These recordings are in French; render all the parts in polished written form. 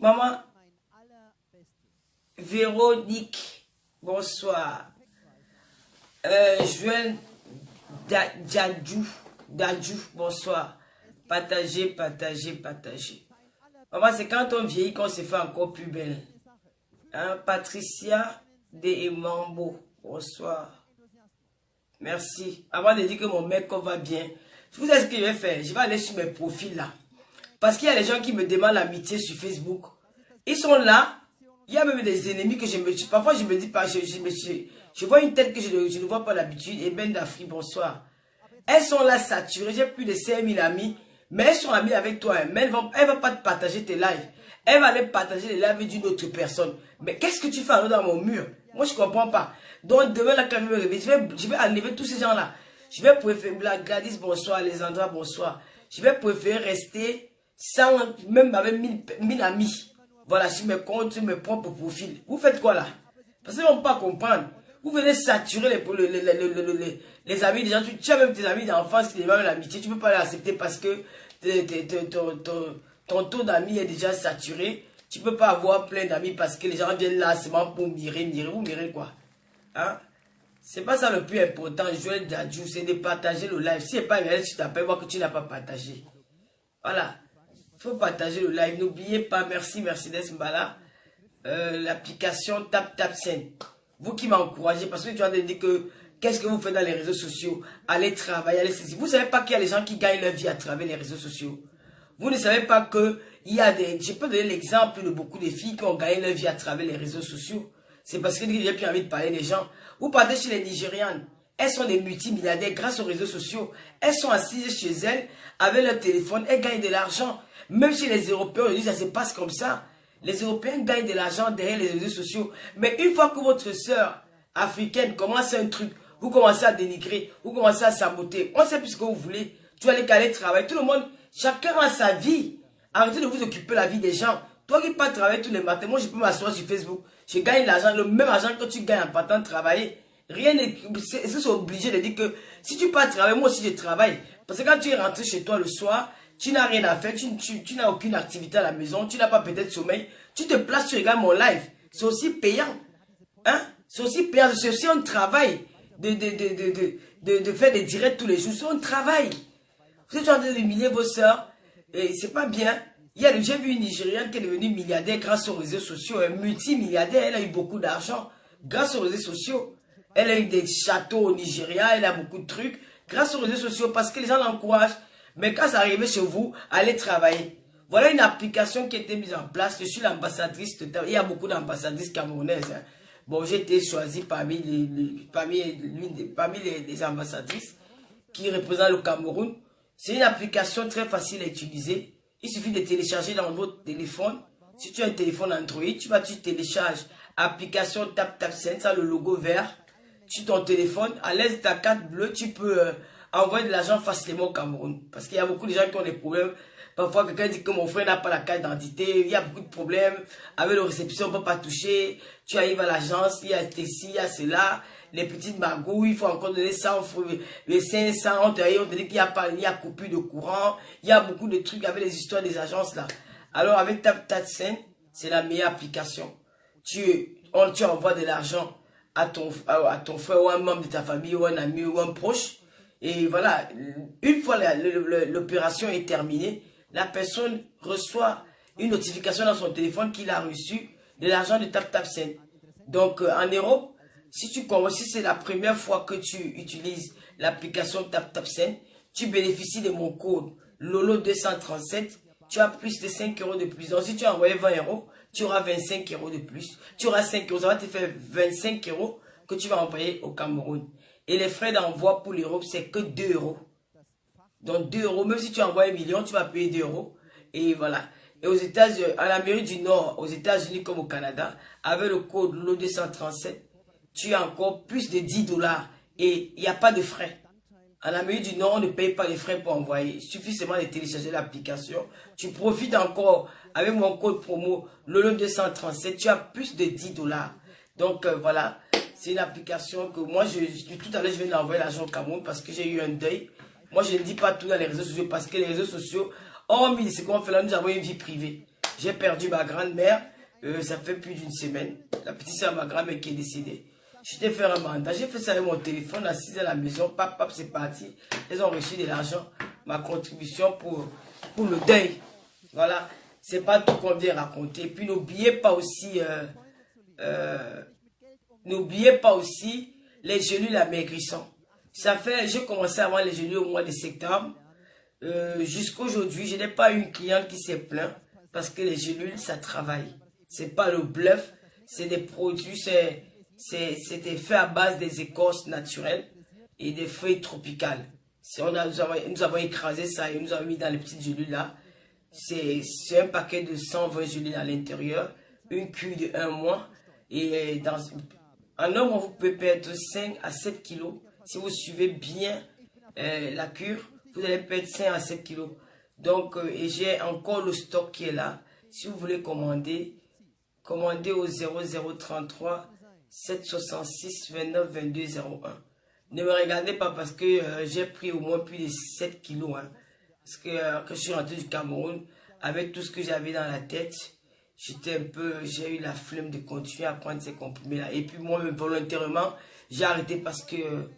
Maman Véronique, bonsoir. Joël Dadjou, bonsoir. Partagez, partagez, partagez. Maman, c'est quand on vieillit qu'on se fait encore plus belle. Hein? Patricia de Emambo, bonsoir. Merci. Avant de dire que mon mec va bien, je vous dis ce que je vais faire. Je vais aller sur mes profils là. Parce qu'il y a des gens qui me demandent l'amitié sur Facebook. Ils sont là. Il y a même des ennemis que je me... Parfois, je me dis pas... Je vois une tête que je ne vois pas d'habitude. Et Ben Dafri, bonsoir. Elles sont là saturées. J'ai plus de 5000 amis. Mais elles sont amies avec toi. Mais elles ne vont pas te partager tes lives. Elle va aller partager les lives d'une autre personne. Mais qu'est-ce que tu fais dans mon mur? Moi, je ne comprends pas. Donc, demain, là, quand je vais enlever tous ces gens-là. Je vais préférer... Gladys, bonsoir. Alexandra, bonsoir. Je vais préférer rester sans... Même avec 1000 amis. Voilà, sur mes comptes, sur mes propres profils. Vous faites quoi là? Parce qu'ils ne vont pas comprendre. Vous venez saturer les amis des gens. Tu as même tes amis d'enfance qui demandent l'amitié. Tu ne peux pas l'accepter parce que ton taux d'amis est déjà saturé. Tu ne peux pas avoir plein d'amis parce que les gens viennent là seulement pour mirer. Vous mirez quoi? Hein? C'est pas ça le plus important, Joël Dadjou, c'est de partager le live. Si ce n'est pas réel, tu t'appelles, voir que tu n'as pas partagé. Voilà. Il faut partager le live. N'oubliez pas, merci Mercedes Mbala, l'application TapTapSend. Vous qui m'encouragez, parce que tu as dit que qu'est-ce que vous faites dans les réseaux sociaux? Allez travailler, allez saisir. Vous ne savez pas qu'il y a des gens qui gagnent leur vie à travers les réseaux sociaux. Vous ne savez pas que il y a des... Je peux donner l'exemple de beaucoup de filles qui ont gagné leur vie à travers les réseaux sociaux. C'est parce que j'ai plus envie de parler des gens. Vous partez chez les Nigérianes. Elles sont des multimilliardaires grâce aux réseaux sociaux. Elles sont assises chez elles avec leur téléphone. Elles gagnent de l'argent. Même chez les Européens, aujourd'hui, ça se passe comme ça. Les Européens gagnent de l'argent derrière les réseaux sociaux. Mais une fois que votre sœur africaine commence un truc, vous commencez à dénigrer, vous commencez à saboter. On sait plus ce que vous voulez. Tu vas aller travailler. Tout le monde, chacun a sa vie. Arrêtez de vous occuper de la vie des gens. Toi qui pars travailler tous les matins, moi je peux m'asseoir sur Facebook. Je gagne l'argent, le même argent que tu gagnes en partant de travailler. Rien n'est... C'est obligé de dire que si tu pars travailler, moi aussi je travaille. Parce que quand tu es rentré chez toi le soir, tu n'as rien à faire, tu n'as aucune activité à la maison, tu n'as pas peut-être sommeil, tu te places, tu regardes mon live. C'est aussi payant. Hein? C'est aussi payant, c'est aussi un travail de faire des directs tous les jours. C'est un travail. Vous êtes en train d'humilier vos soeurs, et c'est pas bien. J'ai vu une Nigériane qui est devenue milliardaire grâce aux réseaux sociaux, un multimilliardaire, elle a eu beaucoup d'argent grâce aux réseaux sociaux. Elle a eu des châteaux au Nigeria, elle a beaucoup de trucs grâce aux réseaux sociaux parce que les gens l'encouragent. Mais quand ça arrive chez vous, allez travailler. Voilà une application qui a été mise en place. Je suis l'ambassadrice totale. Il y a beaucoup d'ambassadrices camerounaises. Hein. Bon, j'ai été choisie parmi les ambassadrices qui représentent le Cameroun. C'est une application très facile à utiliser. Il suffit de télécharger dans votre téléphone. Si tu as un téléphone Android, tu télécharges application TapTapSend, ça le logo vert. Sur ton téléphone, à l'aise de ta carte bleue, tu peux envoyer de l'argent facilement au Cameroun. Parce qu'il y a beaucoup de gens qui ont des problèmes. Parfois, quelqu'un dit que mon frère n'a pas la carte d'identité. Il y a beaucoup de problèmes. Avec la réception, on ne peut pas toucher. Tu arrives à l'agence, il y a ceci, il y a cela. Les petites magouilles, il faut encore donner ça. Les 500, on te dit qu'il y a coupure de courant. Il y a beaucoup de trucs avec les histoires des agences là. Alors, avec TapTapSend, c'est la meilleure application. Tu envoies de l'argent à ton frère ou un membre de ta famille ou un ami ou un proche. Et voilà, une fois l'opération est terminée, la personne reçoit une notification dans son téléphone qu'il a reçu de l'argent de TapTapSend. Donc en Europe, si c'est la première fois que tu utilises l'application TapTapSend, tu bénéficies de mon code Lolo237, tu as plus de 5 € de plus. Donc si tu as envoyé 20 €, tu auras 25 € de plus. Tu auras 5 €, ça va te faire 25 € que tu vas envoyer au Cameroun. Et les frais d'envoi pour l'Europe, c'est que 2 €. Donc 2 €, même si tu envoies 1 million, tu vas payer 2 €. Et voilà. Et aux États-Unis, en Amérique du Nord, aux États-Unis comme au Canada, avec le code LO237, tu as encore plus de 10 $. Et il n'y a pas de frais. En Amérique du Nord, on ne paye pas les frais pour envoyer. Il suffit seulement de télécharger l'application. Tu profites encore avec mon code promo LOLO237. Tu as plus de 10 $. Donc voilà, c'est une application que moi, tout à l'heure, je viens d'envoyer l'argent au Cameroun parce que j'ai eu un deuil. Moi, je ne dis pas tout dans les réseaux sociaux parce que les réseaux sociaux, hormis ce qu'on fait là, nous avons une vie privée. J'ai perdu ma grand-mère, ça fait plus d'une semaine. La petite soeur de ma grand-mère qui est décédée. J'étais faire un mandat, j'ai fait ça avec mon téléphone, assise à la maison, pap, c'est parti. Ils ont reçu de l'argent, ma contribution pour le deuil. Voilà, c'est pas tout qu'on vient raconter. Puis n'oubliez pas aussi, les gélules amaigrissants. Ça fait, j'ai commencé à avoir les gélules au mois de septembre. Jusqu'à aujourd'hui, je n'ai pas eu une cliente qui s'est plaint parce que les gélules, ça travaille. C'est pas le bluff, c'est des produits, c'était fait à base des écorces naturelles et des feuilles tropicales. Nous avons écrasé ça et nous avons mis dans les petites gélules là. C'est un paquet de 120 gélules à l'intérieur, une cure de 1 mois. Et en un mois, vous pouvez perdre 5 à 7 kilos. Si vous suivez bien la cure, vous allez perdre 5 à 7 kilos. Donc, et j'ai encore le stock qui est là. Si vous voulez commander, commandez au 0033 766 29 22 01. Ne me regardez pas parce que j'ai pris au moins plus de 7 kilos. Hein. Parce que quand je suis rentré du Cameroun, avec tout ce que j'avais dans la tête, j'ai eu la flemme de continuer à prendre ces comprimés-là. Et puis moi, volontairement, j'ai arrêté parce que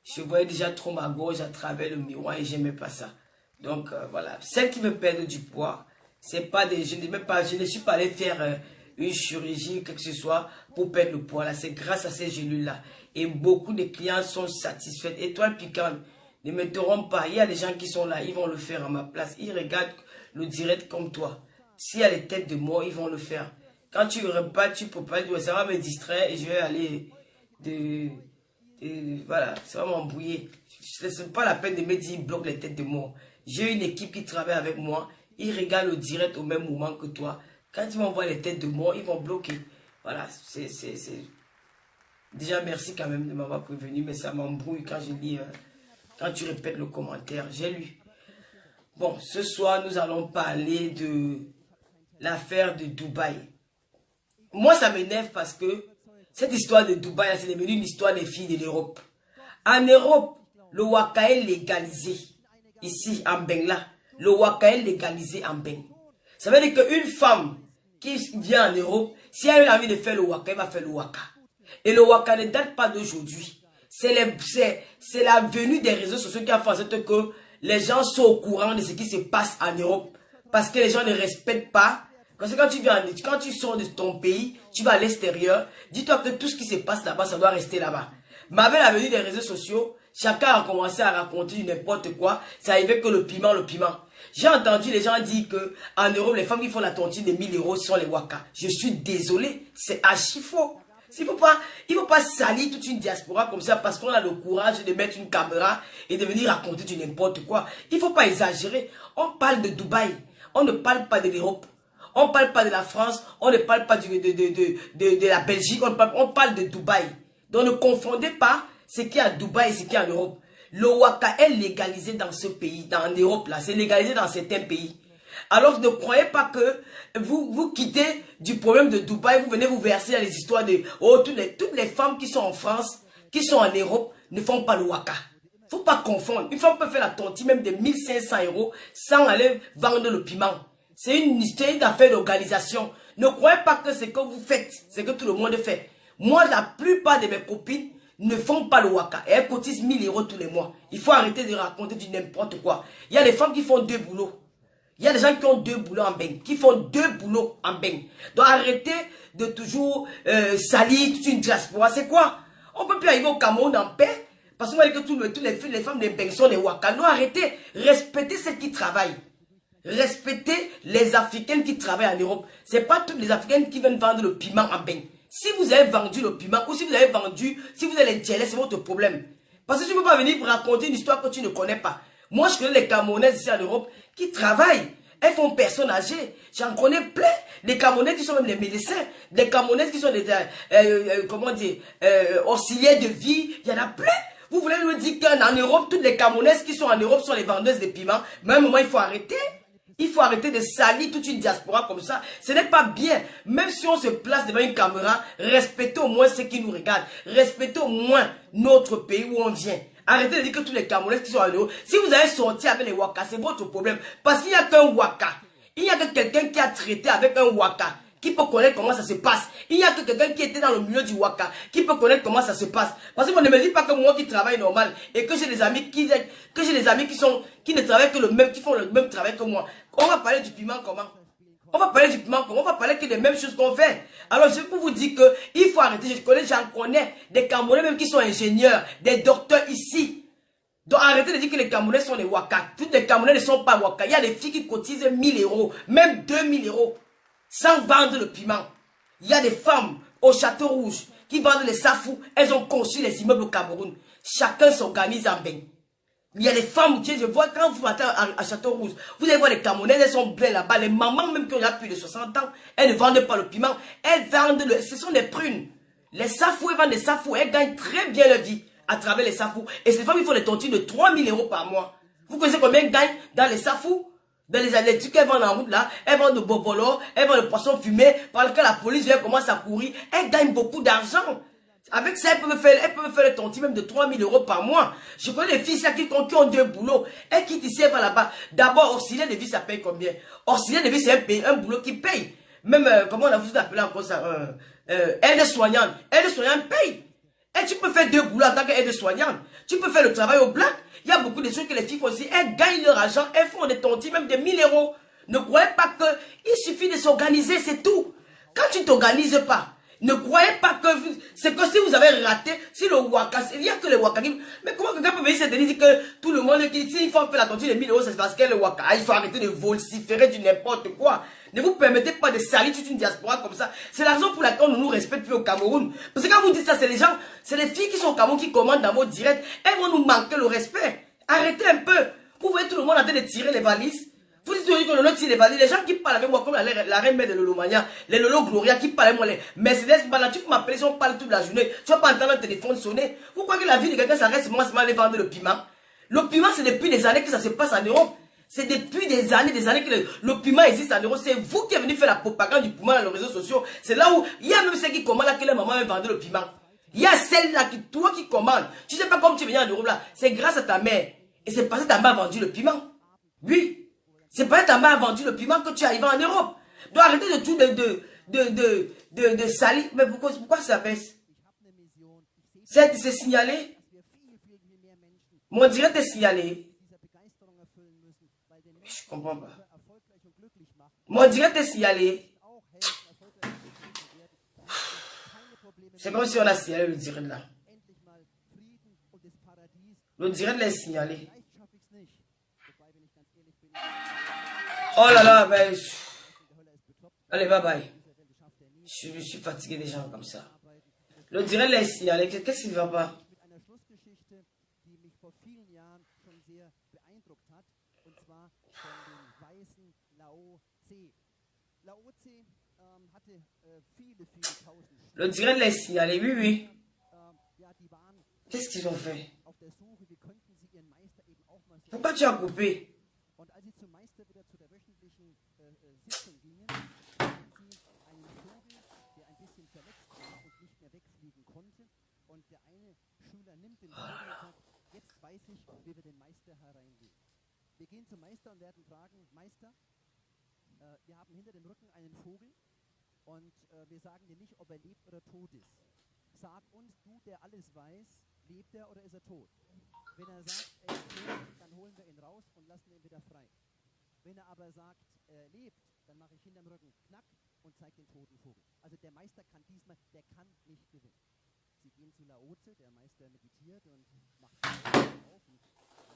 je voyais déjà trop ma gorge à travers le miroir et j'aimais pas ça. Donc voilà, celle qui veut perdre du poids, c'est pas des, je ne suis pas allé faire une chirurgie, quelque que ce soit, pour perdre le poids. Là, c'est grâce à ces gélules-là. Et beaucoup de clients sont satisfaits. Étoile piquante, ne me trompe pas. Il y a des gens qui sont là, ils vont le faire à ma place. Ils regardent le direct comme toi. S'il y a les têtes de mort, ils vont le faire. Quand tu ne regardes pas, tu peux pas dire, ça va me distraire et je vais aller voilà, ça va m'embrouiller. Ce n'est pas la peine de me dire, ils bloquent les têtes de mort. J'ai une équipe qui travaille avec moi. Ils regardent le direct au même moment que toi. Quand ils vont voir les têtes de mort, ils vont bloquer. Voilà, c'est... Déjà, merci quand même de m'avoir prévenu, mais ça m'embrouille quand je lis, quand tu répètes le commentaire. J'ai lu. Bon, ce soir, nous allons parler de l'affaire de Dubaï. Moi, ça m'énerve parce que cette histoire de Dubaï, c'est devenu une histoire des filles de l'Europe. En Europe, le waka est légalisé. Ici, en Bengla, le waka est légalisé en Beng. Ça veut dire qu'une femme qui vient en Europe, si elle a envie de faire le waka, elle va faire le waka. Et le waka ne date pas d'aujourd'hui. C'est la venue des réseaux sociaux qui a fait en sorte que les gens sont au courant de ce qui se passe en Europe. Parce que les gens ne respectent pas. Parce que quand tu sors de ton pays, tu vas à l'extérieur, dis-toi que tout ce qui se passe là-bas, ça doit rester là-bas. Mais avec la venue des réseaux sociaux, chacun a commencé à raconter n'importe quoi. Ça arrivait que le piment. J'ai entendu les gens dire que en Europe, les femmes qui font la tontine de 1000 € sont les waka. Je suis désolé, c'est archi faux. Il ne faut pas salir toute une diaspora comme ça parce qu'on a le courage de mettre une caméra et de venir raconter du n'importe quoi. Il ne faut pas exagérer. On parle de Dubaï. On ne parle pas de l'Europe. On ne parle pas de la France. On ne parle pas de la Belgique. On parle de Dubaï. Donc ne confondez pas ce qui est à Dubaï et ce qui est en Europe. Le waka est légalisé dans ce pays, en Europe là. C'est légalisé dans certains pays. Alors ne croyez pas que vous quittez du problème de Dubaï, vous venez vous verser dans les histoires de toutes les femmes qui sont en France, qui sont en Europe, ne font pas le waka. Faut pas confondre. Une femme peut faire la tontine même de 1500 € sans aller vendre le piment. C'est une histoire d'affaires d'organisation. Ne croyez pas que ce que vous faites, c'est que tout le monde fait. Moi, la plupart de mes copines ne font pas le waka. Et elles cotisent 1000 € tous les mois. Il faut arrêter de raconter du n'importe quoi. Il y a des femmes qui font 2 boulots. Il y a des gens qui ont 2 boulots en Beng, qui font 2 boulots en Beng. Donc arrêtez de toujours salir toute une diaspora. C'est quoi? On peut plus arriver au Cameroun en paix parce qu'on va dire que toutes les femmes de Beng sont des waka. Non, arrêtez. Respectez celles qui travaillent. Respectez les Africaines qui travaillent en Europe. Ce n'est pas toutes les Africaines qui viennent vendre le piment en Beng. Si vous avez vendu le piment ou si vous avez les djellés, c'est votre problème. Parce que tu ne peux pas venir raconter une histoire que tu ne connais pas. Moi, je connais les Camerounaises ici en Europe qui travaillent. Elles font personnes âgées. J'en connais plein. Les Camerounaises qui sont même des médecins. Des Camerounaises qui sont des, auxiliaires de vie. Il y en a plein. Vous voulez nous dire qu'en Europe, toutes les Camerounaises qui sont en Europe sont les vendeuses de piments. Mais à un moment, il faut arrêter. Il faut arrêter de salir toute une diaspora comme ça. Ce n'est pas bien. Même si on se place devant une caméra, respectez au moins ceux qui nous regardent. Respectez au moins notre pays où on vient. Arrêtez de dire que tous les Camerounais qui sont en Europe, si vous avez sorti avec les waka, c'est votre problème. Parce qu'il n'y a qu'un waka. Il n'y a que quelqu'un qui a traité avec un waka qui peut connaître comment ça se passe. Il n'y a que quelqu'un qui était dans le milieu du waka qui peut connaître comment ça se passe. Parce qu'on ne me dit pas que moi qui travaille normal et que j'ai des amis qui ne travaillent que le même, qui font le même travail que moi. On va parler du piment comment? On va parler du piment comment? On va parler que des mêmes choses qu'on fait. Alors je peux vous dire que il faut arrêter. J'en connais des Camerounais même qui sont ingénieurs, des docteurs ici. Donc arrêtez de dire que les Camerounais sont des waka. Toutes les Camerounais ne sont pas waka. Il y a des filles qui cotisent 1000 euros, même 2000 euros, sans vendre le piment. Il y a des femmes au Château Rouge qui vendent les safous. Elles ont conçu les immeubles au Cameroun. Chacun s'organise en bain. Il y a des femmes, je vois quand vous partez à Château Rouge, vous allez voir les Camerounais, elles sont blés là-bas. Les mamans même qui ont plus de 60 ans, elles ne vendent pas le piment. Elles vendent, ce sont des prunes. Les safous, elles vendent des safous. Elles gagnent très bien leur vie à travers les safous. Et ces femmes, ils font des tontines de 3000 euros par mois. Vous connaissez combien elles gagnent dans les safous? Dans les trucs qu'elles vendent en route là, elles vendent de bobolo, elles vendent de poissons fumés, parce que la police vient commence à courir, elles gagnent beaucoup d'argent. Avec ça, elles peuvent faire le tontine même de 3000 euros par mois. Je connais des filles ça, qui ont 2 boulots. Elles quittent ici, elles vont là-bas. D'abord, auxiliaire de vie, ça paye combien? Auxiliaire de vie, c'est un boulot qui paye. Même, comment on a vous appelé encore ça? Aide-soignante. Aide-soignante paye. Et tu peux faire 2 boulots en tant qu'aide-soignante. Tu peux faire le travail au black. Il y a beaucoup de choses que les filles font aussi. Elles gagnent leur argent. Elles font des tontines même de 1000 euros. Ne croyez pas qu'il suffit de s'organiser, c'est tout. Quand tu ne t'organises pas, ne croyez pas que c'est que si vous avez raté, si le waka, il n'y a que le waka. Mais comment quelqu'un peut venir se dire que tout le monde qui s'il faut faire la tontine de 1000 euros, c'est parce que le waka, il faut arrêter de vociférer du n'importe quoi. Ne vous permettez pas de salir toute une diaspora comme ça. C'est la raison pour laquelle on ne nous respecte plus au Cameroun. Parce que quand vous dites ça, c'est les gens, c'est les filles qui sont au Cameroun qui commandent dans vos directs. Elles vont nous manquer le respect. Arrêtez un peu. Vous voyez tout le monde en train de tirer les valises. Vous dites que Lolo tire les valises. Les gens qui parlent avec moi, comme la reine mère de Lolo Mania, les Lolo Gloria qui parlent avec moi, les Mercedes, tu peux m'appeler si on parle toute la journée. Tu vas pas entendre un téléphone sonner. Vous croyez que la vie de quelqu'un s'arrête seulement aller vendre le piment? Le piment, c'est depuis des années que ça se passe en Europe. C'est depuis des années que le piment existe en Europe. C'est vous qui êtes venu faire la propagande du piment dans les réseaux sociaux. C'est là où il y a même ceux qui commandent là que la maman vient vendre le piment. Il y a celle-là qui, toi qui commande. Tu sais pas comment tu viens en Europe là. C'est grâce à ta mère. Et c'est parce que ta mère a vendu le piment. Oui. C'est parce que ta mère a vendu le piment que tu es arrivé en Europe. Donc arrêtez de tout de salir. Mais pourquoi ça baisse? C'est signalé. Mon direct est signalé. Je comprends pas. Mon direct est signalé. C'est comme si on a signalé le direct là. Le direct là est signalé. Oh là là, ben... Allez, bye bye. Je suis fatigué des gens comme ça. Le direct là est signalé. Qu'est-ce qui ne va pas? Le direct là est signalé, oui, oui. Qu'est-ce qu'ils ont fait? Pourquoi tu as coupé?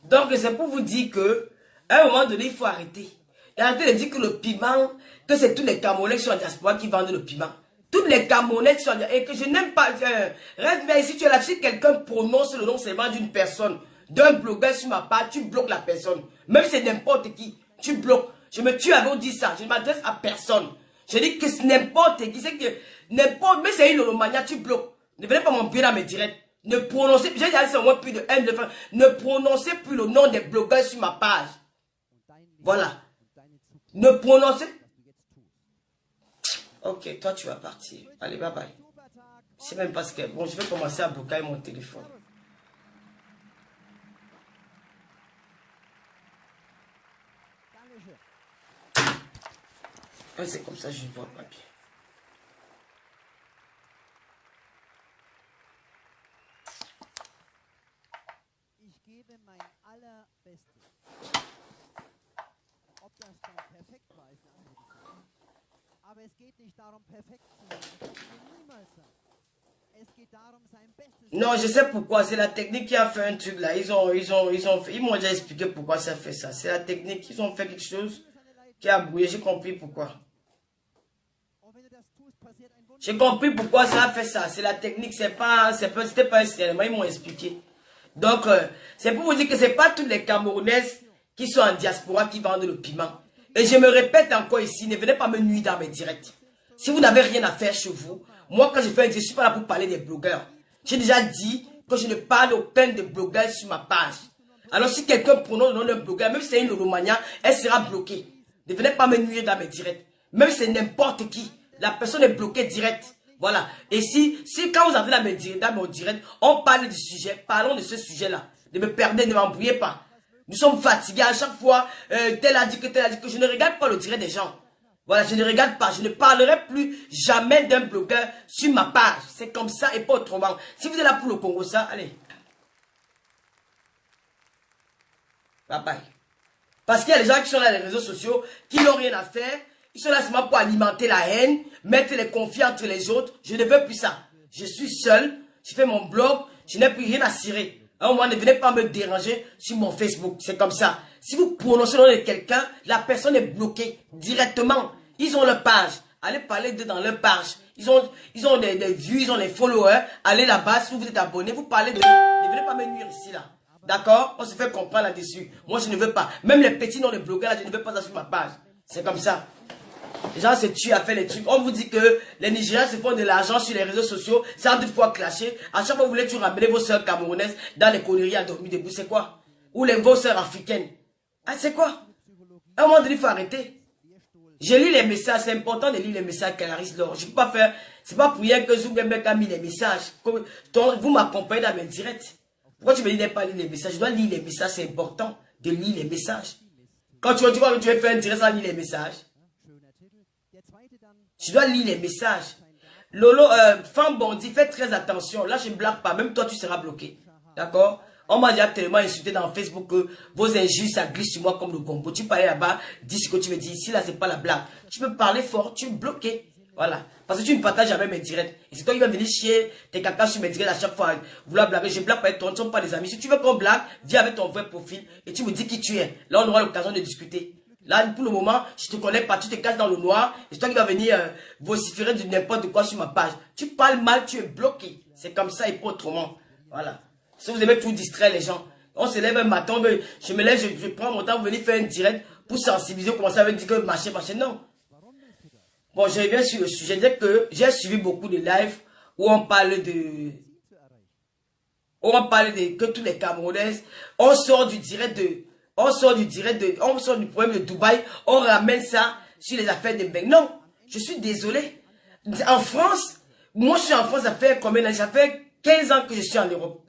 Donc c'est pour vous dire que à un moment donné, il faut arrêter. Et arrêter de dire que le piment, que c'est tous les Camerounais qui sont en diaspora qui vendent le piment. Tous les Camerounais qui sont en diaspora. Et que je n'aime pas. Reste bien ici, tu es là. Si quelqu'un prononce le nom seulement d'une personne, d'un blogueur sur ma part, tu bloques la personne. Même si c'est n'importe qui, tu bloques. Je me tue avec dit ça. Je ne m'adresse à personne. Je dis que c'est n'importe qui. C'est que n'importe. Mais c'est une holomania, tu bloques. Ne venez pas m'empirer dans mes directs. Ne prononcez, j'ai dit au moins plus de haine de fin. Ne prononcez plus le nom des blogueurs sur ma page. Voilà. Ne prononcez. Ok, toi tu vas partir. Allez, bye bye. Je sais même pas ce que. Bon, je vais commencer à bloquer mon téléphone. C'est comme ça, je ne vois pas bien. Ich gebe mein Allerbestes. Ob das dann perfekt war, ist eine andere Sache. Aber es geht nicht darum, perfekt zu sein. Das wird niemals sein. Es geht darum, sein Bestes. Non, je sais pourquoi. C'est la technique qui a fait un truc là. Ils m'ont déjà expliqué pourquoi ça fait ça. C'est la technique. Ils ont fait quelque chose qui a brouillé. J'ai compris pourquoi. J'ai compris pourquoi ça a fait ça. C'est la technique. C'était pas un cinéma. Ils m'ont expliqué. Donc, c'est pour vous dire que c'est pas toutes les Camerounaises qui sont en diaspora qui vendent le piment. Et je me répète encore ici, ne venez pas me nuire dans mes directs. Si vous n'avez rien à faire chez vous, moi quand je fais un direct, je ne suis pas là pour parler des blogueurs. J'ai déjà dit que je ne parle aucun des blogueurs sur ma page. Alors si quelqu'un prononce le nom d'un blogueur, même si c'est une Lolomania, elle sera bloquée. Ne venez pas me nuire dans mes directs. Même si c'est n'importe qui, la personne est bloquée direct. Voilà. Et si quand vous avez dans mon direct, on parle du sujet, parlons de ce sujet-là. Ne me perdez, ne m'embrouillez pas. Nous sommes fatigués à chaque fois. Tel a dit que je ne regarde pas le direct des gens. Voilà, je ne regarde pas. Je ne parlerai plus jamais d'un blogueur sur ma page. C'est comme ça et pas autrement. Si vous êtes là pour le Congo, ça, allez. Bye bye. Parce qu'il y a des gens qui sont là sur les réseaux sociaux, qui n'ont rien à faire. Ils sont là seulement pour alimenter la haine, mettre les conflits entre les autres. Je ne veux plus ça. Je suis seul. Je fais mon blog. Je n'ai plus rien à cirer. Au moins, ne venez pas me déranger sur mon Facebook. C'est comme ça. Si vous prononcez le nom de quelqu'un, la personne est bloquée directement. Ils ont leur page. Allez parler d'eux dans leur page. Ils ont des vues, ils ont les followers. Allez là-bas, si vous êtes abonné, vous parlez d'eux. Ne venez pas me nuire ici, là. D'accord? On se fait comprendre là-dessus. Moi, je ne veux pas. Même les petits noms de blogueurs, là, je ne veux pas ça sur ma page. C'est comme ça. Les gens se tuent à faire les trucs. On vous dit que les Nigériens se font de l'argent sur les réseaux sociaux sans toutefois clasher. À chaque fois, vous voulez toujours ramener vos soeurs camerounaises dans les conneries à dormir debout. C'est quoi? Ou vos soeurs africaines. Ah, c'est quoi? À un moment donné, il faut arrêter. Je lis les messages. C'est important de lire les messages, Canaris Laure. Je ne peux pas faire. C'est pas pour rien que Zoumbembek a mis les messages. Vous m'accompagnez dans mes directs. Pourquoi tu me dis de ne pas lire les messages? Je dois lire les messages. C'est important de lire les messages. Quand tu vois que tu veux faire un direct sans lire les messages. Tu dois lire les messages. Lolo, femme bandit, faites très attention. Là, je ne blague pas. Même toi, tu seras bloqué. D'accord? On m'a déjà tellement insulté dans Facebook que vos injures, ça glisse sur moi comme le gombo. Tu peux aller là-bas, dis ce que tu veux dire. Ici, là, c'est pas la blague. Tu peux parler fort, tu es bloqué. Voilà. Parce que tu ne partages jamais mes directs. Et c'est toi qui vas venir chier tes caca sur mes directs à chaque fois. Vouloir blaguer. Je blague pas avec toi, nous ne sommes pas des amis. Si tu veux qu'on blague, viens avec ton vrai profil et tu me dis qui tu es. Là, on aura l'occasion de discuter. Là, pour le moment, je te connais pas, tu te caches dans le noir. Et c'est toi qui vas venir vociférer de n'importe quoi sur ma page. Tu parles mal, tu es bloqué. C'est comme ça et pas autrement. Voilà. Si vous aimez tout distraire les gens, on se lève un matin, je me lève, je prends mon temps pour venir faire un direct pour sensibiliser, commencer à dire que marcher, non. Bon, je reviens sur le sujet. Je dis que j'ai suivi beaucoup de lives où on parle de... que tous les Camerounaises, on sort du problème de Dubaï, on ramène ça sur les affaires de Mbeng. Non, je suis désolé. En France, moi je suis en France, ça fait combien d'années? Ça fait 15 ans que je suis en Europe.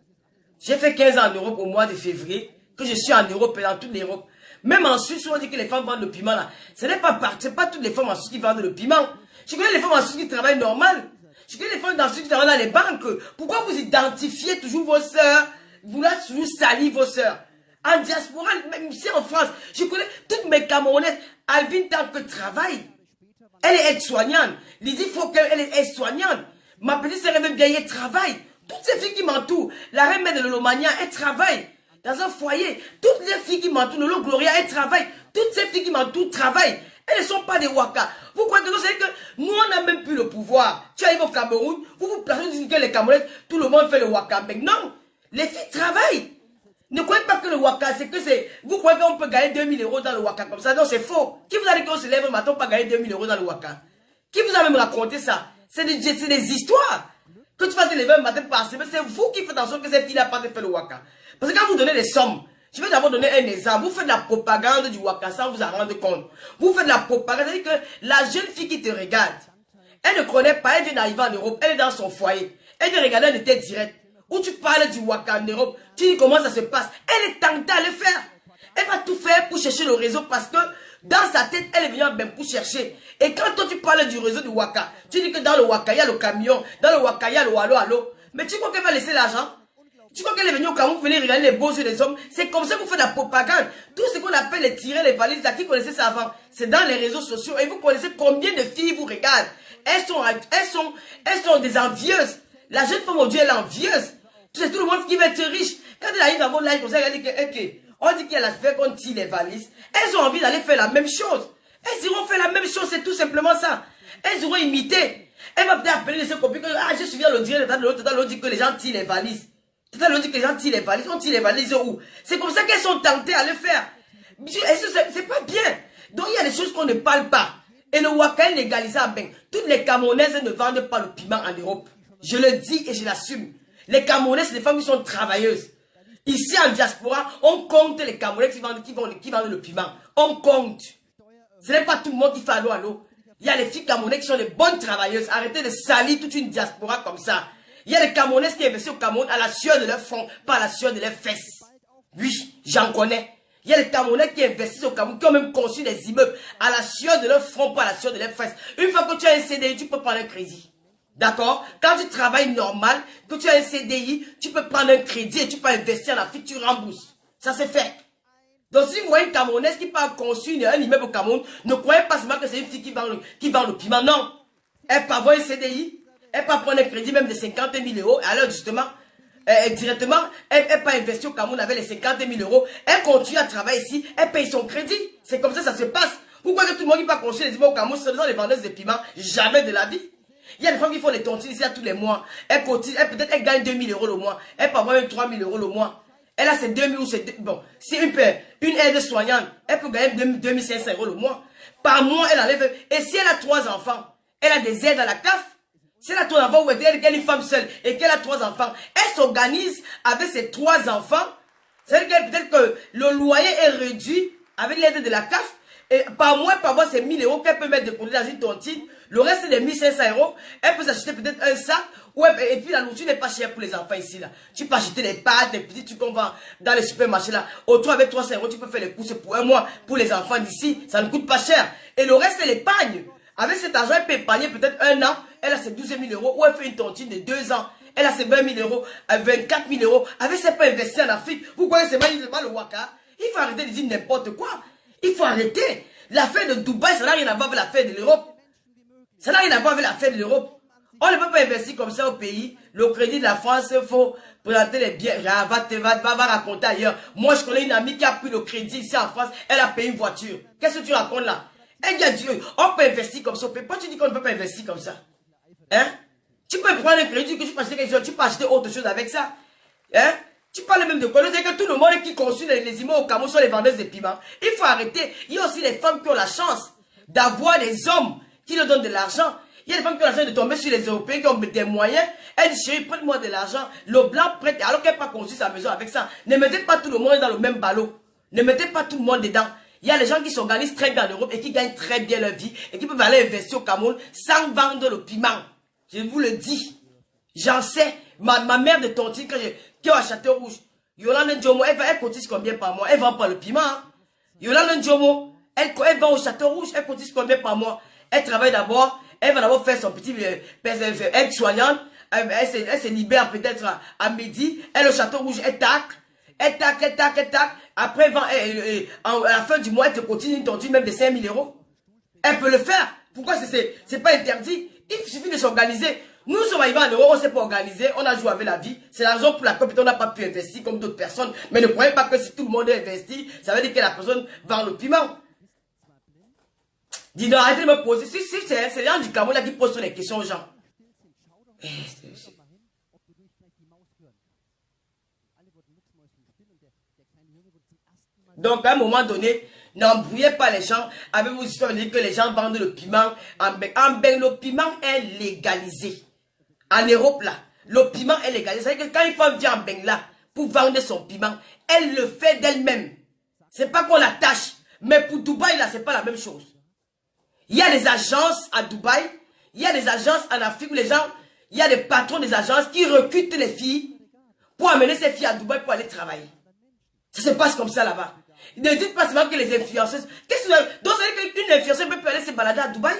J'ai fait 15 ans en Europe au mois de février, que je suis en Europe et dans toute l'Europe. Même en Suisse, on dit que les femmes vendent le piment là. Ce n'est pas toutes les femmes en Suisse qui vendent le piment. Je connais les femmes en Suisse qui travaillent normal. Je connais les femmes en Suisse qui travaillent dans les banques. Pourquoi vous identifiez toujours vos sœurs? Vous là toujours salir vos sœurs? En diaspora, même ici en France, je connais toutes mes Camerounaises. Alvin tant que travaille. Elle est aide-soignante. Lydie faut qu'elle est aide-soignante. Ma petite sœur est même bien, elle travaille. Toutes ces filles qui m'entourent, la reine mère de Lolomania, elle travaille. Dans un foyer, toutes les filles qui m'entourent, Lolo Gloria, elle travaille. Toutes ces filles qui m'entourent travaillent. Elles ne sont pas des waka. Vous croyez que c'est que nous, on n'a même plus le pouvoir. Tu arrives au Cameroun, vous vous placez, vous dites que les Camerounais, tout le monde fait le waka. Mais non, les filles travaillent. Ne croyez pas que le waka, c'est que c'est... Vous croyez qu'on peut gagner 2000 € dans le waka comme ça? Non, c'est faux. Qui vous a dit qu'on se lève le matin pour gagner 2000 € dans le waka? Qui vous a même raconté ça? C'est des histoires. Que tu vas te lever le matin pour mais c'est vous qui faites en sorte que cette fille n'a pas fait le waka. Parce que quand vous donnez des sommes, je vais d'abord donner un exemple. Vous faites de la propagande du waka sans vous en rendre compte. Vous faites de la propagande, c'est-à-dire que la jeune fille qui te regarde, elle ne connaît pas, elle vient d'arriver en Europe, elle est dans son foyer. Elle vient regarder un été direct. Où tu parles du waka en Europe, tu dis comment ça se passe. Elle est tentée à le faire. Elle va tout faire pour chercher le réseau parce que Dans sa tête, elle est venue à Ben pour chercher. Et quand toi tu parles du réseau du Waka, tu dis que dans le Waka, il y a le camion, dans le Waka, il y a le allo. Mais tu crois qu'elle va laisser l'argent? Tu crois qu'elle est venue au Cameroun pour venir regarder les beaux yeux des hommes? C'est comme ça qu'on fait de la propagande. Tout ce qu'on appelle les tirer, les valises, là, qui connaissait ça avant? C'est dans les réseaux sociaux. Et vous connaissez combien de filles vous regardent? Elles sont des envieuses. La jeune femme aujourd'hui, elle est envieuse. C'est tout le monde qui veut être riche. Quand elle arrive dans vos lives, comme ça, elle dit que, on dit qu'elle a fait qu'on tire les valises. Elles ont envie d'aller faire la même chose. Elles iront faire la même chose, c'est tout simplement ça. Elles iront imiter. Elle va peut-être appeler ses copines que, ah, je suis bien le dire, l'autre dit que les gens tirent les valises. Tout à l'heure, on dit que les gens tirent les valises. On tire les valises où? C'est comme ça qu'elles sont tentées à le faire. C'est pas bien. Donc, il y a des choses qu'on ne parle pas. Et le Waka est légalisé à Ben. Toutes les Camerounaises ne vendent pas le piment en Europe. Je le dis et je l'assume. Les Camerounaises, c'est des femmes qui sont travailleuses. Ici, en diaspora, on compte les Camerounais qui vendent le piment. On compte. Ce n'est pas tout le monde qui fait allô. Il y a les filles Camerounaises qui sont des bonnes travailleuses. Arrêtez de salir toute une diaspora comme ça. Il y a les Camerounaises qui investissent au Cameroun à la sueur de leur front, pas à la sueur de leurs fesses. Oui, j'en connais. Il y a les Camerounais qui investissent au Cameroun, qui ont même conçu des immeubles à la sueur de leur front, pas à la sueur de leurs fesses. Une fois que tu as un CDI, tu peux prendre un crédit. D'accord? Quand tu travailles normal, que tu as un CDI, tu peux prendre un crédit et tu peux investir en Afrique, tu rembourses. Ça c'est fait. Donc si vous voyez une Camerounaise qui part construire un immeuble au Cameroun, ne croyez pas seulement que c'est une fille qui vend le piment. Non. Elle peut avoir un CDI. Elle peut prendre un crédit même de 50 000 euros. Alors justement, directement, elle peut investir au Cameroun avec les 50 000 euros. Elle continue à travailler ici. Elle paye son crédit. C'est comme ça ça se passe. Pourquoi que tout le monde qui peut construire les immeubles au Cameroun, ce sont les vendeuses de piments? Jamais de la vie. Il y a des femmes qui font les tontines ici à tous les mois. Elle continue, peut-être elle gagne 2 000 euros le mois. Elle peut avoir même 3 000 euros le mois. Elle a ses 2 000 ou ses... Bon, si une aide-soignante, elle peut gagner 2 500 euros le mois. Par mois, elle enlève... Et si elle a 3 enfants, elle a des aides à la CAF. Si elle a 3 enfants ou elle est une femme seule et qu'elle a 3 enfants, elle s'organise avec ses 3 enfants. C'est-à-dire peut-être que le loyer est réduit avec l'aide de la CAF. Et par mois, elle peut avoir ses 1 000 euros qu'elle peut mettre de côté dans une tontine. Le reste, c'est des 1 500 euros. Elle peut s'acheter peut-être un sac. Et puis la nourriture n'est pas chère pour les enfants ici. Là. Tu peux acheter des pâtes, des petits trucs qu'on vend dans les supermarchés. Là. Autour avec 300 euros, tu peux faire les courses pour un mois pour les enfants d'ici. Ça ne coûte pas cher. Et le reste, c'est l'épargne. Avec cet argent, elle peut épargner peut-être 1 an. Elle a ses 12 000 euros. Ou elle fait une tontine de 2 ans. Elle a ses 20 000 euros, 24 000 euros. Avec ça, elle peut investir en Afrique. Vous croyez que c'est pas le Waka? Il faut arrêter de dire n'importe quoi. Il faut arrêter. L'affaire de Dubaï, ça n'a rien à voir avec l'affaire de l'Europe. Ça n'a rien à voir avec l'affaire de l'Europe. On ne peut pas investir comme ça au pays. Le crédit de la France, il faut présenter les biens. Va raconter ailleurs. Moi, je connais une amie qui a pris le crédit ici en France. Elle a payé une voiture. Qu'est-ce que tu racontes là? Elle dit à Dieu, on peut investir comme ça. Pourquoi tu dis qu'on ne peut pas investir comme ça? Hein? Tu peux prendre un crédit, que tu peux acheter quelque chose, tu peux acheter autre chose avec ça. Hein? Tu parles même de quoi? C'est que tout le monde qui construit les immeubles au Cameroun sont les vendeuses de piments. Il faut arrêter. Il y a aussi les femmes qui ont la chance d'avoir des hommes qui leur donnent de l'argent. Il y a des femmes qui ont la chance de tomber sur les Européens qui ont des moyens. Elle dit, chérie, prête-moi de l'argent. Le blanc prête, alors qu'elle n'a pas construit sa maison avec ça. Ne mettez pas tout le monde dans le même ballot. Ne mettez pas tout le monde dedans. Il y a des gens qui s'organisent très bien en Europe et qui gagnent très bien leur vie et qui peuvent aller investir au Cameroun sans vendre le piment. Je vous le dis. J'en sais. Ma mère de tontine, qui est à Château-Rouge, Yolande Ndjomo, elle cotise combien par mois? Elle vend pas le piment. Hein? Yolande Ndjomo, elle vend au Château-Rouge, elle cotise combien par mois? Elle travaille d'abord, elle va d'abord faire son petit aide-soignante, elle se libère peut-être à midi, elle au Château-Rouge, elle tac. Après, à la fin du mois, elle te continue une tontine même de 5 000 euros. Elle peut le faire. Pourquoi c'est pas interdit? Il suffit de s'organiser. Nous sommes arrivés en Europe, on ne s'est pas organisé, on a joué avec la vie. C'est la raison pour laquelle on n'a pas pu investir comme d'autres personnes. Mais ne croyez pas que si tout le monde est investi, ça veut dire que la personne vend le piment. Dis donc, arrêtez de me poser. Si c'est les gens du Cameroun là qui posent les questions aux gens. Donc, à un moment donné, n'embrouillez pas les gens avec vos histoires de dire que les gens vendent le piment en Beng. En Beng, le piment est légalisé. En Europe, là, le piment est légalisé. C'est-à-dire que quand une femme vient en Beng, là, pour vendre son piment, elle le fait d'elle-même. C'est pas qu'on l'attache. Mais pour Dubaï, là, c'est pas la même chose. Il y a des agences à Dubaï, il y a des agences en Afrique où les gens, il y a des patrons des agences qui recrutent les filles pour amener ces filles à Dubaï pour aller travailler. Ça se passe comme ça là-bas. Ne dites pas seulement que les influenceuses. Qu'est-ce que vous avez? Donc, ça veut dire qu'une influenceuse peut aller se balader à Dubaï?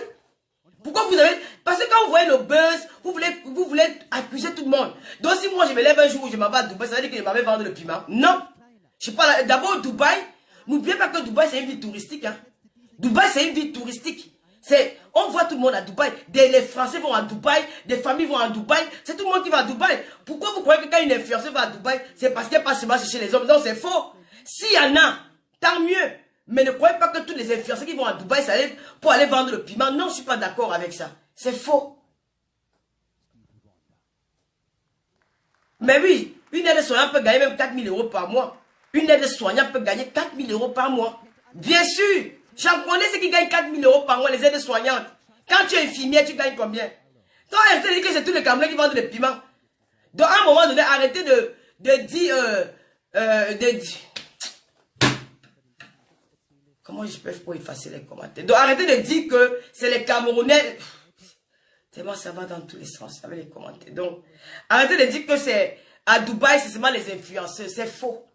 Pourquoi vous avez... Parce que quand vous voyez le buzz, vous voulez accuser tout le monde. Donc, si moi je me lève un jour où je m'en vais à Dubaï, ça veut dire que je m'en vais vendre le piment. Non. Je suis pas là. D'abord, Dubaï, n'oubliez pas que Dubaï, c'est une ville touristique. Hein. Dubaï, c'est une ville touristique. On voit tout le monde à Dubaï. Les Français vont à Dubaï, des familles vont à Dubaï. C'est tout le monde qui va à Dubaï. Pourquoi vous croyez que quand une influenceuse va à Dubaï, c'est parce qu'elle passe seulement chez les hommes? Non, c'est faux. S'il y en a, tant mieux. Mais ne croyez pas que tous les influenceurs qui vont à Dubaï, c'est pour aller vendre le piment. Non, je ne suis pas d'accord avec ça. C'est faux. Mais oui, une aide-soignante peut gagner même 4 000 € par mois. Une aide-soignante peut gagner 4 000 € par mois. Bien sûr. J'en connais ceux qui gagnent 4 000 € par mois, les aides-soignantes. Quand tu es infirmière, tu gagnes combien? Donc arrêtez de dire que c'est tous les Camerounais qui vendent des piments. Donc à un moment donné, arrêtez de dire... Comment je peux faire pour effacer les commentaires? Donc arrêtez de dire que c'est les Camerounais. Tellement ça va dans tous les sens avec les commentaires. Donc arrêtez de dire que c'est à Dubaï, c'est seulement les influenceuses. C'est faux.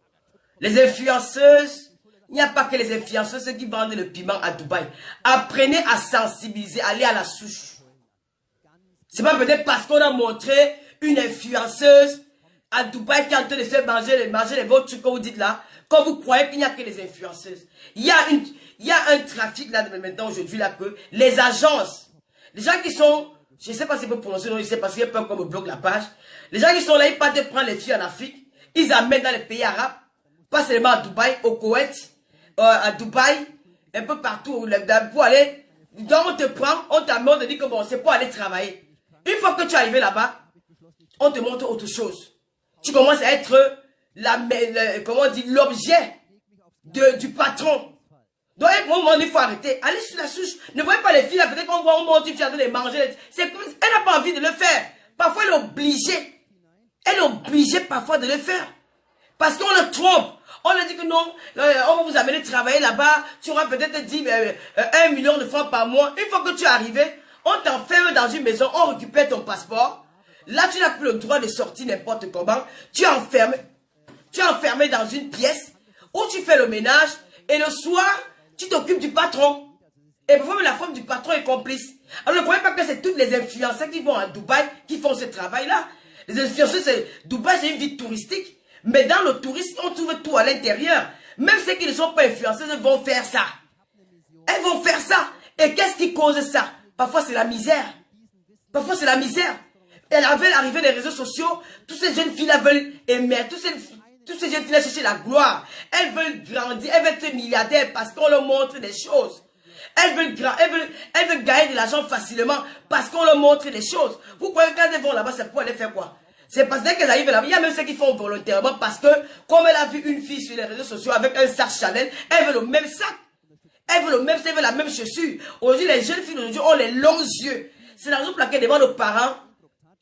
Les influenceuses, il n'y a pas que les influenceuses qui vendent le piment à Dubaï. Apprenez à sensibiliser, allez à la souche. C'est pas peut-être parce qu'on a montré une influenceuse à Dubaï qui est en train de faire manger les vôtres trucs que vous dites là. Quand vous croyez qu'il n'y a que les influenceuses. Il y a un trafic là maintenant aujourd'hui là que les agences, les gens qui sont, je ne sais pas si je peux prononcer, non, je sais pas si j'ai peur qu'on me bloque la page. Les gens qui sont là, ils partent de prendre les filles en Afrique, ils amènent dans les pays arabes, pas seulement à Dubaï, au Koweït, à Dubaï, un peu partout pour aller. Donc on te prend, on t'amène, on te dit que bon, c'est pour aller travailler. Une fois que tu es arrivé là-bas, on te montre autre chose. Tu commences à être comment on dit, l'objet du patron. Donc, à un moment, il faut arrêter. Allez sur la souche. Ne voyez pas les filles là, peut-être qu'on voit, on monte une fille en train de manger. Elle n'a pas envie de le faire. Parfois, elle est obligée. Elle est obligée parfois de le faire. Parce qu'on le trompe. On lui dit que non, on va vous amener travailler là-bas. Tu auras peut-être dit 1 million de francs par mois. Une fois que tu es arrivé, on t'enferme dans une maison, on récupère ton passeport. Là, tu n'as plus le droit de sortir n'importe comment. Tu es enfermé. Tu es enfermé dans une pièce où tu fais le ménage et le soir, tu t'occupes du patron. Et parfois, la femme du patron est complice. Alors, ne croyez pas que c'est toutes les influenceurs qui vont à Dubaï qui font ce travail-là. Les influenceurs, Dubaï, c'est une ville touristique. Mais dans le tourisme, on trouve tout à l'intérieur. Même ceux qui ne sont pas influenceurs vont faire ça. Elles vont faire ça. Et qu'est-ce qui cause ça? Parfois, c'est la misère. Parfois, c'est la misère. Elle avait arrivé des réseaux sociaux. Toutes ces jeunes filles-là veulent aimer. Toutes ces jeunes filles-là cherchent la gloire. Elles veulent grandir. Elles veulent être milliardaires parce qu'on leur montre des choses. Elles veulent gagner de l'argent facilement parce qu'on leur montre des choses. Vous croyez que quand elles vont là-bas, c'est pour aller faire quoi? C'est parce qu'elles arrivent là-bas. Il y a même ceux qui font volontairement parce que, comme elle a vu une fille sur les réseaux sociaux avec un sac Chanel, elle veut le même sac. Elle veut le même sac, elle veut la même chaussure. Aujourd'hui, les jeunes filles d'aujourd'hui ont les longs yeux. C'est la raison pour laquelle demande aux parents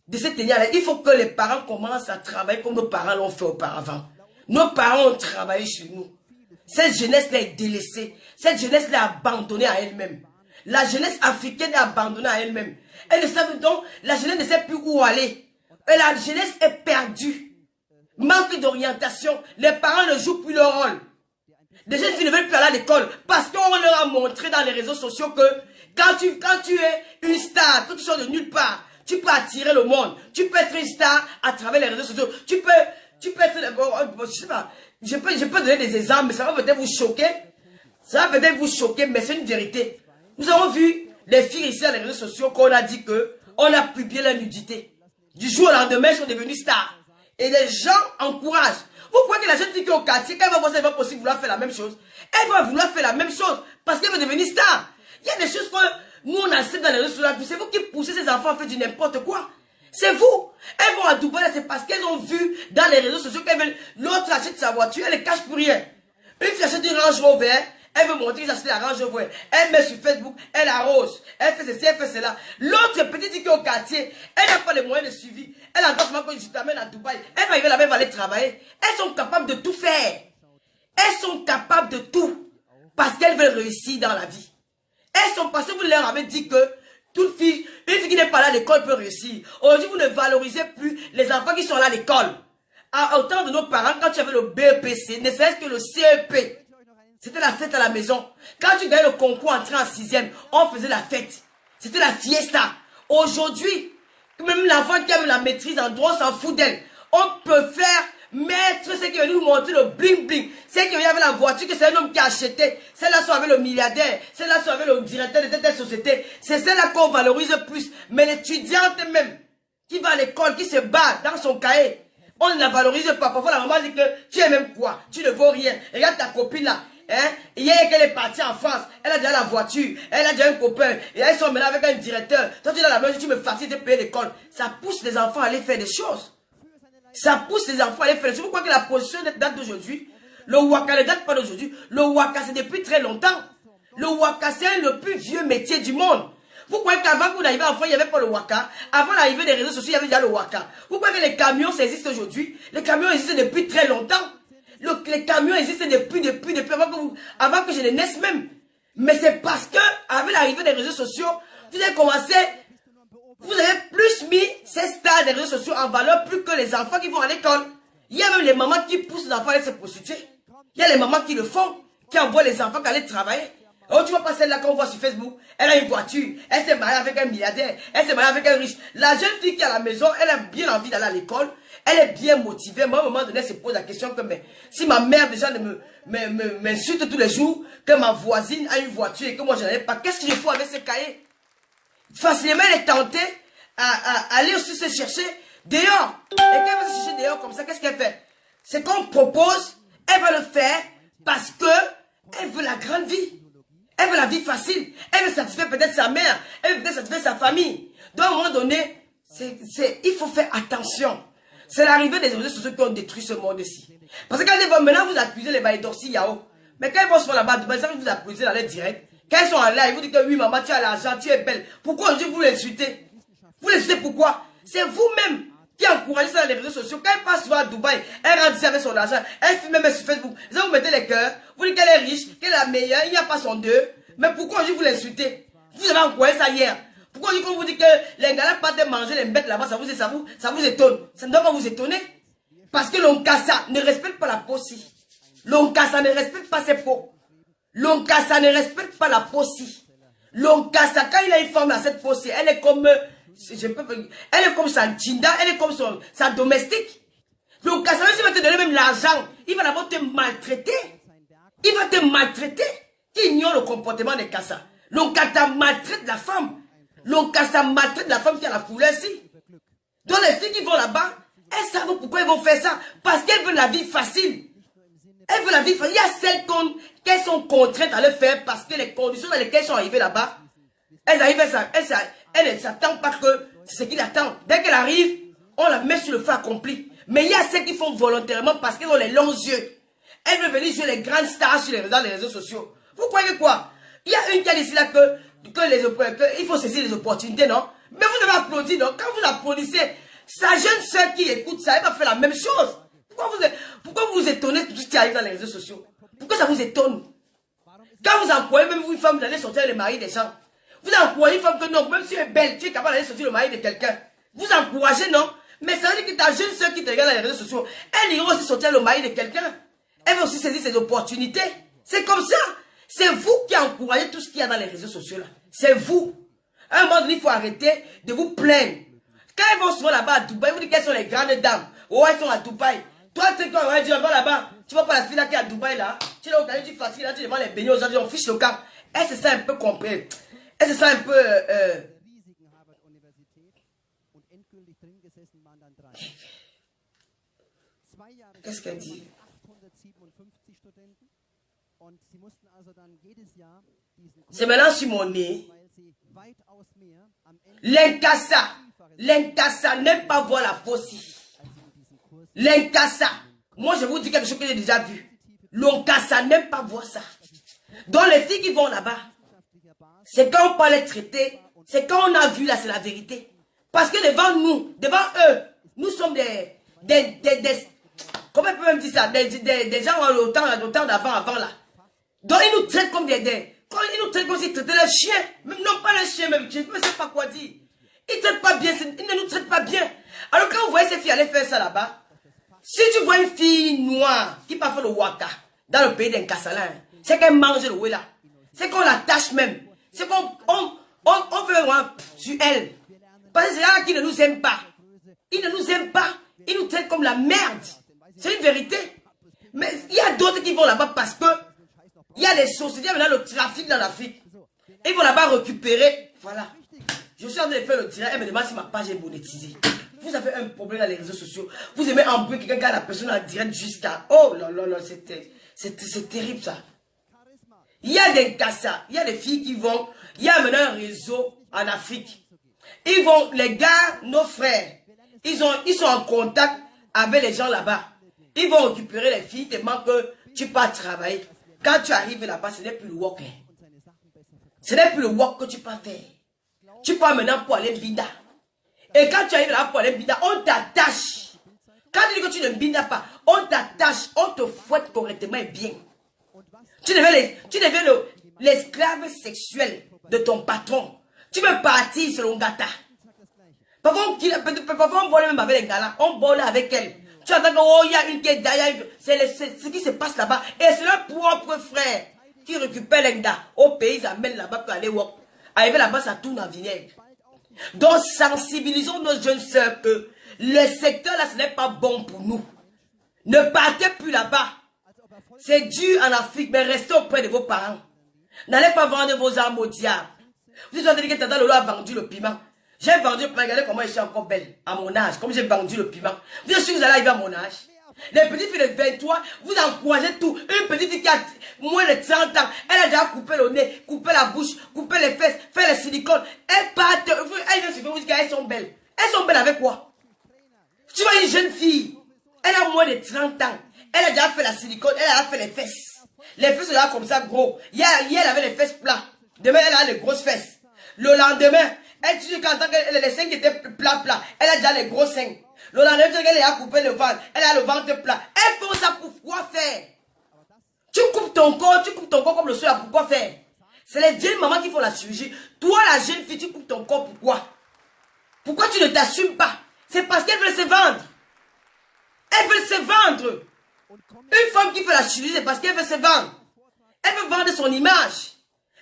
de se tenir là. Il faut que les parents commencent à travailler comme nos parents l'ont fait auparavant. Nos parents ont travaillé sur nous. Cette jeunesse-là est délaissée. Cette jeunesse-là est abandonnée à elle-même. La jeunesse africaine est abandonnée à elle-même. Elle ne sait donc, la jeunesse ne sait plus où aller. Et la jeunesse est perdue. Manque d'orientation. Les parents ne jouent plus leur rôle. Les jeunes filles ne veulent plus aller à l'école parce qu'on leur a montré dans les réseaux sociaux que quand tu es une star, que tu sors de nulle part, tu peux attirer le monde. Tu peux être une star à travers les réseaux sociaux. Tu peux être, je sais pas, je peux donner des exemples, mais ça va peut-être vous choquer. Ça va peut-être vous choquer, mais c'est une vérité. Nous avons vu les filles ici dans les réseaux sociaux qu'on a dit que on a publié la nudité. Du jour au lendemain, elles sont devenues stars. Et les gens encouragent. Vous croyez que la jeune fille qui est au quartier, quand elle va voir ça, elle va aussi vouloir faire la même chose. Elle va vouloir faire la même chose parce qu'elle va devenir star. Il y a des choses que nous, on accepte dans les réseaux sociaux. C'est vous qui poussez ces enfants à faire du n'importe quoi. C'est vous. Elles vont à Dubaï, c'est parce qu'elles ont vu dans les réseaux sociaux qu'elles veulent. L'autre achète sa voiture, elle ne cache pour rien. Une fille achète une Range Rover, elle veut montrer qu'elle achète la Range Rover. Elle met sur Facebook, elle arrose. Elle fait ceci, elle fait cela. L'autre petite qui est au quartier, elle n'a pas les moyens de suivi. Elle entend seulement que je t'amène à Dubaï. Elle va arriver là-bas, elle va aller travailler. Elles sont capables de tout faire. Elles sont capables de tout. Parce qu'elles veulent réussir dans la vie. Elles sont parce que vous leur avez dit que toute fille, une fille qui n'est pas là à l'école peut réussir. Aujourd'hui, vous ne valorisez plus les enfants qui sont là à l'école. Au temps de nos parents, quand tu avais le BEPC, ne serait-ce que le CEP. C'était la fête à la maison. Quand tu gagnais le concours entré en 6e, on faisait la fête. C'était la fiesta. Aujourd'hui, même l'enfant qui a la maîtrise en droit, on s'en fout d'elle. On peut faire mettre ce qui veut nous montrer le bling bling. C'est qu'il y avait la voiture, que c'est un homme qui a acheté. Celle-là soit avec le milliardaire. Celle-là soit avec le directeur de telle société. C'est celle-là qu'on valorise plus. Mais l'étudiante même, qui va à l'école, qui se bat dans son cahier, on ne la valorise pas. Parfois la maman dit que tu es même quoi? Tu ne vaux rien. Regarde ta copine là. Hein? Hier qu'elle est partie en France, elle a déjà la voiture, elle a déjà un copain, et elles sont maintenant avec un directeur. Toi tu es dans la maison, tu me fatigues de payer l'école. Ça pousse les enfants à aller faire des choses. Ça pousse les enfants à aller faire des choses. Vous croyez que la position date d'aujourd'hui? Le waka ne date pas d'aujourd'hui. Le waka c'est depuis très longtemps. Le waka c'est le plus vieux métier du monde. Vous croyez qu'avant que vous n'arrivez en France, il n'y avait pas le waka? Avant l'arrivée des réseaux sociaux, il y avait déjà le waka. Vous croyez que les camions, ça existe aujourd'hui? Les camions existent depuis très longtemps. Les camions existent depuis avant que je ne naisse même. Mais c'est parce que, avec l'arrivée des réseaux sociaux, vous avez commencé, vous avez plus mis ces stars des réseaux sociaux en valeur plus que les enfants qui vont à l'école. Il y a même les mamans qui poussent les enfants à aller se prostituer. Il y a les mamans qui le font, qui envoient les enfants à aller travailler. Oh, tu vois pas celle-là qu'on voit sur Facebook, elle a une voiture, elle s'est mariée avec un milliardaire, elle s'est mariée avec un riche. La jeune fille qui est à la maison, elle a bien envie d'aller à l'école, elle est bien motivée. Moi, à un moment donné, elle se pose la question que mais, si ma mère déjà m'insulte tous les jours, que ma voisine a une voiture et que moi je n'en ai pas, qu'est-ce que je fais avec ces cahiers? Facilement, elle est tentée à aller aussi se chercher dehors. Et quand elle va se chercher dehors comme ça, qu'est-ce qu'elle fait? C'est qu'on propose, elle va le faire parce que elle veut la grande vie. Elle veut la vie facile. Elle veut satisfaire peut-être sa mère. Elle veut peut-être satisfaire sa famille. Donc, à un moment donné, il faut faire attention. C'est l'arrivée des réseaux sociaux qui ont détruit ce monde-ci. Parce que quand ils vont, maintenant, vous accusez les Baïdorsi Yao. Mais quand ils vont se faire là-bas, vous accusez dans les directs. Quand ils sont en live, ils vous disent que oui, maman, tu as l'argent, tu es belle. Pourquoi aujourd'hui vous l'insultez? Vous l'insultez pourquoi? C'est vous-même qui encouragez ça dans les réseaux sociaux. Quand elle passe souvent à Dubaï, elle rentre ici avec son argent, elle filme même sur Facebook. Vous mettez les cœurs, vous dites qu'elle est riche, qu'elle est la meilleure, il n'y a pas son deux. Mais pourquoi aujourd'hui vous l'insultez? Vous avez encouragé ça hier. Pourquoi aujourd'hui quand vous dites que les gars pas de manger les bêtes là-bas, ça vous étonne? Ça ne doit pas vous étonner. Parce que l'Onkassa ne respecte pas la Possi. L'Onkassa ne respecte pas ses peaux. L'Onkassa ne respecte pas la Possi. L'Onkassa, quand il a une femme dans cette Possi, elle est comme... elle est comme sa Jinda, elle est comme sa domestique. Donc, Kassa, même s'il va te donner même l'argent, il va d'abord te maltraiter. Il va te maltraiter. Qui ignore le comportement de Kassa. L'Onkassa maltraite la femme. L'Onkassa maltraite la femme qui a la couleur ici. Donc, les filles qui vont là-bas, elles savent pourquoi ils vont faire ça. Parce qu'elles veulent la vie facile. Elles veulent la vie facile. Il y a celles qu'elles sont contraintes à le faire parce que les conditions dans lesquelles elles sont arrivées là-bas, elles arrivent à ça. Elle ne s'attend pas que c'est ce qu'il attend. Dès qu'elle arrive, on la met sur le feu accompli. Mais il y a celles qui font volontairement parce qu'elles ont les longs yeux. Elles veulent venir jouer les grandes stars sur les réseaux sociaux. Vous croyez quoi? Il y a une qui a décidé là que il faut saisir les opportunités, non? Mais vous avez applaudi, non? Quand vous applaudissez, sa jeune soeur qui écoute ça, elle va faire la même chose. Pourquoi vous vous étonnez de tout ce qui arrive dans les réseaux sociaux? Pourquoi ça vous étonne? Quand vous employez même vous une femme d'aller sortir le mari des gens, vous encouragez une femme que non, même si elle est belle, tu es capable d'aller sortir le mari de quelqu'un. Vous encouragez, non? Mais ça veut dire que ta jeune soeur qui te regarde dans les réseaux sociaux, elle ira aussi sortir le mari de quelqu'un. Elle va aussi saisir ses opportunités. C'est comme ça. C'est vous qui encouragez tout ce qu'il y a dans les réseaux sociaux là. C'est vous. À un moment donné, il faut arrêter de vous plaindre. Quand elles vont souvent là-bas à Dubaï, vous dites qu'elles sont les grandes dames. Oh, elles sont à Dubaï. Toi, tu sais quoi, on va dire, va là-bas. Tu vois pas la fille là qui est à Dubaï là. Tu es là au Canada, tu fatigues là, tu demandes les beignets aux gens, on fiche le camp. Elle se sent un peu compris. Elle se sent un peu... Qu'est-ce qu'elle dit? C'est maintenant sur mon nez. L'Inkassa n'aime pas voir la Possi. L'Inkassa, moi je vous dis quelque chose que j'ai déjà vu. L'Inkassa n'aime pas voir ça. Donc les filles qui vont là-bas, c'est quand on peut les traiter, c'est quand on a vu là, c'est la vérité. Parce que devant nous, devant eux, nous sommes comment on peut même dire ça, des gens au temps d'avant, avant là. Donc ils nous traitent comme ils nous traitent comme s'ils traitaient les chiens. Même, non pas les chiens même, je ne sais pas quoi dire. Ils ne nous traitent pas bien. Alors quand vous voyez ces filles aller faire ça là-bas, si tu vois une fille noire qui part faire le waka dans le pays d'un Kassalan, C'est qu'elle mange le ouais là. C'est qu'on l'attache même. C'est qu'on on veut voir sur elle. Parce que c'est là qui ne nous aime pas. Il ne nous aime pas. Il nous traite comme la merde. C'est une vérité. Mais il y a d'autres qui vont là-bas parce que il y a des sociétés, maintenant le trafic dans l'Afrique. Ils vont là-bas récupérer. Voilà. Je suis en train de faire le direct. Elle me demande si ma page est monétisée. Vous avez un problème dans les réseaux sociaux. Vous aimez embrouiller quelqu'un qui a la personne en direct jusqu'à... Oh là là là, c'est terrible ça. Il y a des cas ça. Il y a des filles qui vont... Il y a maintenant un réseau en Afrique. Ils vont... Les gars, nos frères, ils sont en contact avec les gens là-bas. Ils vont récupérer les filles tellement que tu pars travailler. Quand tu arrives là-bas, ce n'est plus le work. Ce n'est plus le work que tu peux faire. Tu pars maintenant pour aller binda. Et quand tu arrives là pour aller binda, on t'attache. Quand tu dis que tu ne binda pas, on t'attache, on te fouette correctement et bien. Tu deviens l'esclave sexuel de ton patron. Tu veux partir selon Gata. Parfois, on vole même avec les gars là. On vole avec elle. Tu entends que, oh, il y a une qui est derrière. C'est ce qui se passe là-bas. Et c'est leur propre frère qui récupère les gars au pays, ils amènent là-bas pour aller work. Arriver là-bas, ça tourne en vinaigre. Donc, sensibilisons nos jeunes sœurs que le secteur là, ce n'est pas bon pour nous. Ne partez plus là-bas. C'est dur en Afrique, mais restez auprès de vos parents. N'allez pas vendre vos armes au diable. Vous êtes en train de dire que Tata Lolo a vendu le piment. J'ai vendu le piment, regardez comment je suis encore belle à mon âge, comme j'ai vendu le piment. Vous êtes sûr que vous allez arriver à mon âge? Les petites filles de 23, vous encouragez tout. Une petite fille qui a moins de 30 ans, elle a déjà coupé le nez, coupé la bouche, coupé les fesses, fait les silicones. Elle part, elle vient se faire vous dire qu'elles sont belles. Elles sont belles avec quoi? Tu vois une jeune fille, elle a moins de 30 ans. Elle a déjà fait la silicone, elle a fait les fesses. Les fesses sont là comme ça gros. Hier, elle avait les fesses plats. Demain, elle a les grosses fesses. Le lendemain, elle dit qu'en tant que les seins qui étaient plats, elle a déjà les gros seins. Le lendemain, elle a coupé le ventre. Elle a le ventre plat. Elle fait ça pour quoi faire? Tu coupes ton corps comme le soya, pourquoi faire? C'est les vieilles mamans qui font la chirurgie. Toi, la jeune fille, tu coupes ton corps, pourquoi? Pourquoi tu ne t'assumes pas? C'est parce qu'elle veut se vendre. Elle veut se vendre. Une femme qui fait la chirurgie, c'est parce qu'elle veut se vendre. Elle veut vendre son image.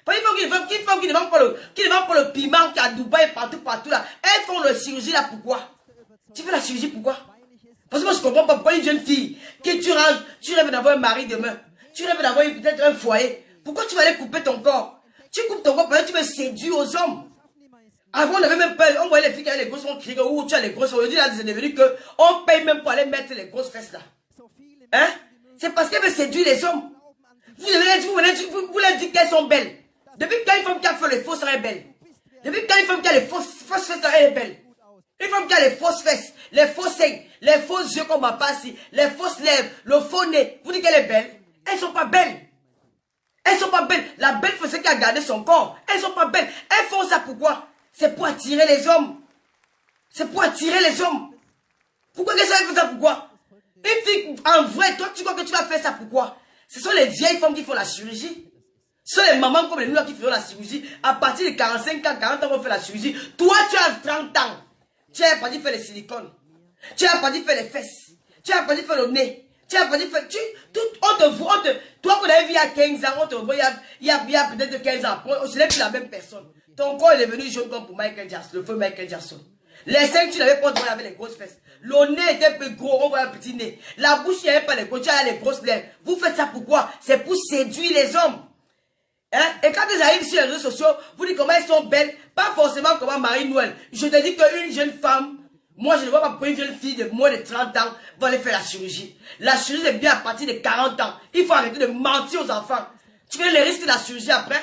Pas une femme qui ne vend pas le piment qui est à Dubaï, partout là. Elles font la chirurgie là, pourquoi? Tu fais la chirurgie, pourquoi? Parce que moi, je ne comprends pas pourquoi une jeune fille, que tu rentres, tu rêves d'avoir un mari demain. Tu rêves d'avoir peut-être un foyer. Pourquoi tu vas aller couper ton corps? Tu coupes ton corps parce que tu veux séduire aux hommes. Avant, on avait même peur. On voyait les filles qui avaient les grosses, on criait, oh, tu as les grosses. Aujourd'hui, là, c'est devenu qu'on paye même pour aller mettre les grosses fesses là. Hein? C'est parce qu'elle veut séduire les hommes. Vous leur dites qu'elles sont belles. Depuis quand une femme qui a fait les fausses, elle est belle. Depuis quand une femme qui a les fausses fesses, elle est belle. Une femme qui a les fausses fesses, les faux seins, les faux yeux comme ma passe, les fausses lèvres, le faux nez. Vous dites qu'elle est belle? Elles sont pas belles. Elles sont pas belles. La belle femme qui a gardé son corps, elles sont pas belles. Elles font ça pourquoi? C'est pour attirer les hommes. C'est pour attirer les hommes. Pourquoi qu'elles font ça pourquoi? Une fille, en vrai, toi, tu crois que tu vas faire ça pourquoi? Ce sont les vieilles femmes qui font la chirurgie. Ce sont les mamans comme les nous qui font la chirurgie. À partir de 45 ans, 40 ans, on fait la chirurgie. Toi, tu as 30 ans. Tu as parti faire les silicones. Tu as parti faire les fesses. Tu as parti faire le nez. Tu as parti faire... on te voit. Toi, qu'on avait vu il y a 15 ans, on te voit il y a peut-être 15 ans. Ce n'est plus la même personne. Ton corps est devenu jaune comme pour Michael Jackson, le feu Michael Jackson. Les seins, tu n'avais pas de avec les grosses fesses. Le nez était un peu gros, on voit un petit nez. La bouche, il n'y avait pas les grosses, tu avais les grosses lèvres. Vous faites ça pourquoi? C'est pour séduire les hommes. Hein? Et quand ils arrivent sur les réseaux sociaux, vous dites comment elles sont belles. Pas forcément comme Marie-Noël. Je te dis qu'une jeune femme, moi je ne vois pas pourquoi une jeune fille de moins de 30 ans va aller faire la chirurgie. La chirurgie est bien à partir de 40 ans. Il faut arrêter de mentir aux enfants. Tu connais les risques de la chirurgie après?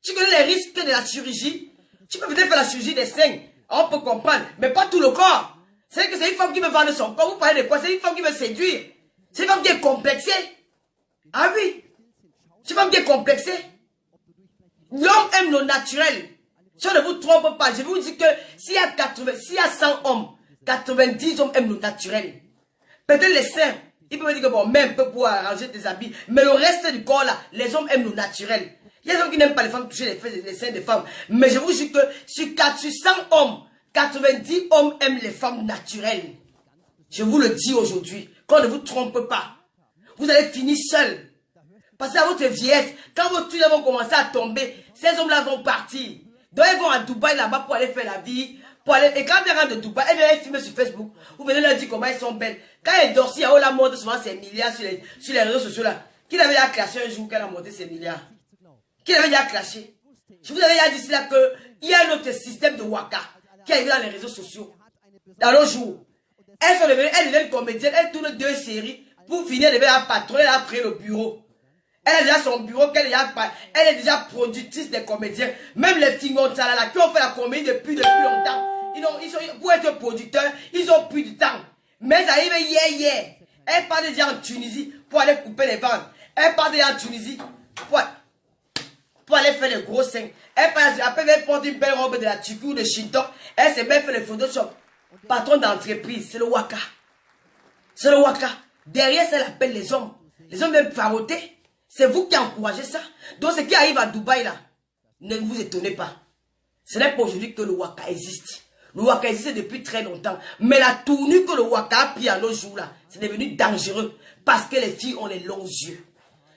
Tu connais les risques de la chirurgie? Tu peux peut-être faire la chirurgie des seins. On peut comprendre, mais pas tout le corps. C'est que c'est une femme qui veut vendre son corps. Vous parlez de quoi? C'est une femme qui veut séduire. C'est une femme qui est complexée. Ah oui. C'est une femme qui est complexée. L'homme aime le naturel. Si on ne vous trompe pas, je vais vous dire que s'il y a 100 hommes, 90 hommes aiment le naturel. Peut-être les seins, ils peuvent dire que bon, même peut pouvoir arranger tes habits, mais le reste du corps là, les hommes aiment le naturel. Il y a des hommes qui n'aiment pas les femmes toucher les seins des femmes. Mais je vous dis que sur 100 hommes, 90 hommes aiment les femmes naturelles. Je vous le dis aujourd'hui, qu'on ne vous trompe pas. Vous allez finir seul. Parce que à votre vieillesse, quand vos tuiles vont commencer à tomber, ces hommes-là vont partir. Donc ils vont à Dubaï là-bas pour aller faire la vie. Et quand ils rentrent de Dubaï, ils viennent filmer sur Facebook. Vous venez leur dire comment ils sont belles. Quand elle dort, il y a la montre souvent ses milliards sur les réseaux sociaux là. Qui l'avait déjà clashé un jour qu'elle a monté ses milliards? Qui l'avait déjà clashé? Je vous avais déjà dit là qu'il y a un autre système de Waka qui arrive dans les réseaux sociaux. Dans le jour. Elles deviennent comédiennes, elles tournent 2 séries. Pour finir, elle devient la patronne, elle a pris le bureau. Elle a déjà son bureau, elle est déjà productrice des comédiens. Même les Tingontala là, qui ont fait la comédie depuis longtemps. Pour être producteurs, ils ont plus de temps. Mais ça arrive hier. Elle part déjà en Tunisie pour aller couper les ventes. Elle part déjà en Tunisie pour aller faire les gros seins. Après, elle porte une belle robe de la Turquie ou de Shintok. Elle s'est même fait les Photoshop. Patron d'entreprise, c'est le Waka. C'est le Waka. Derrière, ça appelle les hommes. Les hommes viennent faroter. C'est vous qui encouragez ça. Donc, ce qui arrive à Dubaï là, ne vous étonnez pas. Ce n'est pas aujourd'hui que le Waka existe. Le Waka existe depuis très longtemps. Mais la tournure que le Waka a pris à nos jours là, c'est devenu dangereux. Parce que les filles ont les longs yeux.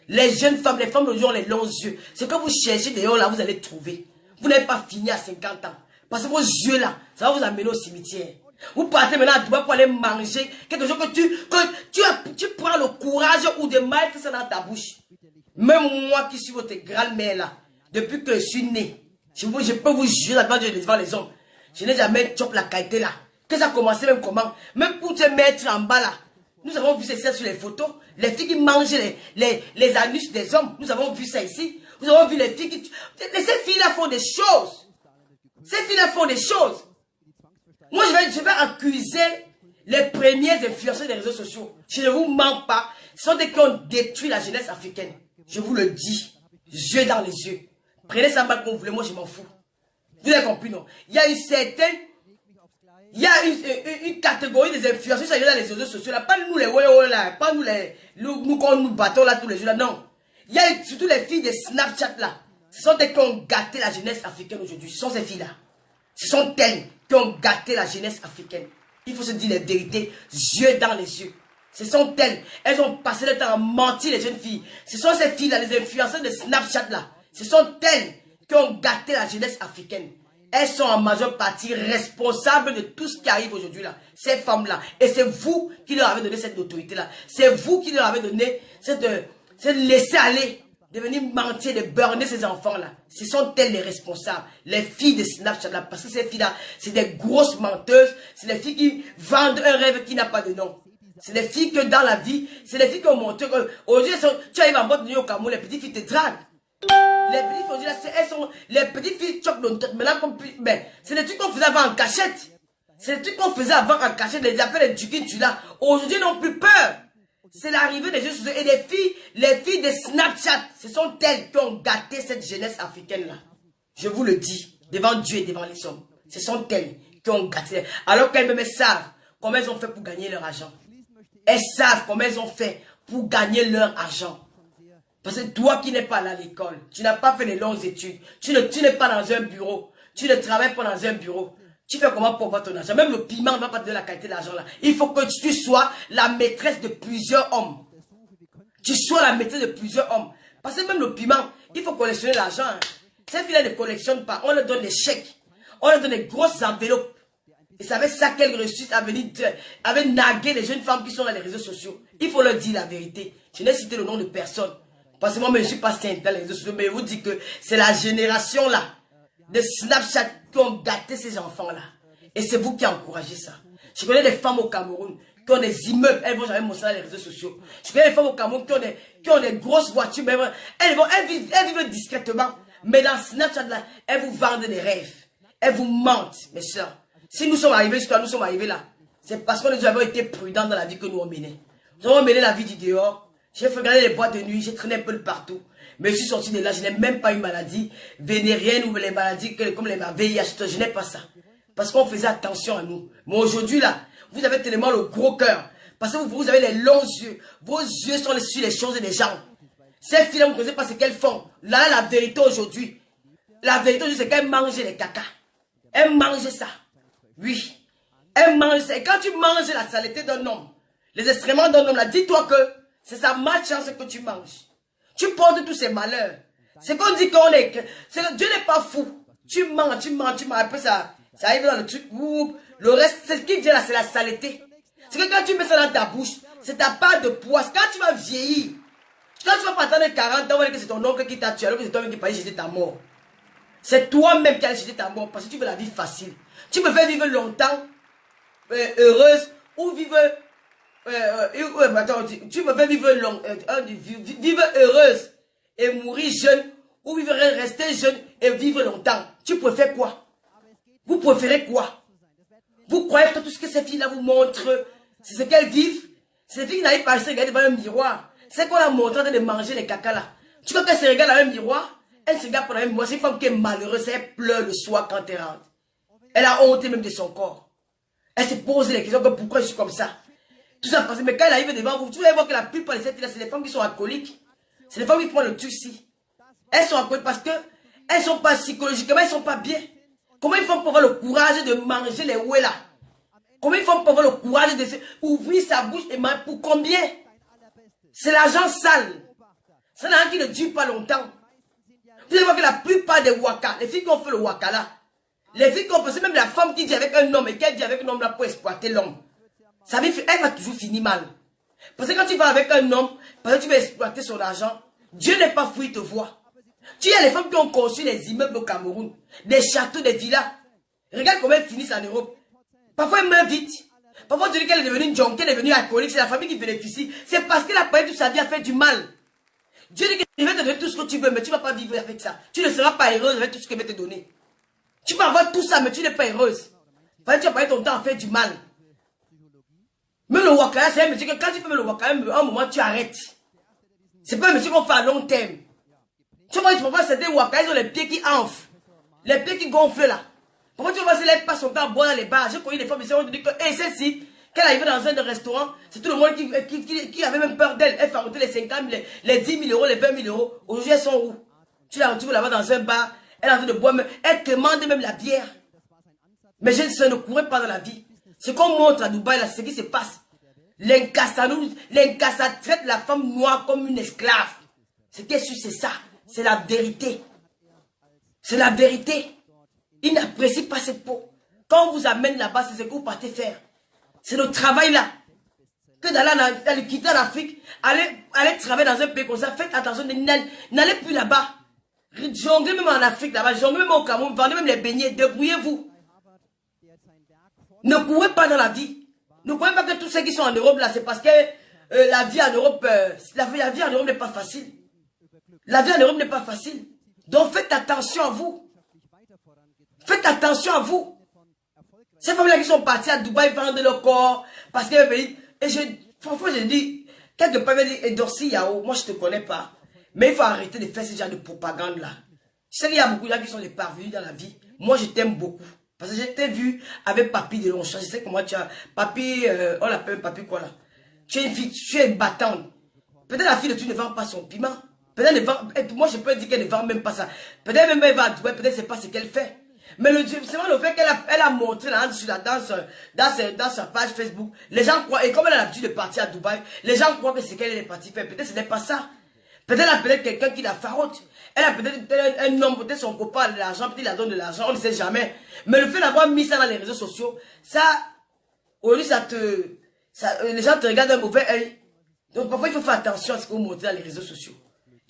Les jeunes femmes, les femmes d'aujourd'hui ont les longs yeux. Ce que vous cherchez d'ailleurs là, vous allez trouver. Vous n'avez pas fini à 50 ans. Parce que vos yeux là, ça va vous amener au cimetière. Vous partez maintenant à Dubaï pour aller manger quelque chose que tu prends le courage ou de mettre ça dans ta bouche. Même moi qui suis votre grand-mère là, depuis que je suis né, je peux vous jurer devant les hommes. Je n'ai jamais chopé la qualité là. Que ça a commencé même comment? Même pour te mettre en bas là. Nous avons vu ça sur les photos. Les filles qui mangent les anus des hommes. Nous avons vu ça ici. Nous avons vu les filles qui... Ces filles-là font des choses. Ces filles-là font des choses. Moi, je vais accuser les premiers influenceurs des réseaux sociaux. Je ne vous mens pas. Ce sont des qui ont détruit la jeunesse africaine. Je vous le dis. Yeux dans les yeux. Prenez ça mal comme vous voulez. Moi, je m'en fous. Vous avez compris, non? Il y a une certaine... Il y a une catégorie des influenceurs qui sont dans les réseaux sociaux. Là. Pas nous les là. Pas nous les... Nous quand nous battons là tous les jours. Là. Non. Il y a surtout les filles de Snapchat là. Ce sont des qui ont gâté la jeunesse africaine aujourd'hui. Ce sont ces filles-là. Ce sont elles qui ont gâté la jeunesse africaine. Il faut se dire les vérités, yeux dans les yeux. Ce sont elles. Elles ont passé le temps à mentir les jeunes filles. Ce sont ces filles-là, les influenceurs de Snapchat là. Ce sont elles qui ont gâté la jeunesse africaine. Elles sont en majeure partie responsables de tout ce qui arrive aujourd'hui là. Ces femmes-là. Et c'est vous qui leur avez donné cette autorité-là. C'est vous qui leur avez donné cette laisser aller. De venir mentir, de burner ces enfants-là. Ce sont elles les responsables. Les filles de Snapchat là. Parce que ces filles-là, c'est des grosses menteuses. C'est des filles qui vendent un rêve qui n'a pas de nom. C'est des filles que dans la vie, c'est des filles qui ont montré que aujourd'hui, tu arrives en boîte de nuit au Cameroun, les petites filles te draguent. Les petites filles, là, elles sont, les petites filles choquent l'autre. Mais là, c'est des trucs qu'on faisait avant en cachette. C'est des trucs qu'on faisait avant en cachette. Les affaires, les tukin, tu là. Aujourd'hui, ils n'ont plus peur. C'est l'arrivée des jeux sociaux. Et les filles de Snapchat, ce sont elles qui ont gâté cette jeunesse africaine-là. Je vous le dis, devant Dieu et devant les hommes. Ce sont elles qui ont gâté. Alors qu'elles-mêmes savent comment elles ont fait pour gagner leur argent. Elles savent comment elles ont fait pour gagner leur argent. Parce que toi qui n'es pas allé à l'école, tu n'as pas fait les longues études, tu n'es pas dans un bureau, tu ne travailles pas dans un bureau. Tu fais comment pour avoir ton argent? Même le piment ne va pas te donner la qualité de l'argent là. Il faut que tu sois la maîtresse de plusieurs hommes. Tu sois la maîtresse de plusieurs hommes. Parce que même le piment, il faut collectionner l'argent. Hein. Ces filles-là ne collectionnent pas. On leur donne des chèques. On leur donne des grosses enveloppes. Et c'est avec ça qu'elles réussissent à venir avec naguer les jeunes femmes qui sont dans les réseaux sociaux. Il faut leur dire la vérité. Je n'ai cité le nom de personne. Parce que moi, je ne suis pas sainte dans les réseaux sociaux. Mais je vous dis que c'est la génération là de Snapchat qui ont gâté ces enfants-là. Et c'est vous qui encouragez ça. Je connais des femmes au Cameroun qui ont des immeubles. Elles vont jamais montrer dans les réseaux sociaux. Je connais des femmes au Cameroun qui ont des grosses voitures. Mais elles vivent discrètement. Mais dans Snapchat, là, elles vous vendent des rêves. Elles vous mentent, mes soeurs. Si nous sommes arrivés jusqu'à nous sommes arrivés là, c'est parce que nous avons été prudents dans la vie que nous avons menée. Nous avons mené la vie du dehors. J'ai regardé les boîtes de nuit, j'ai traîné un peu de partout. Mais je suis sorti de là, je n'ai même pas une maladie vénérienne ou les maladies comme les VIH. Je n'ai pas ça. Parce qu'on faisait attention à nous. Mais aujourd'hui là, vous avez tellement le gros cœur. Parce que vous avez les longs yeux. Vos yeux sont sur les choses et les gens. Ces filles-là, vous ne connaissez pas ce qu'elles font. Là, la vérité aujourd'hui. La vérité aujourd'hui, c'est qu'elles mangent les caca. Elles mangent ça. Oui. Elles mangent ça. Et quand tu manges la saleté d'un homme, les excréments d'un homme, là, dis-toi que c'est sa malchance que tu manges. Tu portes tous ces malheurs. C'est qu'on dit qu'on est... Dieu n'est pas fou. Tu mens, tu mens, tu mens. Après ça arrive dans le truc. Le reste, ce qui vient là, c'est la saleté. C'est que quand tu mets ça dans ta bouche, c'est ta part de poisse. Quand tu vas vieillir, quand tu vas pas attendre 40 ans, on va dire que c'est ton oncle qui t'a tué, alors que c'est toi-même qui vas jeter ta mort. C'est toi-même qui allais jeter ta mort parce que tu veux la vie facile. Tu me fais vivre longtemps, heureuse, ou vivre... attends, tu me fais vivre vivre heureuse et mourir jeune, ou vivre rester jeune et vivre longtemps. Tu préfères quoi? Vous préférez quoi? Vous croyez que tout ce que ces filles-là vous montrent, c'est ce qu'elles vivent? Ces filles qui n'arrivent pas à se regarder devant un miroir. C'est qu'on a montré en train de manger les caca là. Tu crois qu'elles se regardent dans un miroir? Elle se regarde pendant un miroir. C'est une femme qui est malheureuse. Elle pleure le soir quand elle rentre. Elle a honte même de son corps. Elle se pose les questions que pourquoi je suis comme ça. Tout ça parce que mais quand elle arrive devant vous, vous allez voir que la plupart de ces filles là, c'est des femmes qui sont alcooliques. C'est des femmes qui font le tuci. Elles sont alcooliques parce que elles sont pas psychologiquement, elles sont pas bien. Comment ils font pour avoir le courage de manger les oués là? Comment ils font pour avoir le courage d'ouvrir sa bouche et manger pour combien? C'est l'argent sale. C'est l'argent qui ne dure pas longtemps. Vous allez voir que la plupart des waka, les filles qui ont fait le waka là, les filles qui ont passé, même la femme qui dit avec un homme et qui dit avec un homme là pour exploiter l'homme, ça veut dire elle va toujours finir mal. Parce que quand tu vas avec un homme, parce que tu vas exploiter son argent, Dieu n'est pas fou, il te voit. Tu as les femmes qui ont construit les immeubles au Cameroun, des châteaux, des villas. Regarde comment elles finissent en Europe. Parfois, elles meurent vite. Parfois, tu dis qu'elle est devenue une junkie, elle est devenue alcoolique, c'est la famille qui bénéficie. C'est parce qu'elle a payé toute sa vie à faire du mal. Dieu dit qu'il va te donner tout ce que tu veux, mais tu ne vas pas vivre avec ça. Tu ne seras pas heureuse avec tout ce qu'il va te donner. Tu peux avoir tout ça, mais tu n'es pas heureuse. Parce que tu as passé ton temps à faire du mal. Mais le wakaya, c'est un métier que quand tu fais le wakaya, à un moment, tu arrêtes. C'est pas un métier qu'on fait à long terme. Tu vois, c'est des wakaya, ils ont les pieds qui enflent. Les pieds qui gonflent là. Pourquoi tu vois, si elle passe son temps à boire dans les bars, j'ai connu des femmes, ils ont dit que, hey, celle-ci, qu'elle arrivait dans un restaurant, c'est tout le monde qui avait même peur d'elle. Elle fabriquait les 50 000, les 10 000 euros, les 20 000 euros. Aujourd'hui, elles sont où? Tu la retrouves là-bas dans un bar, elle est en train de boire, elle commande même la bière. Mais je ne courais pas dans la vie. Ce qu'on montre à Dubaï, là, c'est ce qui se passe. L'incassa traite la femme noire comme une esclave. C'est ça. C'est la vérité. C'est la vérité. Ils n'apprécient pas cette peau. Quand on vous amène là-bas, c'est ce que vous partez faire. C'est le travail là. Que d'aller quitter l'Afrique, aller travailler dans un pays comme ça, faites attention, n'allez plus là-bas. Jonglez même en Afrique là-bas, jonglez même au Cameroun, vendez même les beignets, débrouillez-vous. Ne courez pas dans la vie. Ne croyez pas que tous ceux qui sont en Europe là, c'est parce que la vie en Europe, la vie en Europe n'est pas facile. La vie en Europe n'est pas facile. Donc faites attention à vous. Faites attention à vous. Ces femmes-là qui sont parties à Dubaï vendre leur corps parce qu'elles veulent. Et parfois je dis, quelque part, je dis, et Dorcy Yao, moi je te connais pas. Mais il faut arrêter de faire ce genre de propagande là. Je sais qu'il y a beaucoup de gens qui sont des parvenus dans la vie. Moi je t'aime beaucoup. Parce que je t'ai vu avec Papy de Longchamp. Je sais comment tu as. Papy, on l'appelle Papy quoi là. Tu es une fille, tu es battante. Peut-être la fille de tu ne vend pas son piment. Peut-être moi je peux dire qu'elle ne vend même pas ça. Peut-être même elle va à Dubaï, peut-être c'est pas ce qu'elle fait. Mais c'est vraiment le fait qu'elle a montré là, dans sa page Facebook, les gens croient, et comme elle a l'habitude de partir à Dubaï, les gens croient que c'est qu'elle est partie faire. Peut-être ce n'est pas ça. Peut-être elle a peut-être quelqu'un qui la farote. Elle a peut-être un homme, peut-être son copain a de l'argent, peut-être il la donne de l'argent, on ne sait jamais. Mais le fait d'avoir mis ça dans les réseaux sociaux, ça, aujourd'hui, les gens te regardent d'un mauvais œil. Donc parfois il faut faire attention à ce que vous montrez dans les réseaux sociaux.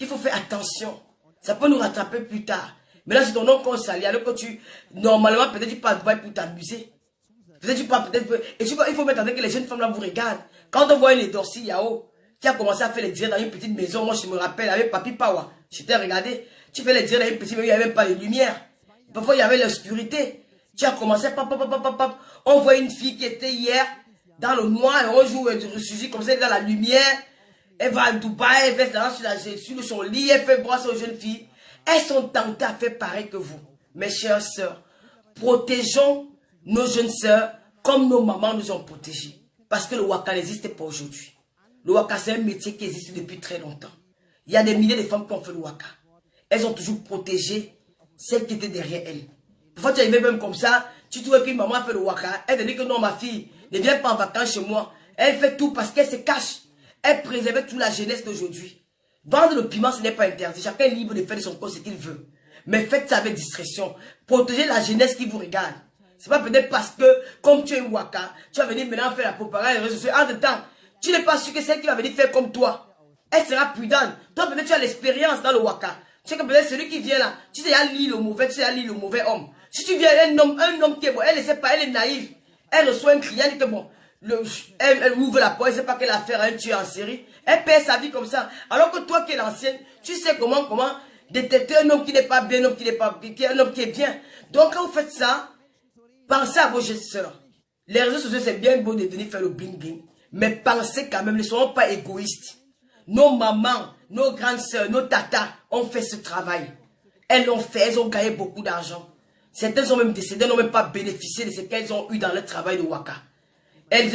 Il faut faire attention. Ça peut nous rattraper plus tard. Mais là, c'est ton nom qu'on salit. Alors que normalement, peut-être tu pars à Dubaï pour t'amuser. Peut-être tu pars, et il faut mettre en tête que les jeunes femmes là vous regardent. Quand on voit une Dorcy Yao, qui a commencé à faire les directs dans une petite maison, moi je me rappelle, avec Papi Pawa, je t'ai regardé, tu fais les directs dans une petite maison, il n'y avait même pas de lumière. Parfois, il y avait l'obscurité. Tu as commencé, on voit une fille qui était hier dans le noir, et on joue du ressurgit comme ça, dans la lumière. Elle va à Dubaï, elle reste sur son lit, elle fait brasser aux jeunes filles. Elles sont tentées à faire pareil que vous. Mes chères sœurs, protégeons nos jeunes sœurs comme nos mamans nous ont protégés. Parce que le waka n'existe pas aujourd'hui. Le waka, c'est un métier qui existe depuis très longtemps. Il y a des milliers de femmes qui ont fait le waka. Elles ont toujours protégé celles qui étaient derrière elles. Parfois, tu arrives même comme ça, tu trouves qu'une maman a fait le waka. Elle te dit que non, ma fille, ne viens pas en vacances chez moi. Elle fait tout parce qu'elle se cache. Elle préservait toute la jeunesse d'aujourd'hui. Vendre le piment, ce n'est pas interdit. Chacun est libre de faire de son corps ce qu'il veut. Mais faites ça avec discrétion. Protégez la jeunesse qui vous regarde. C'est pas peut-être parce que, comme tu es Waka, tu vas venir maintenant faire la propagande des réseaux sociaux. En même temps, tu n'es pas sûr que celle qui va venir faire comme toi, elle sera prudente. Toi, peut-être tu as l'expérience dans le Waka. Tu sais que peut-être celui qui vient là, tu sais, elle lit le mauvais, tu sais, elle lit le mauvais homme. Si tu viens, un homme qui est bon, elle ne sait pas, elle est naïve. Elle reçoit un client, elle dit que bon, elle ouvre la porte, elle ne sait pas quelle affaire, un tueur en série. Elle perd sa vie comme ça. Alors que toi qui es l'ancienne, tu sais comment détecter un homme qui n'est pas bien, un homme qui n'est pas bien, un homme qui est bien. Donc quand vous faites ça, pensez à vos gestes. Les réseaux sociaux, c'est bien beau de venir faire le bling bling. Mais pensez quand même, ne soyons pas égoïstes. Nos mamans, nos grandes sœurs, nos tatas ont fait ce travail. Elles l'ont fait, elles ont gagné beaucoup d'argent. Certaines sont même décédées, n'ont même pas bénéficié de ce qu'elles ont eu dans le travail de Waka.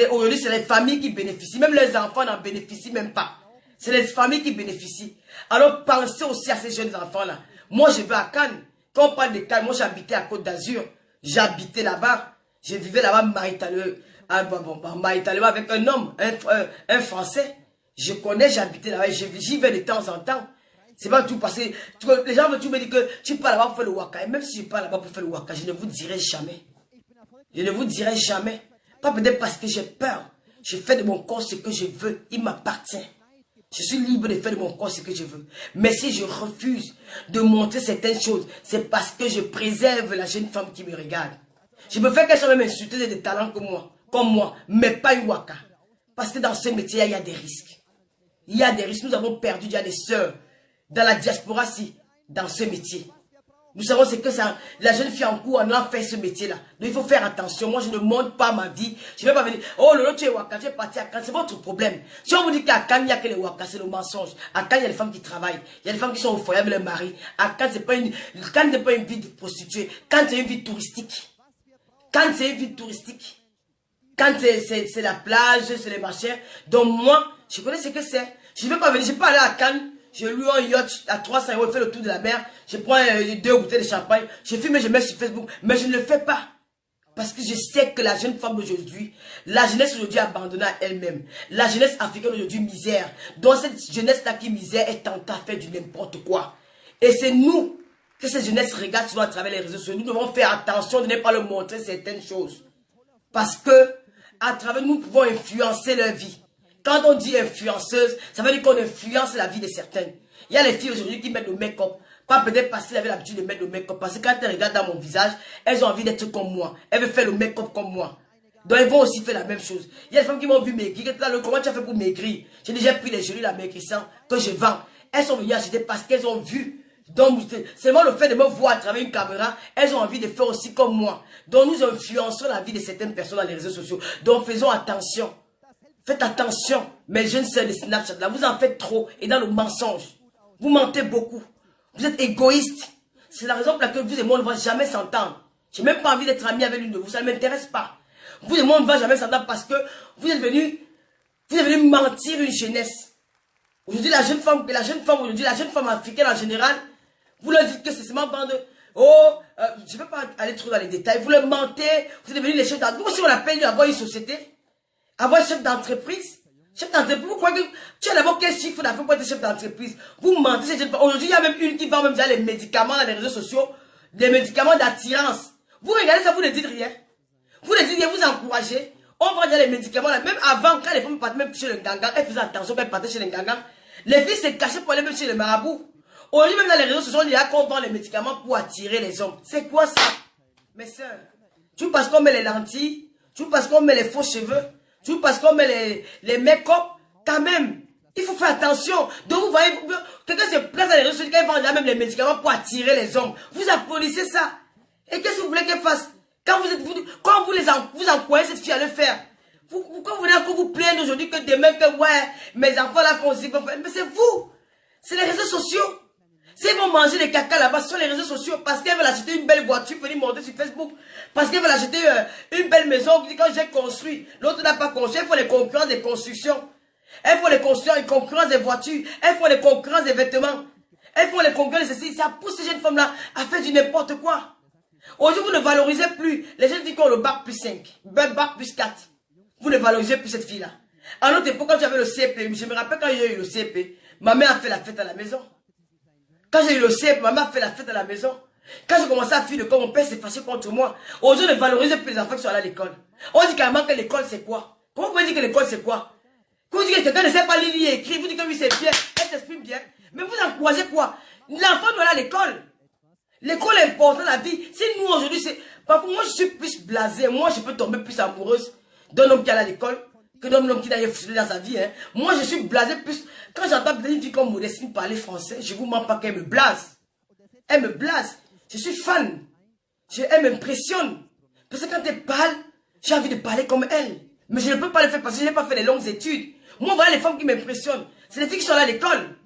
Aujourd'hui, c'est les familles qui bénéficient. Même les enfants n'en bénéficient même pas. C'est les familles qui bénéficient. Alors pensez aussi à ces jeunes enfants-là. Moi, je vais à Cannes. Quand on parle de Cannes, moi j'habitais à Côte d'Azur. J'habitais là-bas. Je vivais là-bas maritalement avec un homme, un Français. Je connais, j'habitais là-bas. J'y vais de temps en temps. C'est pas tout passé. Les gens me disent que tu pars là-bas pour faire le Waka. Et même si je pars là-bas pour faire le Waka, je ne vous dirai jamais. Je ne vous dirai jamais. Pas peut-être parce que j'ai peur. Je fais de mon corps ce que je veux. Il m'appartient. Je suis libre de faire de mon corps ce que je veux. Mais si je refuse de montrer certaines choses, c'est parce que je préserve la jeune femme qui me regarde. Je me fais qu'elle soit même insultée de talents comme moi, mais pas une Waka. Parce que dans ce métier, il y a des risques. Il y a des risques. Nous avons perdu, il y a des sœurs dans la diaspora, si, dans ce métier. Nous savons ce que ça, la jeune fille en cours, on a fait ce métier-là. Donc il faut faire attention. Moi, je ne montre pas ma vie. Je ne vais pas venir, oh Lolo, tu es Waka, tu es parti à Cannes. C'est votre problème. Si on vous dit qu'à Cannes, il n'y a que les Waka, c'est le mensonge. À Cannes, il y a les femmes qui travaillent. Il y a des femmes qui sont au foyer avec leur mari. À Cannes, ce n'est pas une vie de prostituée. Cannes, c'est une vie touristique. Cannes, c'est une vie touristique. Cannes, c'est la plage, c'est les marchés. Donc moi, je connais ce que c'est. Je ne vais pas venir, je ne vais pas aller à Cannes. Je loue un yacht à 300 €, je fais le tour de la mer, je prends 2 bouteilles de champagne, je filme et je mets sur Facebook, mais je ne le fais pas. Parce que je sais que la jeune femme aujourd'hui, la jeunesse aujourd'hui abandonnée à elle-même, la jeunesse africaine aujourd'hui misère, donc cette jeunesse-là qui misère est tentée à faire du n'importe quoi. Et c'est nous que cette jeunesse regarde souvent à travers les réseaux sociaux. Nous devons faire attention de ne pas leur montrer certaines choses. Parce que à travers nous pouvons influencer leur vie. Quand on dit influenceuse, ça veut dire qu'on influence la vie de certaines. Il y a les filles aujourd'hui qui mettent le make-up. Pas peut-être parce qu'elles avaient l'habitude de mettre le make-up. Parce que quand elles regardent dans mon visage, elles ont envie d'être comme moi. Elles veulent faire le make-up comme moi. Donc elles vont aussi faire la même chose. Il y a des femmes qui m'ont vu maigrir. Comment tu as fait pour maigrir? J'ai déjà pris les jolies maigrissants que je vends. Elles sont venues acheter parce qu'elles ont vu. Donc seulement le fait de me voir à travers une caméra, elles ont envie de faire aussi comme moi. Donc nous influençons la vie de certaines personnes dans les réseaux sociaux. Donc faisons attention. Faites attention, mes jeunes sœurs de Snapchat, là, vous en faites trop et dans le mensonge. Vous mentez beaucoup. Vous êtes égoïste. C'est la raison pour laquelle vous et moi, on ne va jamais s'entendre. Je n'ai même pas envie d'être ami avec l'une de vous, ça ne m'intéresse pas. Vous et moi, on ne va jamais s'entendre parce que vous êtes venus mentir une jeunesse. Aujourd'hui, la jeune femme africaine en général, vous leur dites que c'est seulement vendre. Oh, je ne vais pas aller trop dans les détails. Vous leur mentez, vous êtes devenus les chefs d'entreprise. Vous aussi, on a peine d'avoir une société. Avoir chef d'entreprise. Chef d'entreprise, vous croyez que tu as d'abord quel chiffre d'affaires pour être chef d'entreprise? Vous mentez. Aujourd'hui, il y a même une qui vend même déjà les médicaments dans les réseaux sociaux, des médicaments d'attirance. Vous regardez ça, vous ne dites rien. Vous ne dites rien, vous encouragez. On vend déjà les médicaments là. Même avant, quand les femmes partaient même chez le gangan, elles faisaient attention quand elles partaient chez les gangans. Les filles se cachaient pour aller même chez les marabouts. Aujourd'hui, même dans les réseaux sociaux, il y a qu'on vend les médicaments pour attirer les hommes. C'est quoi ça? Mes soeurs, tout parce qu'on met les lentilles, tout parce qu'on met les faux cheveux, tout parce qu'on met les make-up, quand même, il faut faire attention. Donc vous voyez, quelqu'un se place dans les réseaux sociaux, quand il vend même les médicaments pour attirer les hommes. Vous applaudissez ça. Et qu'est-ce que vous voulez qu'elle fasse? Quand vous encouragez cette fille à le faire, quand vous venez encore vous plaindre aujourd'hui que demain, que ouais, mes enfants là font aussi, mais c'est vous. C'est les réseaux sociaux. Si ils vont manger les caca là-bas sur les réseaux sociaux parce qu'elles veulent acheter une belle voiture, venir monter sur Facebook, parce qu'elles veulent acheter une belle maison, quand j'ai construit, l'autre n'a pas construit, elles font les concurrences des constructions. Elles font les concurrences des voitures, elles font les concurrences des vêtements, elles font les concurrences de ceci. Ça pousse ces jeunes femmes-là à faire du n'importe quoi. Aujourd'hui, vous ne valorisez plus les jeunes filles qui ont le bac plus 5, bac plus 4. Vous ne valorisez plus cette fille-là. À notre époque, quand j'avais le CP, je me rappelle quand j'ai eu le CP, ma mère a fait la fête à la maison. Quand j'ai eu le CEP, ma mère a fait la fête à la maison. Quand j'ai commencé à fuir le corps, mon père s'est fâché contre moi. Aujourd'hui, on ne valorise plus les enfants qui sont allés à l'école. On dit carrément que l'école c'est quoi? Comment vous pouvez dire que l'école c'est quoi? Quand vous dites que quelqu'un ne sait pas lire et écrire, vous dites que oui c'est bien, elle s'exprime bien. Mais vous encouragez quoi? L'enfant doit aller à l'école. L'école est importante dans la vie. Si nous aujourd'hui, c'est... Parfois, moi je suis plus blasée. Moi je peux tomber plus amoureuse d'un homme qui allait à l'école que d'un homme qui n'a rien foutu dans sa vie. Hein. Moi je suis blasée plus... Quand j'entends une fille comme Modestine parler français, je vous mens pas qu'elle me blase. Elle me blase. Je suis fan. Elle m'impressionne. Parce que quand elle parle, j'ai envie de parler comme elle. Mais je ne peux pas le faire parce que je n'ai pas fait les longues études. Moi, voilà les femmes qui m'impressionnent. C'est les filles qui sont là à l'école.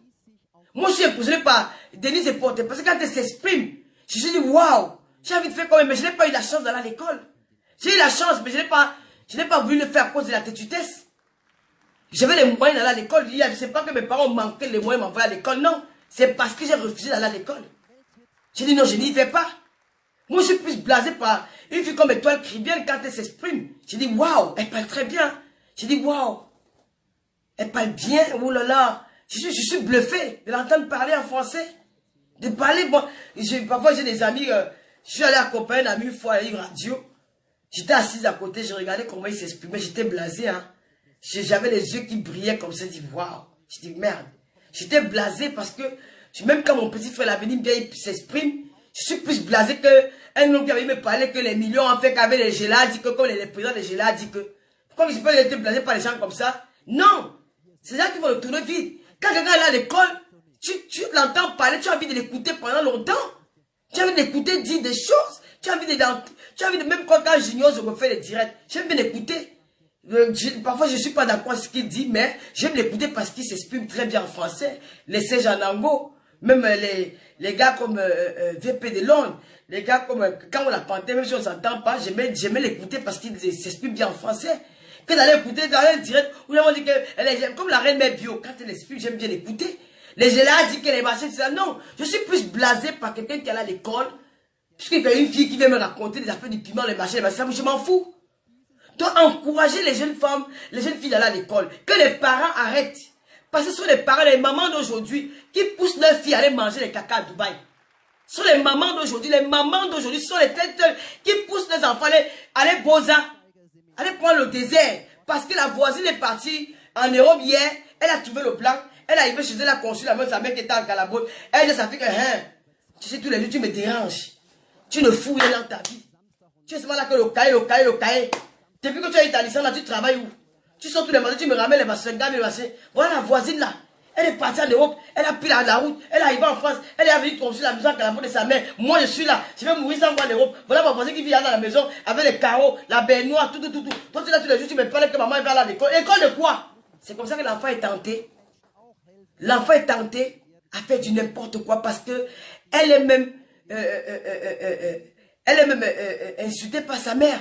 Moi, je suis impressionné par Denise et Porte. Parce que quand elle s'exprime, je me suis dit, waouh, j'ai envie de faire comme elle. Mais je n'ai pas eu la chance d'aller à l'école. J'ai eu la chance, mais je n'ai pas voulu le faire à cause de la têtutesse. J'avais les moyens d'aller à l'école. Je ne sais pas que mes parents manquaient les moyens de m'envoyer à l'école. Non, c'est parce que j'ai refusé d'aller à l'école. J'ai dit non, je n'y vais pas. Moi, je suis plus blasé par une fille comme Étoile Cribienne quand elle s'exprime. J'ai dit waouh, elle parle très bien. J'ai dit waouh, elle parle bien. Oh là là, je suis bluffé de l'entendre parler en français. De parler, bon, parfois j'ai des amis, je suis allé accompagner un ami une fois à une radio. J'étais assise à côté, je regardais comment il s'exprimait, j'étais blasé. Hein. J'avais les yeux qui brillaient comme ça, je dis waouh. Je dis merde. J'étais blasé parce que même quand mon petit frère l'avenir bien il s'exprime, je suis plus blasé que un homme qui avait me parlé que les millions en fait qu'avait les GELA dit que comme les présidents des GELA dit que pourquoi je peux être blasé par les gens comme ça? Non, c'est ça qui vont le tourner vite. Quand quelqu'un est à l'école, tu l'entends parler, tu as envie de l'écouter pendant longtemps. Tu as envie d'écouter dire des choses. Tu as envie de même quand Junior je refais les directs, j'aime bien l'écouter. Parfois je ne suis pas d'accord avec ce qu'il dit, mais j'aime l'écouter parce qu'il s'exprime très bien en français. Les Serge Anango, même les gars comme VP de Londres, les gars comme quand on l'a panté, même si on ne s'entend pas, j'aimais l'écouter parce qu'il s'exprime bien en français. Que d'aller écouter dans un direct, où on dit qu'elle est comme la reine mère bio, quand elle exprime, j'aime bien l'écouter. Les GELA dit qu'elle est machine, c'est ça. Non, je suis plus blasé par quelqu'un qui est à l'école, puisqu'il y a une fille qui vient me raconter des affaires du piment, les machines, je m'en fous. Dois encourager les jeunes femmes, les jeunes filles d'aller à l'école. Que les parents arrêtent. Parce que ce sont les parents, les mamans d'aujourd'hui qui poussent leurs filles à aller manger les caca à Dubaï. Ce sont les mamans d'aujourd'hui, ce sont les têtes qui poussent les enfants à aller Boza, aller prendre le désert. Parce que la voisine est partie en Europe hier, elle a trouvé le blanc, elle est arrivée chez elle, elle a conçu la meuf, sa mère qui était en calabote. Elle dit, ça fait que, tu sais, tous les jours, tu me déranges. Tu ne fous rien dans ta vie. Tu es seulement là que le cahier. Depuis que tu as eu ta licence là, tu travailles où? Tu sors tous les matins, tu me ramènes les machins, les machins. Voilà la voisine là. Elle est partie en Europe, elle a pris la route, elle est arrivée en France, elle est venue construire la maison à la de sa mère. Moi je suis là, je vais mourir sans voir l'Europe. Voilà ma voisine qui vit dans la maison avec les carreaux, la baignoire, tout. Toi tu es là tous les jours, tu me parles que maman va à l'école. École de quoi? C'est comme ça que l'enfant est tenté. L'enfant est tenté à faire du n'importe quoi parce que elle est même, insultée par sa mère.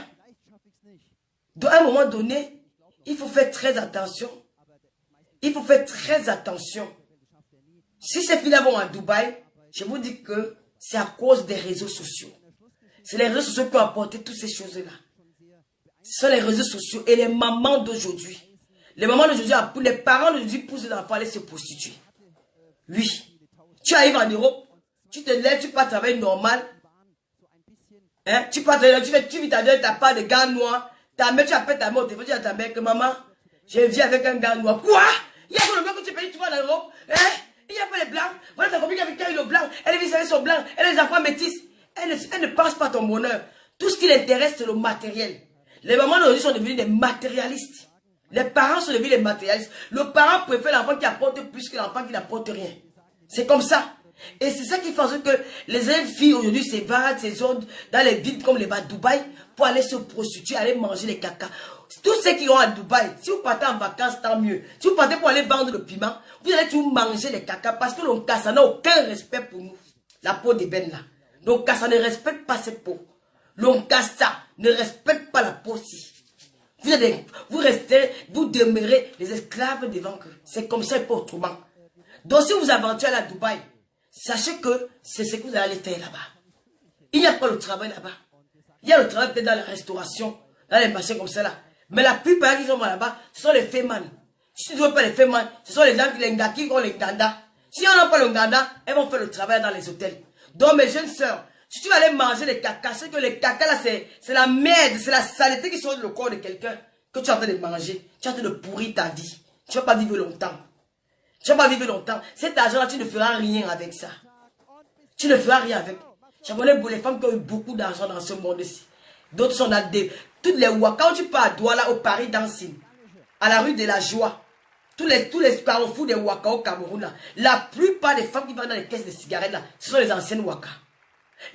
Donc, à un moment donné, il faut faire très attention. Il faut faire très attention. Si ces filles-là vont à Dubaï, je vous dis que c'est à cause des réseaux sociaux. C'est les réseaux sociaux qui ont apporté toutes ces choses-là. Ce sont les réseaux sociaux et les mamans d'aujourd'hui. Les mamans d'aujourd'hui, les parents d'aujourd'hui poussent les enfants à aller se prostituer. Oui. Tu arrives en Europe, tu te lèves, tu pars travailler normal. Hein? Tu pars travailler, tu vis ta vie, tu n'as pas de gants noirs. Ta mère, tu appelles ta mère au téléphone, tu dis à ta mère que maman, je vis avec un gars noir. Quoi? Il y a pas le blanc que tu payes, tu vas en Europe. Hein? Il n'y a pas les blancs. Voilà ta copine qui a eu le blanc. Elle vit avec son blanc. Elle a les enfants métis. Elle ne pense pas à ton bonheur. Tout ce qui l'intéresse, c'est le matériel. Les mamans d'aujourd'hui sont devenus des matérialistes. Les parents sont devenus des matérialistes. Le parent préfère l'enfant qui apporte plus que l'enfant qui n'apporte rien. C'est comme ça. Et c'est ça qui fait en sorte que les jeunes filles aujourd'hui s'évadent, s'exodent dans les villes comme les bas de Dubaï pour aller se prostituer, aller manger les caca. Tous ceux qui vont à Dubaï, si vous partez en vacances, tant mieux. Si vous partez pour aller vendre le piment, vous allez toujours manger les caca parce que le caca n'a aucun respect pour nous. La peau d'ébène là. Donc ça ne respecte pas cette peau. L'Oncasta ne respecte pas la peau-ci. Vous demeurez les esclaves devant eux. C'est comme ça et pas autrement. Donc si vous aventurez à Dubaï, sachez que c'est ce que vous allez faire là-bas. Il n'y a pas le travail là-bas. Il y a le travail peut-être dans la restauration, dans les machins comme ça là. Mais la plupart qui sont là-bas, ce sont les femmes. Si tu ne veux pas les faire mal, ce sont les gens qui ont les Nganda. Si on n'a pas le Nganda, elles vont faire le travail dans les hôtels. Donc mes jeunes sœurs, si tu vas aller manger les caca, c'est que les caca là, c'est la merde, c'est la saleté qui sort du corps de quelqu'un que tu es en train de manger. Tu es en train de pourrir ta vie. Tu ne vas pas vivre longtemps. Tu ne vas pas vivre longtemps. Cet argent-là, tu ne feras rien avec ça. Tu ne feras rien avec. Je connais les femmes qui ont eu beaucoup d'argent dans ce monde-ci. D'autres sont dans toutes les Ouaka. Quand tu pars à Douala, au Paris, Dancing, à la rue de la Joie, tous les carrefours des Ouaka au Cameroun, là, la plupart des femmes qui vont dans les caisses de cigarettes, là, ce sont les anciennes Ouaka.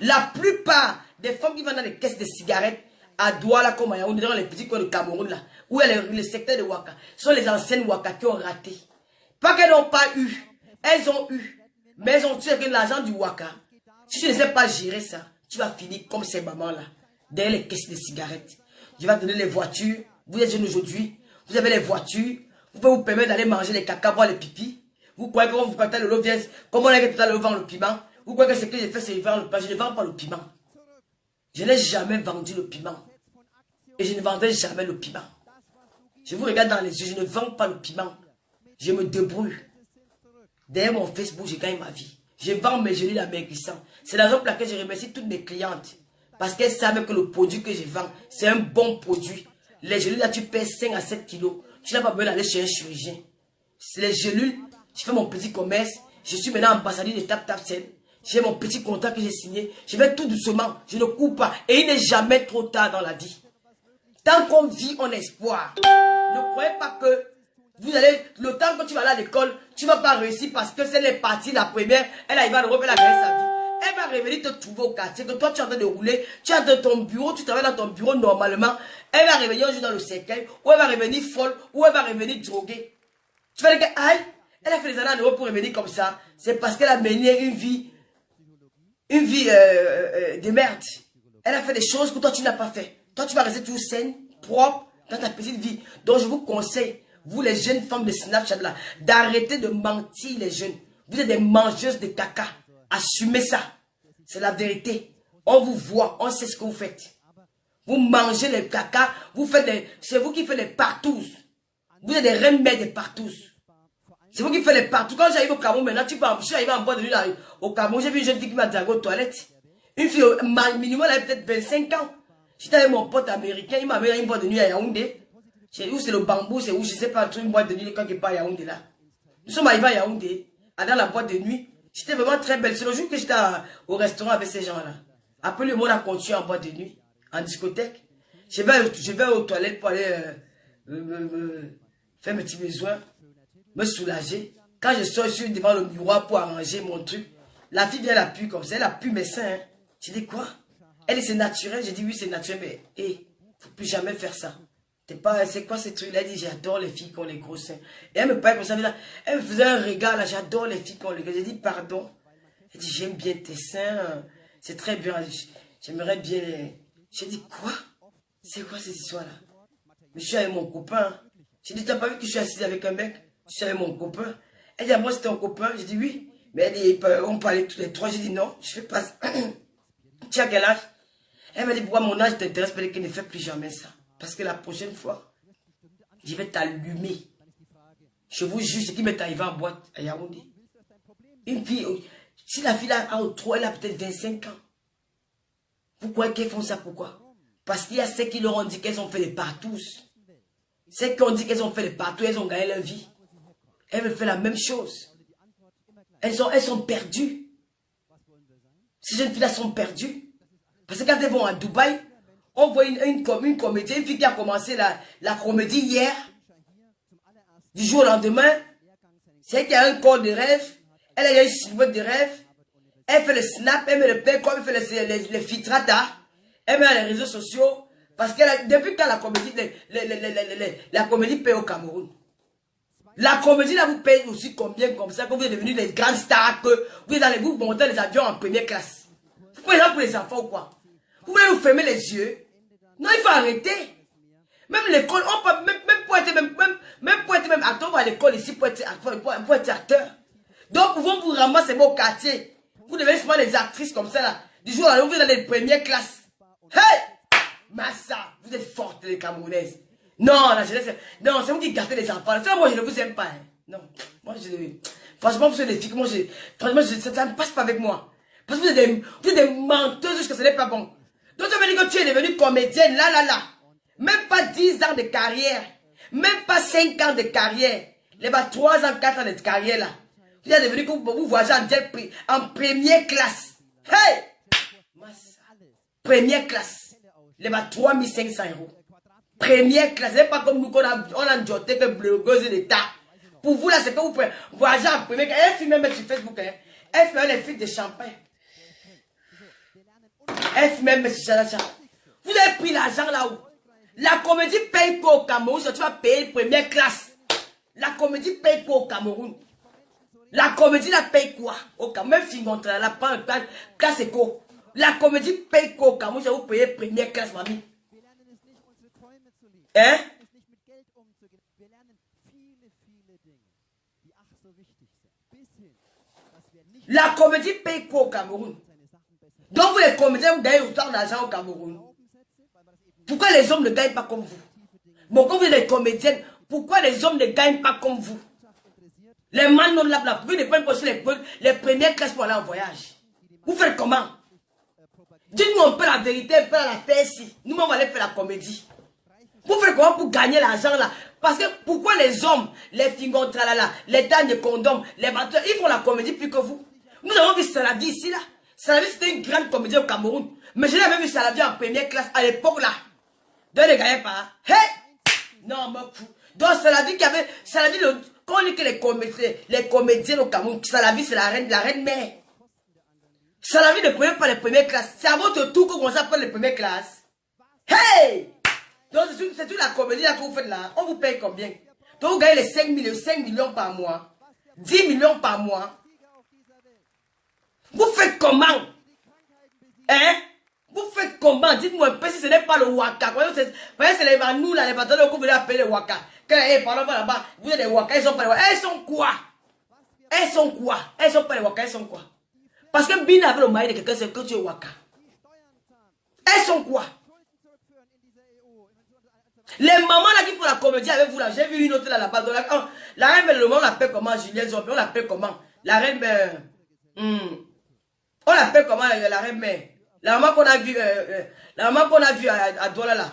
La plupart des femmes qui vont dans les caisses de cigarettes à Douala, comme à Yaoundé, dans les petits coins du Cameroun, là, où il y a le secteur de Ouaka, ce sont les anciennes Ouaka qui ont raté. Pas qu'elles n'ont pas eu, elles ont eu, mais elles ont tué avec l'argent du Ouaka. Si tu ne sais pas gérer ça, tu vas finir comme ces mamans-là, derrière les caisses de cigarettes. Je vais te donner les voitures. Vous êtes jeunes aujourd'hui, vous avez les voitures, vous pouvez vous permettre d'aller manger les caca, boire les pipis. Vous croyez que vous comptez le lot vient, comment on a tout à l'heure vendre le piment? Vous croyez que ce que j'ai fait, c'est vendre le piment? Je ne vends pas le piment. Je n'ai jamais vendu le piment. Et je ne vendrai jamais le piment. Je vous regarde dans les yeux, je ne vends pas le piment. Je me débrouille. Derrière mon Facebook, je gagne ma vie. Je vends mes gelées amaigrissants. C'est la raison pour laquelle je remercie toutes mes clientes. Parce qu'elles savent que le produit que je vends, c'est un bon produit. Les gélules là, tu pèses 5 à 7 kilos. Tu n'as pas besoin d'aller chez un chirurgien. C'est les gélules, je fais mon petit commerce. Je suis maintenant ambassadeur de TapTapSend. J'ai mon petit contrat que j'ai signé. Je vais tout doucement. Je ne cours pas. Et il n'est jamais trop tard dans la vie. Tant qu'on vit en espoir, ne croyez pas que vous allez, le temps que tu vas aller à l'école, tu ne vas pas réussir parce que c'est les parties, la première, elle arrive à l'Europe, elle a gagné sa vie. Elle va revenir te trouver au quartier, que toi tu es en train de rouler, tu es dans ton bureau, tu travailles dans ton bureau normalement. Elle va revenir un jour dans le cercueil, ou elle va revenir folle, ou elle va revenir droguée. Tu vas dire que, aïe, elle a fait des années en Europe pour revenir comme ça. C'est parce qu'elle a mené une vie de merde. Elle a fait des choses que toi tu n'as pas fait. Toi tu vas rester toujours saine, propre, dans ta petite vie. Donc je vous conseille, vous les jeunes femmes de Snapchat là, d'arrêter de mentir les jeunes. Vous êtes des mangeuses de caca. Assumez ça. C'est la vérité. On vous voit, on sait ce que vous faites. Vous mangez les caca, vous faites des... C'est vous qui faites les partous. Vous êtes des reines mères des partous. C'est vous qui faites les partous. Quand j'arrive au Cameroun, maintenant, je suis arrivé en boîte de nuit là, au Cameroun, j'ai vu une jeune fille qui m'a dragué aux toilettes. Une fille, minimum, elle avait peut-être 25 ans. J'étais avec mon pote américain, il m'a mis à une boîte de nuit à Yaoundé. Où c'est le bambou, c'est où, je ne sais pas, une boîte de nuit quand il part à Yaoundé là. Nous sommes arrivés à Yaoundé, dans la boîte de nuit. J'étais vraiment très belle. C'est le jour que j'étais au restaurant avec ces gens-là. Après, le monde a continué en boîte de nuit, en discothèque. Je vais aux toilettes pour aller faire mes petits besoins, me soulager. Quand je sors, je suis devant le miroir pour arranger mon truc. La fille vient la pue comme ça, elle a pu mes seins. Hein. J'ai dit quoi? Elle dit c'est naturel. J'ai dit oui, c'est naturel, mais hey, faut plus jamais faire ça. C'est quoi ces trucs-là? Elle dit j'adore les filles qui ont les gros seins. Et elle me parlait comme ça, elle me faisait un regard là, j'adore les filles qui ont les gros seins. J'ai dit pardon. Elle dit j'aime bien tes seins, c'est très bien, j'aimerais bien les... J'ai dit quoi? C'est quoi ces histoires-là? Mais je suis avec mon copain. J'ai dit t'as pas vu que je suis assise avec un mec? Je suis avec mon copain. Elle dit moi c'était ton copain? J'ai dit oui. Mais elle dit on parlait tous les trois. J'ai dit non, je fais pas ça. Tu as quel âge? Elle m'a dit pourquoi mon âge t'intéresse? Elle ne fait plus jamais ça. Parce que la prochaine fois, je vais t'allumer. Je vous jure, ce qui m'est arrivé en boîte à Yaoundé. Une fille, si la fille a trop, elle a peut-être 25 ans. Vous croyez qu'elles font ça pourquoi? Parce qu'il y a ceux qui leur ont dit qu'elles ont fait les partous. Ceux qui ont dit qu'elles ont fait les partous, elles ont gagné leur vie. Elles veulent faire la même chose. Elles sont perdues. Ces jeunes filles-là sont perdues. Parce que quand elles vont à Dubaï, on voit une comédie, une fille qui a commencé la comédie hier, du jour au lendemain. C'est elle qui a un corps de rêve, elle a une silhouette de rêve, elle fait le snap, elle met le pain, comme elle fait les filtrata, elle met dans les réseaux sociaux, parce que depuis quand la comédie paye au Cameroun. La comédie là vous paye aussi combien comme ça, que vous êtes devenus les grandes stars, que vous montez les avions en première classe. Vous prenez ça pour les enfants ou quoi? Vous voulez nous fermer les yeux? Non, il faut arrêter. Même l'école, on peut même pour être acteur, on va à l'école ici pour être acteur. Donc, pouvons vous ramasser au quartier. Vous devez souvent les actrices comme ça là. Du jour à l'autre, vous êtes dans les premières classes. Hey! Massa, vous êtes fortes les Camerounaises. Non, la jeunesse, non, c'est vous qui gâtez les enfants. Ça, moi, je ne vous aime pas. Hein. Non, moi, franchement, vous êtes des filles que moi, franchement, ça ne passe pas avec moi. Parce que vous êtes des menteuses jusque ce n'est pas bon. Donc, ça veut dire que tu es devenue comédienne, là. Même pas 10 ans de carrière. Même pas 5 ans de carrière. Les 3 ans, 4 ans de carrière, là. Vous êtes devenu que vous voyagez en première classe. Hey! Première classe. Les 3500 €. Première classe. C'est pas comme nous qu'on a joté que blogueuse d'État. Pour vous, là, c'est que vous pouvez voyager en première classe. Elle filme même sur Facebook. Hein. Elle filme les filles de champagne. Elle filme même sur ça. Vous avez pris l'argent là-haut. La comédie paye quoi au Cameroun? Si tu vas payer première classe. La comédie paye quoi au Cameroun? La comédie la paye quoi au Cameroun? Même si on la prend classe éco. La comédie paye quoi au Cameroun? Si vous payez première classe, mamie. Hein? La comédie paye quoi au Cameroun? Donc vous les comédiens, vous gagnez autant d'argent au Cameroun. Pourquoi les hommes ne gagnent pas comme vous? Bon, quand vous êtes des comédiennes, pourquoi les hommes ne gagnent pas comme vous? Les man non là, vous ne prenez pas aussi les premières classes pour aller en voyage. Vous faites comment? Dites-nous un peu la vérité, un peu la faire ici. Nous, on va aller faire la comédie. Vous faites comment pour gagner l'argent là? Parce que pourquoi les hommes, les fingons, tralala, les dames de condoms, les batteurs, ils font la comédie plus que vous? Nous avons vu Saladi ici là. Saladi c'était une grande comédie au Cameroun. Mais je l'avais vu Saladi en première classe à l'époque là. Donc ne gagnait pas. Hey! Non, mon fou. Donc Saladi qu'il y avait. Saladi, quand on dit que les comédiens au Cameroun, Saladi c'est la reine mère. Saladi ne prenait pas les premières classes. C'est à votre tour qu'on commence à prendre les premières classes. Hey! Donc c'est toute la comédie là que vous faites là. On vous paye combien? Donc vous gagnez les 5 millions par mois. 10 millions par mois. Vous faites comment? Hein? Vous faites comment? Dites-moi un peu si ce n'est pas le Waka. Vous voyez, c'est les nous là, les bâtons que vous voulez appeler les Waka. Quand par là-bas, vous êtes des Waka, ils sont pas les Waka. Elles sont quoi? Elles sont quoi? Elles sont pas les Waka, elles sont quoi? Parce que Bina avec le mari de quelqu'un, c'est que tu es Waka. Elles sont quoi? Les mamans là qui font la comédie avec vous là, j'ai vu une autre là-bas. La reine, le moment on l'appelle comment? Juliette Zombie, on l'appelle comment? La reine, on l'appelle comment la reine mère? La maman qu'on a vue, à Douala là.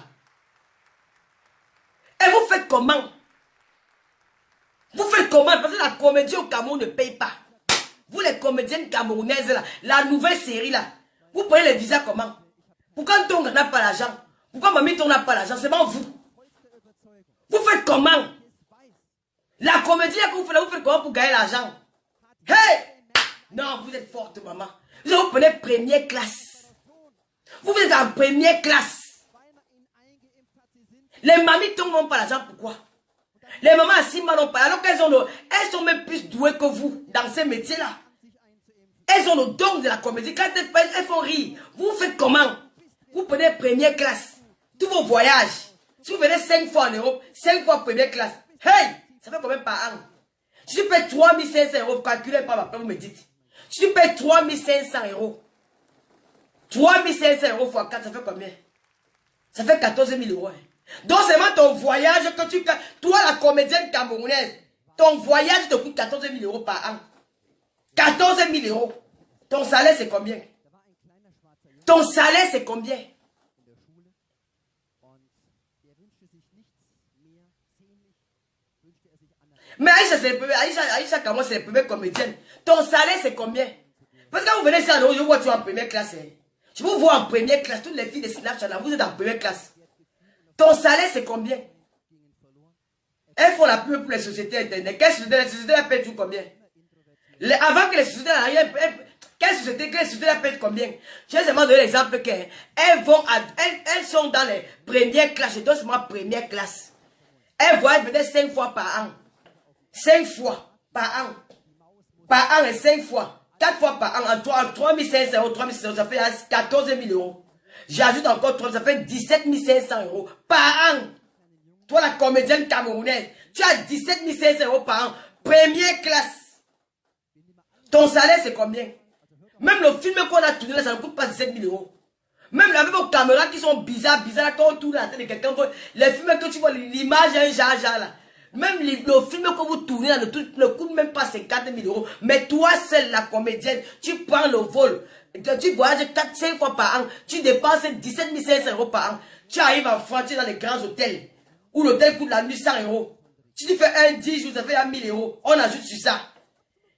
Et vous faites comment? Vous faites comment? Parce que la comédie au Cameroun ne paye pas. Vous les comédiennes camerounaises là, la nouvelle série là, vous prenez les visas comment? Pourquoi Tonga n'a pas l'argent? Pourquoi Mamie Tonga n'a pas l'argent? C'est pas vous. Vous faites comment? La comédie là que vous faites comment pour gagner l'argent? Hey! Non, vous êtes forte maman. Vous prenez première classe. Vous êtes en première classe. Les mamies n'ont pas l'argent, pourquoi? Les mamans à 6 mois n'ont pas. Alors qu'elles elles sont même plus douées que vous dans ces métiers-là. Elles ont le don de la comédie. Quand elles font rire, vous faites comment? Vous prenez première classe. Tous vos voyages. Si vous venez 5 fois en Europe, 5 fois première classe. Hey! Ça fait combien par an? Si tu payes 3500 €, calculez pas après, vous me dites. Si tu payes 3500 €. 3500 € fois 4, ça fait combien? Ça fait 14 000 €. Hein. Donc c'est vraiment ton voyage que tu... Toi, la comédienne camerounaise, ton voyage te coûte 14 000 € par an. 14 000 €. Ton salaire, c'est combien? Ton salaire, c'est combien? Mais Aïcha, c'est les premières comédiennes. Ton salaire, c'est combien? Parce que quand vous venez ici, je vois tu es en première classe. Hein. Je vous vois en première classe. Toutes les filles de Snapchat, là, vous êtes en première classe. Ton salaire, c'est combien? Elles font la pub pour les sociétés internet. Quelle société? Les sociétés la payent tout combien? Avant que les sociétés n'arrivent, quelle société la payent combien? Je vais seulement donner l'exemple qu'elles elles sont dans les premières classes. Je donne seulement première classe. Elles voyagent peut-être 5 fois par an. 5 fois par an. Par an et 5 fois. 4 fois par an. En 3500 €, 3600 €, ça fait 14 000 €. J'ajoute encore 3, ça fait 17 500 € par an. Toi, la comédienne camerounaise, tu as 17 500 € par an. Première classe. Ton salaire, c'est combien? Même le film qu'on a tourné là, ça ne coûte pas 17 000 €. Même avec vos caméras qui sont bizarres, là, quand on tourne la tête de quelqu'un, les films que tu vois, l'image est un jaja là. Même le film que vous tournez là, ne coûte même pas 50 000 euros. Mais toi, seule la comédienne, tu prends le vol. Tu voyages 4-5 fois par an. Tu dépenses 17 500 euros par an. Tu arrives en France, tu es dans les grands hôtels. Où l'hôtel coûte la nuit 100 euros. Si tu fais un 10 jours, ça fait 1000 euros. On ajoute sur ça.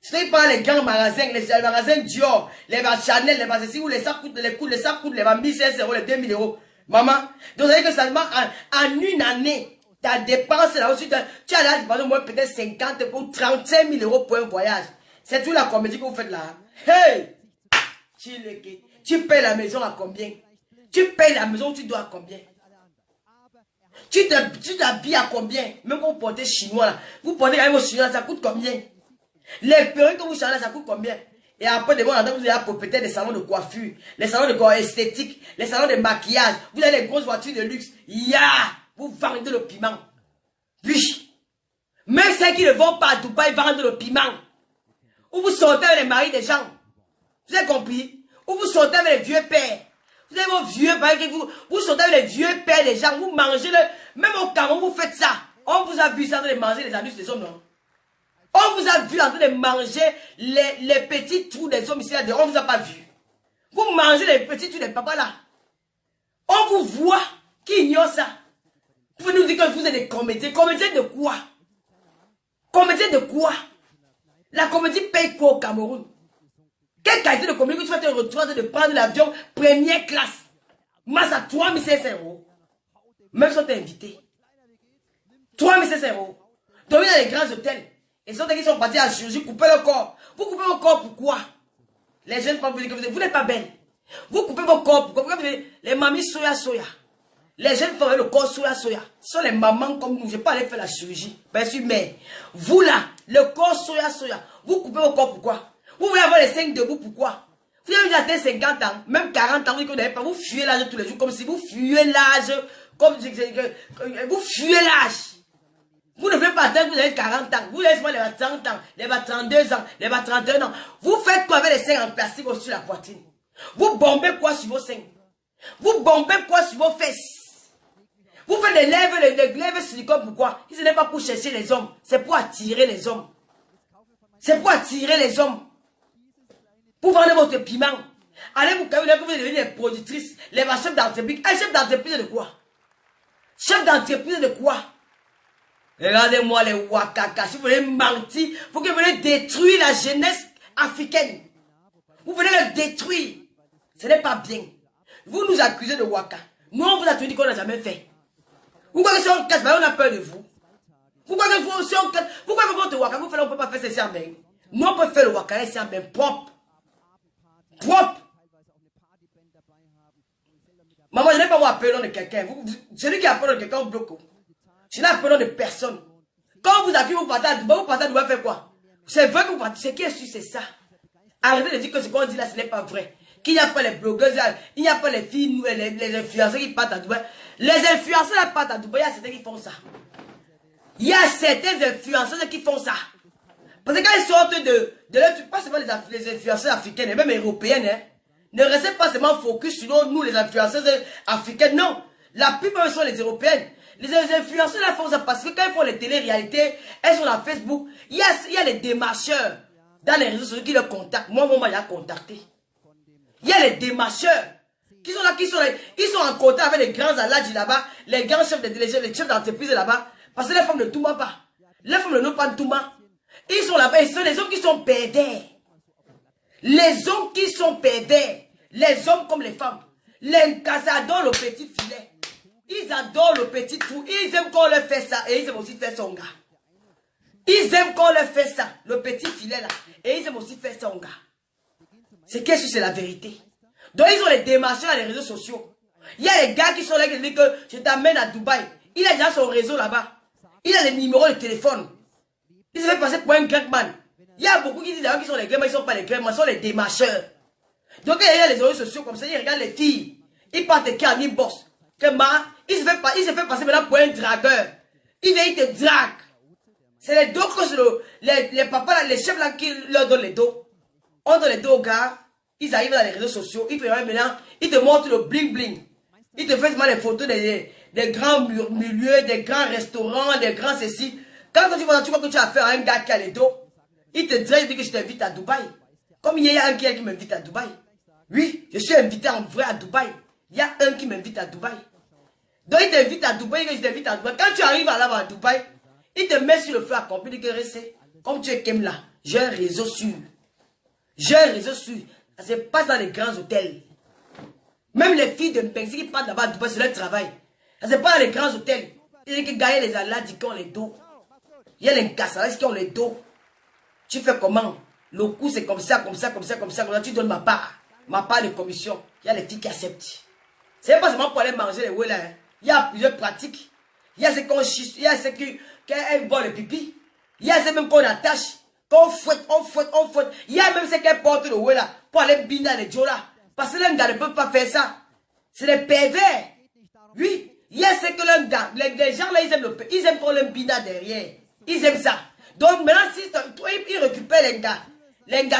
Je ne pas les grands magasins, les magasins Dior, les Chanel, les magasins où les sacs coûtent, les sacs coûtent les 1500 euros, les 2000 euros. Maman, donc ça veut dire que seulement en une année, ta dépense là aussi, tu as là, au moins peut-être 50 ou 35 000 euros pour un voyage. C'est tout la comédie que vous faites là. Hey! Tu payes la maison à combien? Tu payes la maison, tu dois à combien? Tu t'habilles à combien? Même quand vous portez chinois là, vous portez quand même au chinois, ça coûte combien? Les perruques que vous changez, ça coûte combien? Et après, de bon, vous avez peut-être des salons de coiffure, les salons de corps esthétique, les salons de maquillage, vous avez les grosses voitures de luxe. Vous vendez le piment. Oui. Même ceux qui ne vont pas à Dubaï vendent le piment. Ou vous sortez avec les maris des gens. Vous avez compris? Ou vous sortez avec les vieux pères. Vous avez vos vieux pères, vous sortez avec les vieux pères des gens, vous mangez le... Même au Cameroun, vous faites ça. On vous a vu ça de manger les adultes des hommes, non? On vous a vu en train de manger les petits trous des hommes ici, là, on ne vous a pas vu. Vous mangez les petits trous des papas là. On vous voit qui ignore ça. Vous pouvez nous dire que vous êtes des comédiens. Comédiens de quoi? Comédiens de quoi? La comédie paye quoi au Cameroun? Quelle qualité de comédie que tu vas te retrouver de prendre l'avion première classe? Masse à 3 500 euros. Même si on t'a invité. 3 500 euros. Dormir dans les grands hôtels. Et ceux qui sont partis à la chirurgie, couper le corps. Vous coupez vos corps pourquoi? Les jeunes femmes vous disent que vous n'êtes pas belle. Vous coupez vos corps pourquoi? Vous avez les mamies soya. Les jeunes femmes avec le corps soya. Ce sont les mamans comme nous. Je ne vais pas aller faire la chirurgie. Bien sûr, mais vous là, le corps soya. Vous coupez vos corps pourquoi? Vous voulez avoir les 5 debout pourquoi? Vous avez atteint 50 ans, même 40 ans, vous n'avez pas. Vous fuyez l'âge tous les jours comme si vous fuyez l'âge. Vous fuyez l'âge. Vous ne voulez pas attendre que vous avez 40 ans. Vous laissez moi les 30 ans, les 32 ans, les 31 ans. Vous faites quoi avec les seins en plastique sur la poitrine? Vous bombez quoi sur vos seins? Vous bombez quoi sur vos fesses? Vous faites des lèvres silicone pourquoi? Ce n'est pas pour chercher les hommes. C'est pour attirer les hommes. C'est pour attirer les hommes. Pour vendre votre piment. Allez vous devenir les productrices, les chefs d'entreprise. Un chef d'entreprise de quoi? Chef d'entreprise de quoi? Regardez-moi les wakaka. Si vous voulez mentir, vous venez détruire la jeunesse africaine. Vous venez le détruire. Ce n'est pas bien. Vous nous accusez de waka. Nous, on vous a tout dit qu'on n'a jamais fait. Pourquoi si on casse, on a peur de vous? Pourquoi que vous, si on casse, pourquoi que votre waka, vous faites, on ne peut pas faire ceci en main? Nous, on peut faire le waka ici en main propre. Propre. Maman, je n'ai pas appelé le nom de quelqu'un. Celui qui appelle le nom de quelqu'un, on bloque. Je n'ai appelé le nom de personne. Quand vous appuyez, vous partez à Dubaï, faire quoi? C'est vrai que vous partez. Ce qui est sûr, c'est ça. Arrêtez de dire que ce qu'on dit là, ce n'est pas vrai. Qu'il n'y a pas les blogueuses, il n'y a pas les filles, les influenceurs qui partent à Dubaï. Les influenceurs qui partent à Dubaï, il y a certains qui font ça. Il y a certains influenceurs qui font ça. Parce que quand ils sortent pas seulement les influenceurs africaines, et même européennes, hein, ne restez pas seulement focus sur nous, les influenceurs africaines, non. La plupart sont les européennes. Les influenceurs là font ça parce que quand ils font les télé-réalités, elles sont sur Facebook. Il y a les démarcheurs dans les réseaux sociaux qui les contactent. Moi, il a contacté. Il y a les démarcheurs qui sont là, ils sont en contact avec les grands aladji là-bas, les grands chefs les chefs d'entreprise là-bas. Parce que les femmes ne tournent pas. Les femmes ne n'ont pas de Touma. Ils sont là-bas, ils sont les hommes qui sont pédés. Les hommes qui sont pédés. Les hommes comme les femmes. Les gars adorent le petit filet. Ils adorent le petit trou. Ils aiment qu'on leur fait ça. Et ils aiment aussi faire son gars. Ils aiment qu'on leur fait ça. Le petit filet là. Et ils aiment aussi faire son gars. C'est la vérité. Donc ils ont les démarcheurs dans les réseaux sociaux. Il y a les gars qui sont là qui disent que je t'amène à Dubaï. Il a déjà son réseau là-bas. Il a les numéros de téléphone. Il se fait passer pour un Gregman. Il y a beaucoup qui disent qu'ils sont les Gregman, ils ne sont pas les Gregman, ils sont les démarcheurs. Donc il y a les réseaux sociaux comme ça, ils regardent les filles. Ils partent qui en inbox. Il se fait passer maintenant pour un dragueur. Il vient, il te drague. C'est les dos que les papas, les chefs là qui leur donnent les dos. On donne les dos aux gars. Ils arrivent dans les réseaux sociaux, ils te montrent le bling bling. Ils te font des photos des grands milieux, des grands restaurants, des grands ceci. Quand tu vois que tu as affaire à un gars qui a les dos, il te dit que je t'invite à Dubaï. Comme il y a un qui m'invite à Dubaï. Oui, je suis invité en vrai à Dubaï. Il y a un qui m'invite à Dubaï. Donc il t'invite à Dubaï, je t'invite à Dubaï. Quand tu arrives là-bas à Dubaï, il te met sur le feu à compris que rester. Comme tu es là, j'ai un réseau sûr. J'ai un réseau sûr. Ça se passe dans les grands hôtels. Même les filles de Mpengsi qui partent là-bas à Dubaï, c'est leur travail. Ça se passe dans les grands hôtels. Il y a que gars, les Aladis qui ont les dos. Il y a les Kassalas qui ont les dos. Tu fais comment? Le coût c'est comme ça, comme ça, comme ça, comme ça, comme ça. Tu donnes ma part de commission. Il y a les filles qui acceptent. C'est pas seulement pour aller manger les oué là. Hein. Il y a plusieurs pratiques. Il y a ceux qu'on chisse, il y a ceux qui boivent le pipi. Il y a ceux même qu'on attache, qu'on fouette, on fouette, on fouette. Il y a même ceux qui portent le oué là pour aller biner les Joe là. Parce que les gars ne peuvent pas faire ça. C'est des pervers. Oui. Il y a ceux que les gens là, ils aiment qu'on les bina derrière. Ils aiment ça. Donc maintenant, si ils récupèrent les gars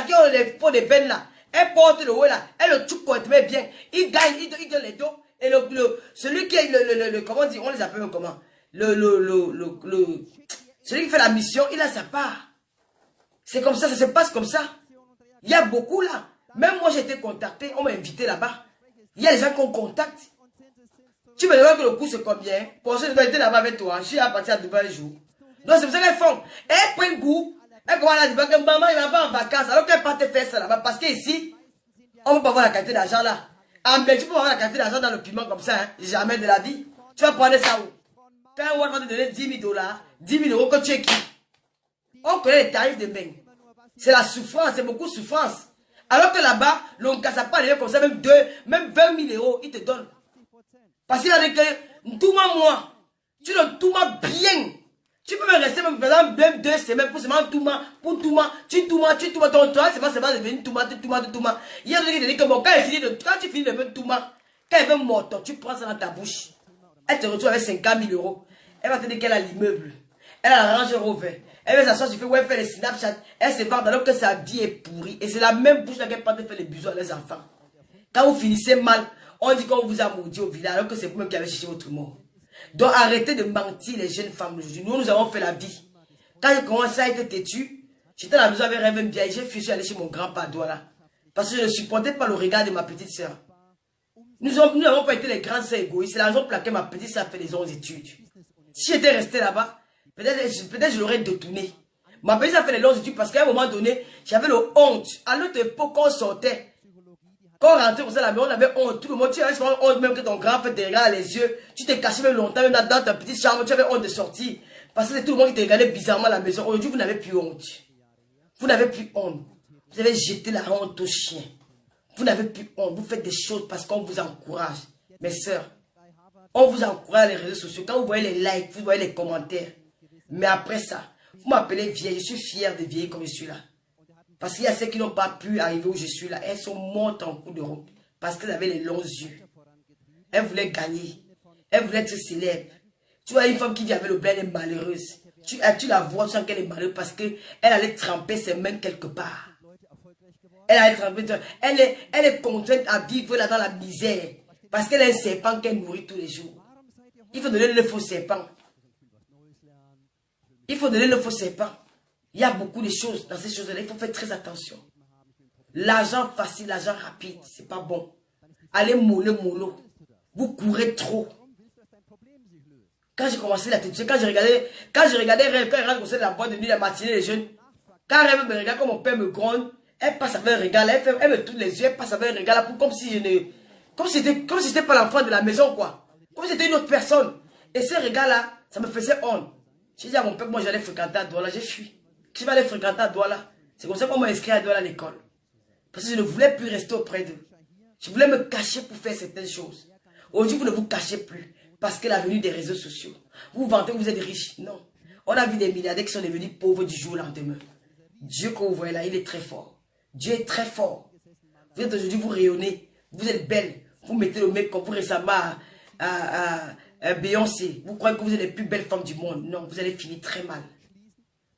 qui ont les peaux de peine là, elles portent le haut là, elles le tuent très bien. Ils gagnent, ils donnent les dos. Et celui qui est comment dire, on les appelle comment? Celui qui fait la mission, il a sa part. C'est comme ça se passe comme ça. Il y a beaucoup là. Même moi j'ai été contacté, on m'a invité là-bas. Il y a des gens qu'on contacte. Tu me demandes que le coût c'est combien? Pour ça, je vais être là-bas avec toi. Je suis à partir à Dubaï les jours. Donc c'est pour ça qu'elles font. Elles prennent goût. Elles commencent à dire que maman il va pas en vacances. Alors qu'elles partent faire ça là-bas. Parce qu'ici, on ne peut pas avoir la quantité d'argent là. En Belgique, tu peux avoir la quantité d'argent dans le piment comme ça. Hein. Jamais de la vie. Tu vas prendre ça où? Quand on va te donner 10 000 $, 10 000 € que tu es qui? On connaît les tarifs de bain. C'est la souffrance, c'est beaucoup de souffrance. Alors que là-bas, l'on ne casse pas les comme ça, même 20 000 €, ils te donnent. Parce qu'il a dit que tout moi, tu le tout bien. Tu peux me rester même pendant même 2 semaines pour seulement tout tu ton toi, c'est pas seulement devenir tout. Il y a des gens qui disent que bon, quand tu finis de faire tout quand elle veut mort, tu prends ça dans ta bouche. Elle te retrouve avec 50 000 €. Elle va te dire qu'elle a l'immeuble. Elle a la Range Rover. Elle va s'asseoir, elle fait les Snapchat. Elle se vante alors que sa vie est pourrie. Et c'est la même bouche qu'elle part de faire les bisous à les enfants. Quand vous finissez mal, on dit qu'on vous a maudit au village alors que c'est vous-même qui avez cherché votre mort. Donc arrêtez de mentir les jeunes femmes aujourd'hui. Nous avons fait la vie. Quand j'ai commencé à être têtu, j'étais à la maison avec Rêve bien. J'ai fui aller chez mon grand-père Douala. Parce que je ne supportais pas le regard de ma petite soeur. Nous n'avons pas été les grands sœurs égoïstes. C'est la raison pour laquelle ma petite soeur a fait les 11 études. Si j'étais resté là-bas, peut-être je l'aurais détourné. Ma petite soeur a fait les 11 études parce qu'à un moment donné, j'avais le honte. À l'autre époque, quand on sortait, quand on rentrait pour ça, on avait honte. Tout le monde, tu avais honte même que ton grand-père te regarde les yeux. Tu t'es caché même longtemps, même dans ta petite chambre, tu avais honte de sortir. Parce que c'est tout le monde qui te regardait bizarrement à la maison. Aujourd'hui, vous n'avez plus honte. Vous n'avez plus honte. Vous avez jeté la honte au chien. Vous n'avez plus honte. Vous faites des choses parce qu'on vous encourage. Mes sœurs, on vous encourage les réseaux sociaux. Quand vous voyez les likes, vous voyez les commentaires. Mais après ça, vous m'appelez vieille. Je suis fière de vieillir comme je suis là. Parce qu'il y a ceux qui n'ont pas pu arriver où je suis là. Elles sont mortes en cours de route. Parce qu'elles avaient les longs yeux. Elles voulaient gagner. Elles voulaient être célèbres. Tu vois une femme qui vit avec le bled est malheureuse. Tu la vois, tu sens qu'elle est malheureuse parce qu'elle allait tremper ses mains quelque part. Elle est contrainte à vivre là dans la misère. Parce qu'elle est un serpent qu'elle nourrit tous les jours. Il faut donner le faux serpent. Il faut donner le faux serpent. Il y a beaucoup de choses dans ces choses-là. Il faut faire très attention. L'argent facile, l'argent rapide, c'est pas bon. Allez mollo. Vous courez trop. Quand j'ai commencé la télévision, quand je regardais Rêve, quand il rentre dans la boîte de nuit, la matinée, les jeunes, quand Rêve me regarde, comme mon père me gronde, elle passe avec un regard, elle me tourne les yeux, elle passe avec un regard, comme si j'étais pas l'enfant de la maison, quoi. Comme si c'était une autre personne. Et ce regard-là, ça me faisait honte. J'ai dit à mon père, moi j'allais fréquenter à Douala, j'ai fui. Je vais aller fréquenter à Douala. C'est comme ça qu'on m'a inscrit à Douala à l'école. Parce que je ne voulais plus rester auprès d'eux. Je voulais me cacher pour faire certaines choses. Aujourd'hui, vous ne vous cachez plus. Parce que la venue des réseaux sociaux. Vous vantez, vous êtes riches. Non. On a vu des milliardaires qui sont devenus pauvres du jour au lendemain. Dieu que vous voyez là, il est très fort. Dieu est très fort. Vous êtes aujourd'hui, vous rayonnez. Vous êtes belle. Vous mettez le mec comme vous récemment à Beyoncé. Vous croyez que vous êtes les plus belles femmes du monde. Non, vous allez finir très mal.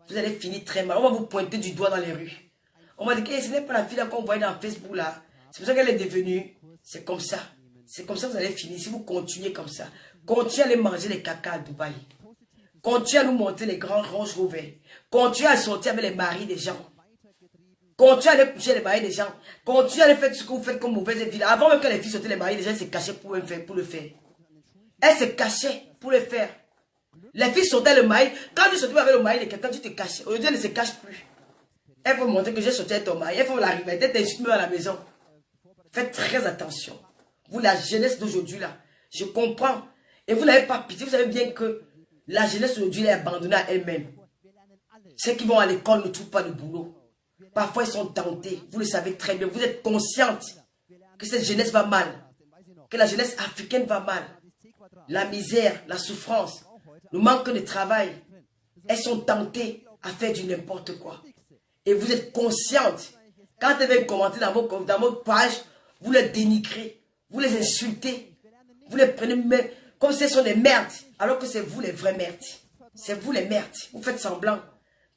Vous allez finir très mal. On va vous pointer du doigt dans les rues. On va dire que ce n'est pas la fille là qu'on voyait dans Facebook là. C'est pour ça qu'elle est devenue. C'est comme ça. C'est comme ça que vous allez finir. Si vous continuez comme ça. Continuez à aller manger les caca à Dubaï. Continuez à nous monter les grands ranges rouverts. Continuez à sortir avec les maris des gens. Continuez à aller coucher les maris des gens. Continuez à aller faire ce que vous faites comme mauvaise vie. Avant même que les filles sortaient les maris des gens, elles se cachaient pour le faire. Elles se cachaient pour le faire. Les filles sortaient le mari. Quand tu sortais avec le mari de quelqu'un, tu te cachais. Aujourd'hui, elles ne se cachent plus. Elles vont montrer que j'ai sorti avec ton mari. Elles font la rivalité, t'insultes à la maison. Faites très attention. Vous, la jeunesse d'aujourd'hui, là, je comprends. Et vous n'avez pas pitié. Vous savez bien que la jeunesse d'aujourd'hui est abandonnée à elle-même. Ceux qui vont à l'école ne trouvent pas de boulot. Parfois, ils sont tentés. Vous le savez très bien. Vous êtes consciente que cette jeunesse va mal. Que la jeunesse africaine va mal. La misère, la souffrance, le manque de travail. Elles sont tentées à faire du n'importe quoi. Et vous êtes consciente. Quand elles viennent commenter dans vos pages, vous les dénigrez. Vous les insultez. Vous les prenez comme si ce sont des merdes. Alors que c'est vous les vraies merdes. C'est vous les merdes. Vous faites semblant.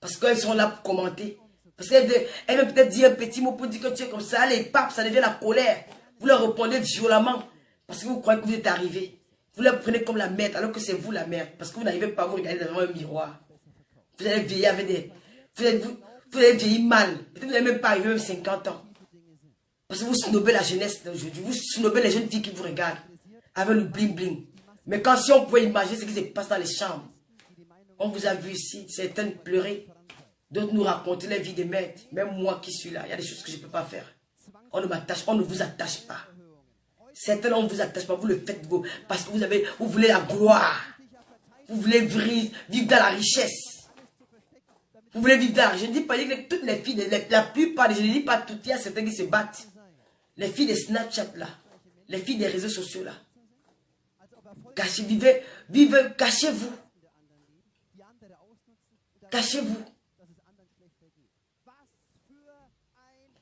Parce qu'elles sont là pour commenter. Parce qu'elles veulent peut-être dire un petit mot pour dire que tu es comme ça. Allez, pape, ça devient la colère. Vous leur répondez violemment. Parce que vous croyez que vous êtes arrivé. Vous les prenez comme la merde. Alors que c'est vous la merde. Parce que vous n'arrivez pas à vous regarder devant un miroir. Vous allez vieillir avec des... Vous allez vieillir mal. Peut-être que vous n'allez même pas arriver même 50 ans. Parce que vous snobez la jeunesse d'aujourd'hui. Vous snobez les jeunes filles qui vous regardent. Avec le bling bling. Mais quand si on pouvait imaginer ce qui se passe dans les chambres. On vous a vu ici, certaines pleurer. D'autres nous raconter la vie des maîtres. Même moi qui suis là, il y a des choses que je ne peux pas faire. On ne vous attache pas. Certains, on ne vous attache pas. Vous le faites parce que vous voulez la gloire. Vous voulez vivre dans la richesse. Vous voulez vivre dans la richesse. Je ne dis pas que toutes les filles, la plupart, je ne dis pas toutes, il y a certains qui se battent. Les filles des Snapchat là. Les filles des réseaux sociaux là. Cachez-vous. Cachez-vous.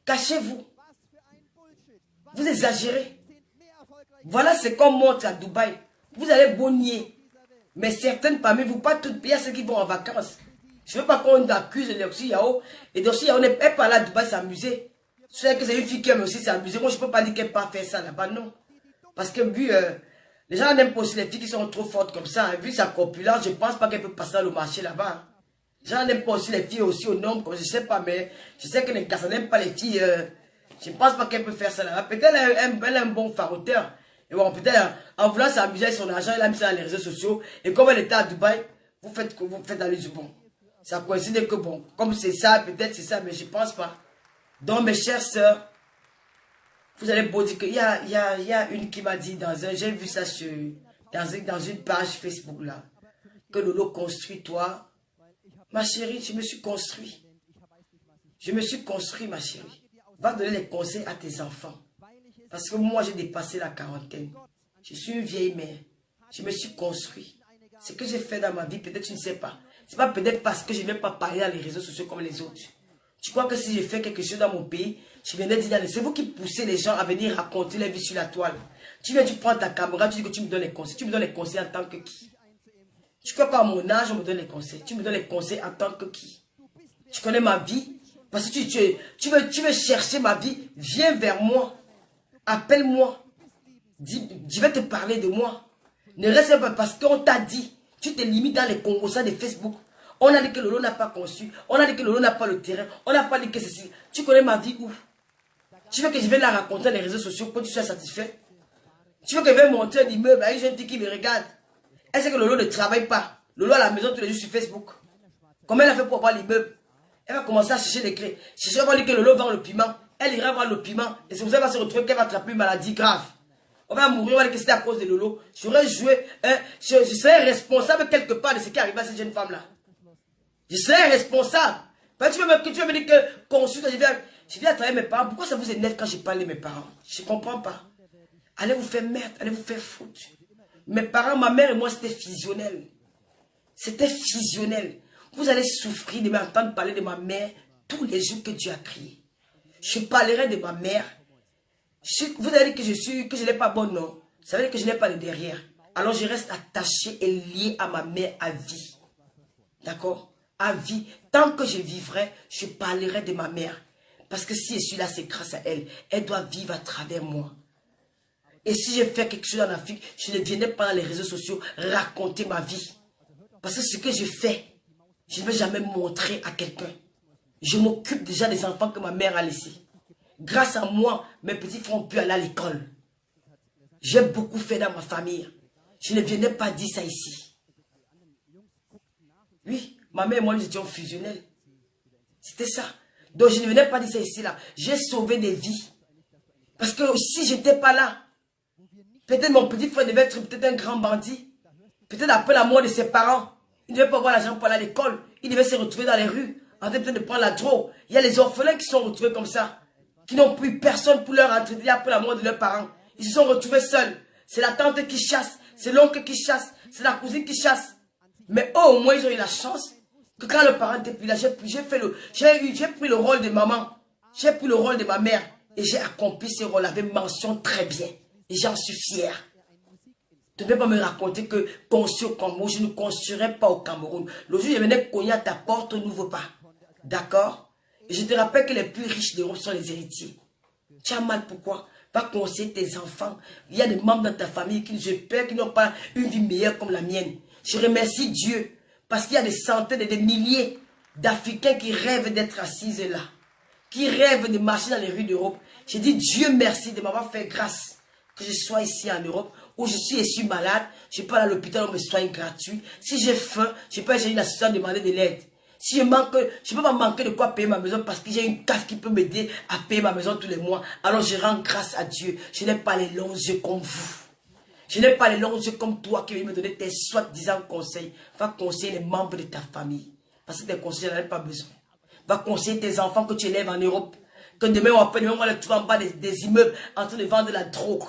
Cachez-vous. Vous exagérez. Voilà ce qu'on montre à Dubaï. Vous allez bonnier. Mais certaines parmi vous, pas toutes, il y a ceux qui vont en vacances. Je ne veux pas qu'on accuse Lexi Yao. Et Lexi Yao n'est pas là à Dubaï s'amuser. Je sais que c'est une fille qui aime aussi s'amuser. Moi, je ne peux pas dire qu'elle ne peut pas faire ça là-bas, non. Parce que vu, les gens n'aiment pas aussi les filles qui sont trop fortes comme ça. Vu sa corpulence, je ne pense pas qu'elle peut passer dans le marché là-bas. Les gens n'aiment pas aussi les filles aussi au nombre, comme je ne sais pas, mais je sais que les gars n'aiment pas les filles. Je ne pense pas qu'elle peut faire ça là-bas. Peut-être elle a un bon faroteur. Et bon, peut-être en voulant s'amuser avec son argent, elle a mis ça dans les réseaux sociaux. Et comme elle était à Dubaï, vous faites dans les bon. Ça coïncide que bon, comme c'est ça, peut-être c'est ça, mais je ne pense pas. Donc mes chères sœurs, vous allez beau dire qu'il y a une qui m'a dit j'ai vu ça dans une page Facebook là, que Lolo construit toi. Ma chérie, je me suis construit. Je me suis construit, ma chérie. Va donner les conseils à tes enfants. Parce que moi, j'ai dépassé la quarantaine. Je suis une vieille mère. Je me suis construit. Ce que j'ai fait dans ma vie, peut-être tu ne sais pas. C'est pas peut-être parce que je ne vais pas parler dans les réseaux sociaux comme les autres. Tu crois que si j'ai fait quelque chose dans mon pays, je venais dire, c'est vous qui poussez les gens à venir raconter leur vie sur la toile. Tu viens, tu prends ta caméra, tu dis que tu me donnes les conseils. Tu me donnes les conseils en tant que qui? Tu crois qu'à mon âge, on me donne les conseils. Tu me donnes les conseils en tant que qui? Tu connais ma vie? Parce que tu veux chercher ma vie, viens vers moi. Appelle-moi. Je vais te parler de moi. Ne reste pas parce qu'on t'a dit. Tu te limites dans les conversations de Facebook. On a dit que Lolo n'a pas conçu. On a dit que Lolo n'a pas le terrain. On n'a pas dit que ceci. Tu connais ma vie où? Tu veux que je vienne la raconter dans les réseaux sociaux pour que tu sois satisfait? Tu veux que je vienne montrer un immeuble à une jeune fille qui me regarde? Est-ce que Lolo ne travaille pas? Lolo à la maison tous les jours sur Facebook. Comment elle a fait pour avoir l'immeuble? Elle va commencer à chercher les clés. Chercher, elle va dire que Lolo vend le piment. Elle ira voir le piment. Et c'est pour ça qu'elle va se retrouver qu'elle va attraper une maladie grave. On va mourir, on va dire que c'était à cause de Lolo. J'aurais joué, je serais responsable quelque part de ce qui arrive à cette jeune femme-là. Je serais responsable. Tu veux me dire que consulte, je viens à travailler mes parents. Pourquoi ça vous énerve quand je parle de mes parents? Je ne comprends pas. Allez vous faire merde, allez vous faire foutre. Mes parents, ma mère et moi, c'était fusionnel. C'était fusionnel. Vous allez souffrir de m'entendre parler de ma mère tous les jours que Dieu a créé. Je parlerai de ma mère. Vous allez dire que je n'ai pas bon nom. Ça veut dire que je n'ai pas de derrière. Alors je reste attaché et lié à ma mère à vie. D'accord? À vie. Tant que je vivrai, je parlerai de ma mère. Parce que si je suis là, c'est grâce à elle. Elle doit vivre à travers moi. Et si j'ai fait quelque chose en Afrique, je ne viendrai pas dans les réseaux sociaux raconter ma vie. Parce que ce que je fais, je ne vais jamais montrer à quelqu'un. Je m'occupe déjà des enfants que ma mère a laissés. Grâce à moi, mes petits frères ont pu aller à l'école. J'ai beaucoup fait dans ma famille. Je ne viendrai pas dire ça ici. Oui, ma mère et moi, nous étions fusionnels. C'était ça. Donc, je ne venais pas dire ça ici, là. J'ai sauvé des vies. Parce que si je n'étais pas là, peut-être mon petit frère devait être peut-être un grand bandit. Peut-être après la mort de ses parents, il ne devait pas avoir l'argent pour aller à l'école. Il devait se retrouver dans les rues, en train de prendre la drogue. Il y a les orphelins qui sont retrouvés comme ça, qui n'ont plus personne pour leur entretenir après la mort de leurs parents. Ils se sont retrouvés seuls. C'est la tante qui chasse, c'est l'oncle qui chasse, c'est la cousine qui chasse. Mais eux, au moins, ils ont eu la chance que quand le parent était plus là, j'ai pris le rôle de maman. J'ai pris le rôle de ma mère. Et j'ai accompli ce rôle avec mention très bien. Et j'en suis fier. Tu ne peux pas me raconter que conçu au Cameroun, je ne construirai pas au Cameroun. Le jour où je venais cogner à ta porte, on n'ouvre pas. D'accord? Et je te rappelle que les plus riches d'Europe sont les héritiers. Tu as mal pourquoi? Va conseiller tes enfants. Il y a des membres dans ta famille qui, je peur, qui n'ont pas une vie meilleure comme la mienne. Je remercie Dieu parce qu'il y a des centaines et des milliers d'Africains qui rêvent d'être assises là, qui rêvent de marcher dans les rues d'Europe. Je dis Dieu merci de m'avoir fait grâce que je sois ici en Europe où je suis malade, je peux aller à l'hôpital, on me soigne gratuit. Si j'ai faim, je peux essayer l'assistance demander de l'aide. Si je peux pas manquer de quoi payer ma maison parce que j'ai une casse qui peut m'aider à payer ma maison tous les mois. Alors je rends grâce à Dieu. Je n'ai pas les longs yeux comme vous. Je n'ai pas les longs yeux comme toi qui viens me donner tes soi-disant conseils. Va conseiller les membres de ta famille. Parce que tes conseils, je n'en ai pas besoin. Va conseiller tes enfants que tu élèves en Europe. Que demain ou après, demain, on va les trouver en bas des immeubles en train de vendre de la drogue.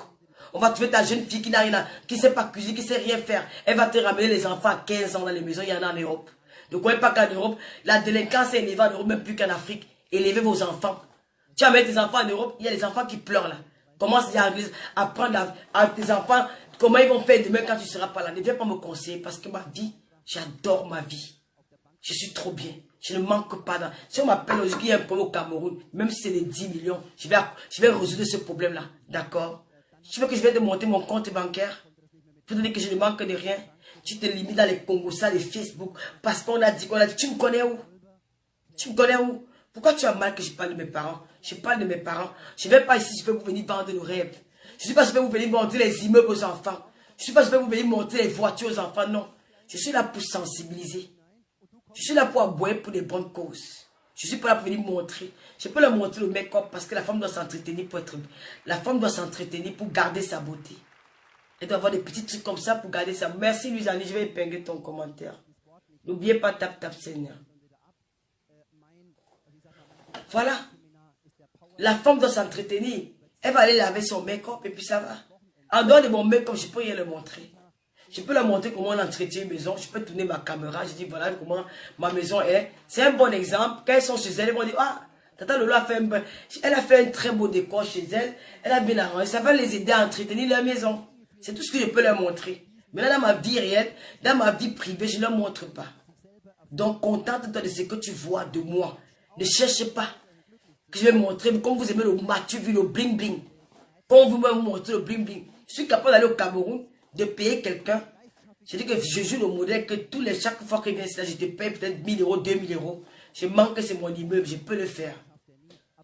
On va trouver ta jeune fille qui n'a rien, qui ne sait pas cuisiner, qui ne sait rien faire. Elle va te ramener les enfants à 15 ans dans les maisons, il y en a en Europe. Ne croyez pas qu'en Europe, la délinquance est élevée en Europe, même plus qu'en Afrique. Élevez vos enfants. Tu amènes tes enfants en Europe, il y a des enfants qui pleurent là. Commence à apprendre à tes enfants comment ils vont faire demain quand tu ne seras pas là. Ne viens pas me conseiller parce que ma vie, j'adore ma vie. Je suis trop bien. Je ne manque pas. Si on m'appelle aujourd'hui, il y a un problème au Cameroun, même si c'est des 10 millions, je vais résoudre ce problème-là. D'accord? Tu veux que je vienne te monter mon compte bancaire pour te dire que je ne manque de rien? Tu te limites dans les Congos, ça, les Facebook, parce qu'on a dit, tu me connais où? Tu me connais où? Pourquoi tu as mal que je parle de mes parents? Je parle de mes parents. Je ne vais pas ici, je vais vous venir vendre nos rêves. Je ne suis pas je vais vous venir montrer les immeubles aux enfants. Je ne suis pas je vais vous venir montrer les voitures aux enfants, non. Je suis là pour sensibiliser. Je suis là pour aboyer pour des bonnes causes. Je ne suis pas là pour venir montrer. Je peux leur montrer le make-up parce que la femme doit s'entretenir pour être... La femme doit s'entretenir pour garder sa beauté. Elle doit avoir des petits trucs comme ça pour garder sa... Merci Louise-Annie, je vais épingler ton commentaire. N'oubliez pas, tap Seigneur. Voilà. La femme doit s'entretenir. Elle va aller laver son make-up et puis ça va. En dehors de mon make-up, je peux rien le montrer. Je peux leur montrer comment on entretient une maison. Je peux tourner ma caméra. Je dis voilà comment ma maison est. C'est un bon exemple. Quand elles sont chez elles, elles vont dire ah, Tata Lolo a fait un très beau décor chez elle. Elle a bien arrangé. Ça va les aider à entretenir leur maison. C'est tout ce que je peux leur montrer. Mais là, dans ma vie réelle, dans ma vie privée, je ne leur montre pas. Donc, contente-toi de ce que tu vois de moi. Ne cherche pas que je vais montrer. Comme vous aimez le matu, le bling bling. Comme vous me montrez le bling bling. Je suis capable d'aller au Cameroun, de payer quelqu'un. Je dis que je joue le modèle que chaque fois qu'il vient ici, je te paye peut-être 1000 euros, 2000 euros. Je manque que c'est mon immeuble, je peux le faire.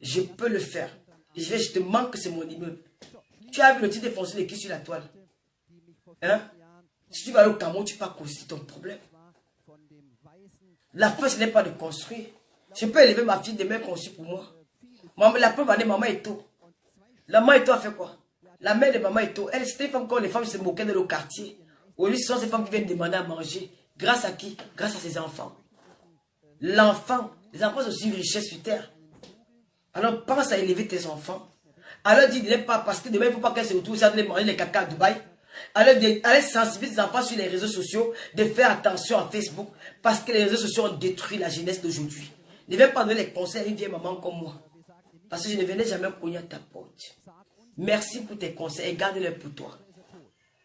Je peux le faire. Je te manque que c'est mon immeuble. Tu as vu le titre défoncé de qui sur la toile? Hein? Si tu vas aller au Cameroun, tu ne peux pas construire ton problème. La fin, ce n'est pas de construire. Je peux élever ma fille demain construire pour moi. La preuve année, maman Eto. La maman Eto a fait quoi? La mère de maman Eto, elle, c'était une femme quand les femmes se moquaient de leur quartier. Aujourd'hui, ce sont ces femmes qui viennent demander à manger. Grâce à qui? Grâce à ses enfants. L'enfant, les enfants sont aussi une richesse sur terre. Alors pense à élever tes enfants. Alors dis pas parce que demain il ne faut pas qu'elles se retrouvent ça de manger les caca à Dubaï. Alors allez sensibiliser les enfants sur les réseaux sociaux, de faire attention à Facebook parce que les réseaux sociaux ont détruit la jeunesse d'aujourd'hui. Ne viens pas donner les conseils à une vieille maman comme moi. Parce que je ne venais jamais cogner à ta porte. Merci pour tes conseils et garde-les pour toi.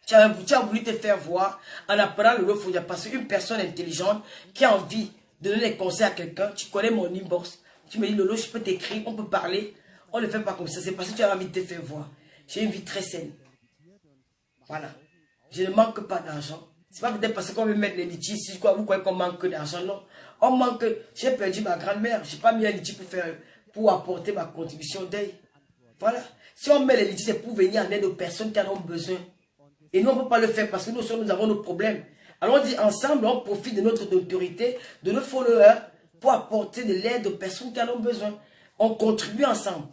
Tu as voulu te faire voir en apprenant le Lofouya parce qu'une personne intelligente qui a envie de donner des conseils à quelqu'un, tu connais mon inbox, Tu me dis, Lolo, je peux t'écrire, on peut parler. On ne le fait pas comme ça. C'est parce que tu as envie de te faire voir. J'ai une vie très saine. Voilà. Je ne manque pas d'argent. C'est pas peut-être parce qu'on veut mettre les litiges ici, vous croyez qu'on manque d'argent, non. On manque, j'ai perdu ma grand-mère, je n'ai pas mis un litige pour apporter ma contribution d'aide. Voilà. Si on met les litiges, c'est pour venir en aide aux personnes qui en ont besoin. Et nous, on ne peut pas le faire parce que nous avons nos problèmes. Alors on dit ensemble, on profite de notre autorité, de nos followers, pour apporter de l'aide aux personnes qui en ont besoin. On contribue ensemble.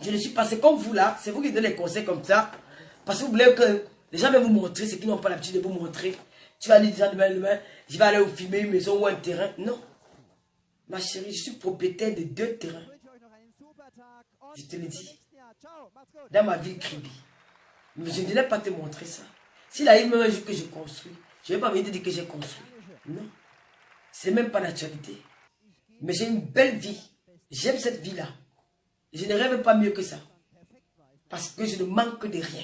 Je ne suis pas, c'est comme vous là, c'est vous qui donnez les conseils comme ça. Parce que vous voulez que les gens viennent vous montrer ce qu'ils n'ont pas l'habitude de vous montrer. Tu vas dire demain, je vais aller vous filmer une maison ou un terrain. Non. Ma chérie, je suis propriétaire de 2 terrains. Je te le dis. Dans ma ville Kribi. Mais je ne voulais pas te montrer ça. S'il arrive même un jour que je construis, je ne vais pas venir te dire que j'ai construit. Non. C'est même pas naturalité. Mais j'ai une belle vie. J'aime cette vie-là. Je ne rêve pas mieux que ça. Parce que je ne manque de rien.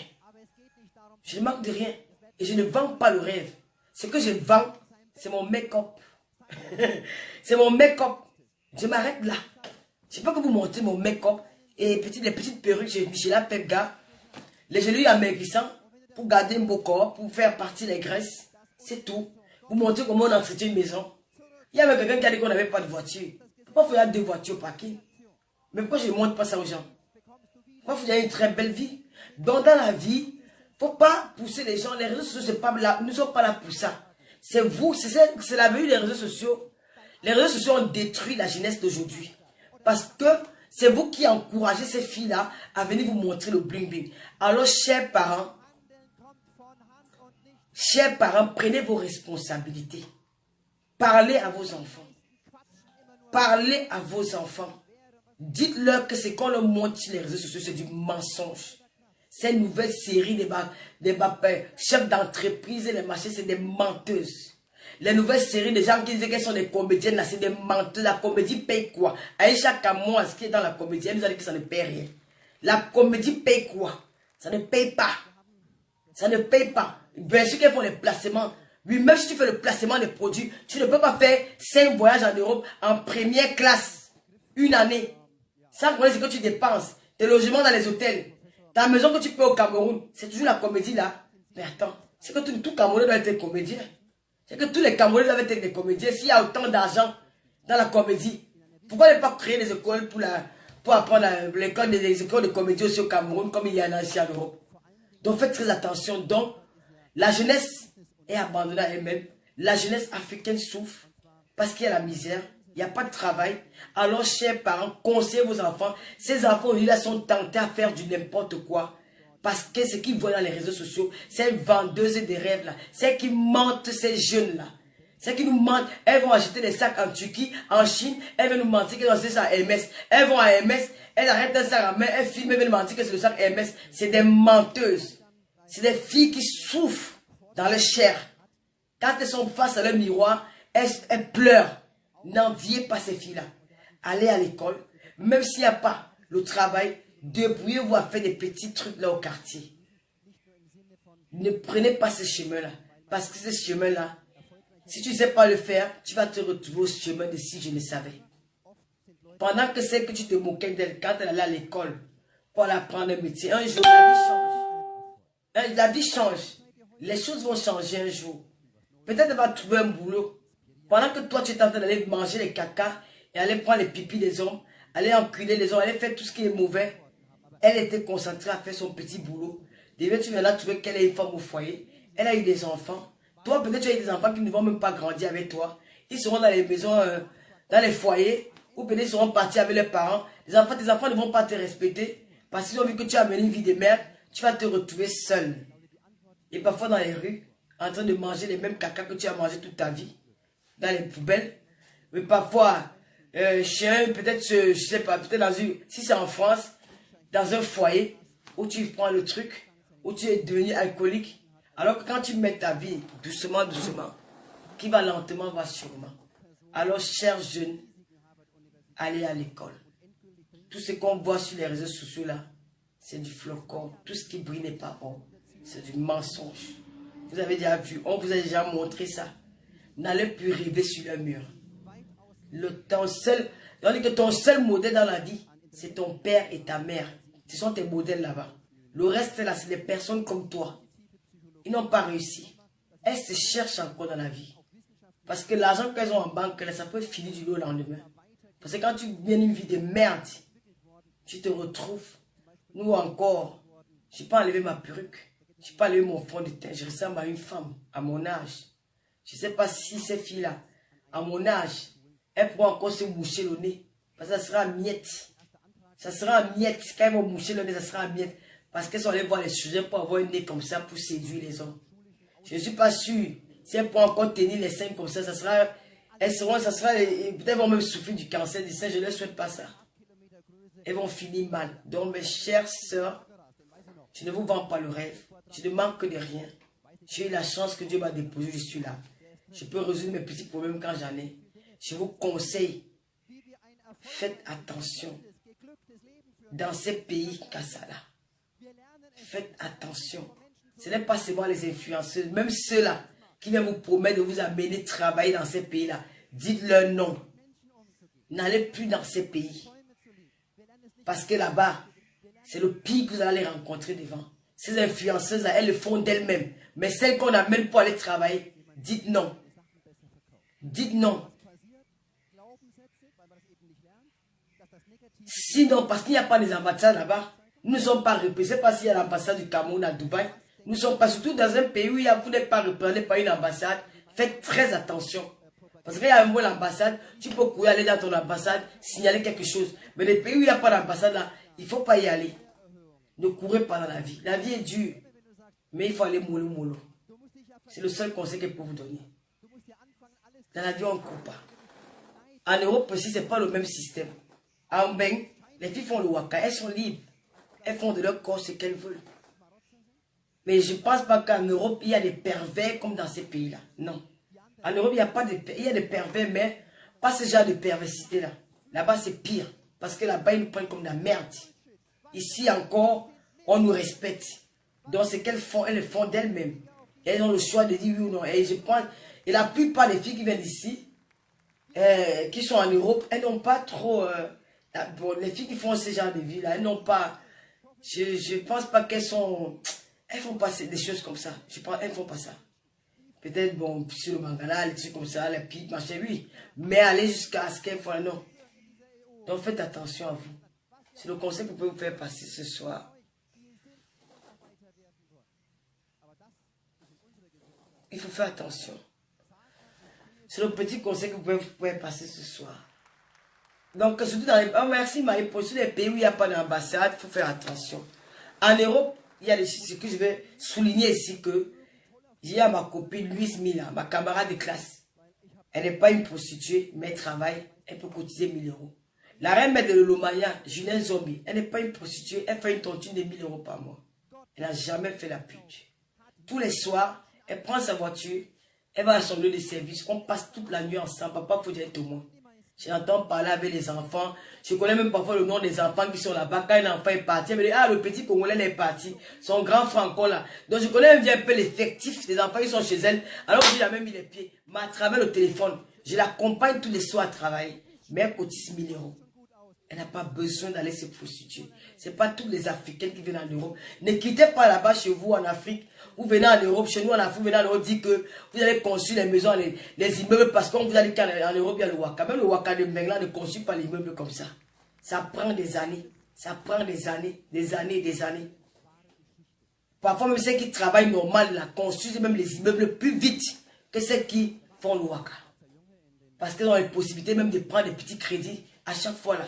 Je ne manque de rien. Et je ne vends pas le rêve. Ce que je vends, c'est mon make-up. C'est mon make-up. Je m'arrête là. Je ne sais pas que vous montrez mon make-up. Et les petites perruques chez la Pepga. Les gelées amaigrissants. Pour garder un beau corps. Pour faire partir les graisses. C'est tout. Vous montrez comment on entretient une maison. Il y avait quelqu'un qui a dit qu'on n'avait pas de voiture. Pourquoi il faut y avoir 2 voitures au parking? Mais pourquoi je ne montre pas ça aux gens? Pourquoi il faut y avoir une très belle vie? Donc dans la vie, il ne faut pas pousser les gens. Les réseaux sociaux, nous ne sommes pas là pour ça. C'est vous, c'est la venue des réseaux sociaux. Les réseaux sociaux ont détruit la jeunesse d'aujourd'hui. Parce que c'est vous qui encouragez ces filles-là à venir vous montrer le bling-bling. Alors, chers parents, prenez vos responsabilités. Parlez à vos enfants. Parlez à vos enfants. Dites-leur que ce qu'on leur montre sur les réseaux sociaux, c'est du mensonge. Ces nouvelles séries des chefs d'entreprise et les machins, c'est des menteuses. Les nouvelles séries des gens qui disent qu'elles sont des comédiennes, là, c'est des menteuses. La comédie paye quoi? Aïcha Kamoa, ce qui est dans la comédie, elle nous a dit que ça ne paye rien. La comédie paye quoi? Ça ne paye pas. Ça ne paye pas. Bien sûr qu'elles font les placements. Oui, même si tu fais le placement des produits, tu ne peux pas faire 5 voyages en Europe en première classe. Une année. Sans connaître ce que tu dépenses. Tes logements dans les hôtels. Ta maison que tu payes au Cameroun. C'est toujours la comédie là. Mais attends. C'est que tout Camerounais doit être comédien. C'est que tous les Camerounais doivent être des comédiens. S'il y a autant d'argent dans la comédie. Pourquoi ne pas créer des écoles pour apprendre l'école des écoles de comédie aussi au Cameroun comme il y en a ici en Europe. Donc faites très attention. Donc la jeunesse est abandonnée à elle-même. La jeunesse africaine souffre parce qu'il y a la misère. Il n'y a pas de travail. Alors, chers parents, conseillez vos enfants. Ces enfants, aujourd'hui, là, sont tentés à faire du n'importe quoi. Parce que ce qu'ils voient dans les réseaux sociaux, ces vendeuses de rêves là, c'est qui mentent ces jeunes là. C'est qui nous mentent. Elles vont acheter des sacs en Turquie, en Chine. Elles vont nous mentir qu'elles ont acheté ça à Hermès. Elles vont à Hermès, elles arrêtent un sac en main, elles filment, elles vont nous mentir que c'est le sac Hermès. C'est des menteuses. C'est des filles qui souffrent dans leur chair. Quand elles sont face à leur miroir, elles pleurent. N'enviez pas ces filles-là. Allez à l'école. Même s'il n'y a pas le travail, débrouillez-vous à faire des petits trucs là au quartier. Ne prenez pas ce chemin-là. Parce que ce chemin-là, si tu ne sais pas le faire, tu vas te retrouver au chemin de si je le savais. Pendant que celle que tu te moquais d'elle, quand elle allait à l'école, pour aller apprendre un métier, un jour, la vie change. La vie change. Les choses vont changer un jour. Peut-être elle va trouver un boulot. Pendant que toi, tu es en train d'aller manger les caca et aller prendre les pipis des hommes, aller enculer les hommes, aller faire tout ce qui est mauvais, elle était concentrée à faire son petit boulot. Déjà, tu viens là trouver qu'elle est une femme au foyer. Elle a eu des enfants. Toi, peut-être tu as eu des enfants qui ne vont même pas grandir avec toi. Ils seront dans les maisons, dans les foyers, ou peut-être ils seront partis avec leurs parents. Tes enfants ne vont pas te respecter parce qu'ils ont vu que tu as mené une vie de merde. Tu vas te retrouver seul. Et parfois dans les rues, en train de manger les mêmes caca que tu as mangé toute ta vie. Dans les poubelles. Mais parfois, peut-être, je sais pas, peut-être dans une, si c'est en France, dans un foyer, où tu prends le truc, où tu es devenu alcoolique, alors que quand tu mets ta vie doucement, doucement, qui va lentement, va sûrement. Alors, chers jeunes, allez à l'école. Tout ce qu'on voit sur les réseaux sociaux là, c'est du flocon. Tout ce qui brille n'est pas bon. C'est du mensonge. Vous avez déjà vu, on vous a déjà montré ça. N'allez plus rêver sur le mur. On dit que ton seul modèle dans la vie, c'est ton père et ta mère. Ce sont tes modèles là-bas. Le reste, là, c'est des personnes comme toi. Ils n'ont pas réussi. Elles se cherchent encore dans la vie. Parce que l'argent qu'elles ont en banque, là, ça peut finir du jour au lendemain. Parce que quand tu viens une vie de merde, tu te retrouves. Nous encore, je n'ai pas enlevé ma perruque. Je n'ai pas enlevé mon fond de teint. Je ressemble à une femme à mon âge. Je ne sais pas si ces filles-là, à mon âge, elles pourront encore se moucher le nez. Parce que ça sera miette. Ça sera miette. Quand elles vont moucher le nez, ça sera miette. Parce qu'elles sont allées voir les sujets pour avoir un nez comme ça pour séduire les hommes. Je ne suis pas sûr. Si elles pourront encore tenir les seins comme ça sera... Peut-être vont même souffrir du cancer du sein. Je ne leur souhaite pas ça. Elles vont finir mal. Donc mes chères sœurs, je ne vous vends pas le rêve. Je ne manque de rien. J'ai eu la chance que Dieu m'a déposé. Je suis là. Je peux résoudre mes petits problèmes quand j'en ai. Je vous conseille, faites attention. Dans ces pays, Kassala, faites attention. Ce n'est pas seulement les influenceurs, même ceux-là qui viennent vous promettre de vous amener travailler dans ces pays-là. Dites-leur non. N'allez plus dans ces pays. Parce que là-bas, c'est le pire que vous allez rencontrer devant. Ces influenceuses, elles le font d'elles-mêmes. Mais celles qu'on amène pour aller travailler, dites non. Dites non. Sinon, parce qu'il n'y a pas des ambassades là-bas, nous ne sommes pas représentés. Pas s'il y a l'ambassade du Cameroun à Dubaï. Nous ne sommes pas, surtout dans un pays où vous n'êtes pas représenté par une ambassade. Faites très attention. Parce qu'il y a un mot l'ambassade, tu peux courir aller dans ton ambassade, signaler quelque chose. Mais les pays où il n'y a pas d'ambassade là, il ne faut pas y aller. Ne courez pas dans la vie. La vie est dure. Mais il faut aller mollo mollo. C'est le seul conseil que je peux vous donner. Dans la vie, on ne court pas. En Europe aussi, ce n'est pas le même système. En Ben, les filles font le waka, elles sont libres. Elles font de leur corps ce qu'elles veulent. Mais je ne pense pas qu'en Europe, il y a des pervers comme dans ces pays-là. Non. En Europe, il y a des pervers, mais pas ce genre de perversité-là. Là-bas, c'est pire. Parce que là-bas, ils nous prennent comme de la merde. Ici encore, on nous respecte. Donc, ce qu'elles font, elles le font d'elles-mêmes. Elles ont le choix de dire oui ou non. Et je pense, et la plupart des filles qui viennent ici, qui sont en Europe, elles n'ont pas trop... bon, les filles qui font ce genre de vie-là, elles n'ont pas... Je ne pense pas qu'elles sont... Elles ne font pas des choses comme ça. Je pense, elles ne font pas ça. Peut-être, bon, sur le mangala, les trucs comme ça, les piques, machin, oui. Mais aller jusqu'à ce qu'elles font, non. Donc, faites attention à vous. C'est le conseil que vous pouvez vous faire passer ce soir. Il faut faire attention. C'est le petit conseil que vous pouvez vous faire passer ce soir. Donc, surtout dans les... Oh, merci Marie, pour tous les pays où il n'y a pas d'ambassade, il faut faire attention. En Europe, il y a des choses que je vais souligner ici que j'ai à ma copine Louise Mila, ma camarade de classe. Elle n'est pas une prostituée, mais elle travaille, elle peut cotiser 1000 €. La reine mère de l'Olomaya, Julien Zombie, elle n'est pas une prostituée, elle fait une tontine de 1000 € par mois. Elle n'a jamais fait la pute. Tous les soirs, elle prend sa voiture, elle va à son lieu de service, on passe toute la nuit ensemble, papa faut dire tout le monde. J'entends parler avec les enfants. Je connais même parfois le nom des enfants qui sont là-bas. Quand un enfant est parti, elle me dit, ah, le petit Congolais est parti. Son grand frère encore là. Donc je connais un peu l'effectif des enfants qui sont chez elle. Alors que j'ai jamais mis les pieds. Mais à travers le téléphone, je l'accompagne tous les soirs à travailler. Mais elle cotise 1000 €. Elle n'a pas besoin d'aller se prostituer. Ce n'est pas tous les Africains qui viennent en Europe. Ne quittez pas là-bas chez vous en Afrique. Vous venez en Europe, chez nous en Afrique, vous venez en Europe, dites que vous allez construire les maisons, les immeubles, parce qu'on vous a dit qu'en Europe, il y a le Waka. Même le Waka de Mengla ne construit pas les immeubles comme ça. Ça prend des années. Ça prend des années, des années, des années. Parfois, même ceux qui travaillent normal, là, construisent même les immeubles plus vite que ceux qui font le Waka. Parce qu'ils ont la possibilité même de prendre des petits crédits à chaque fois là.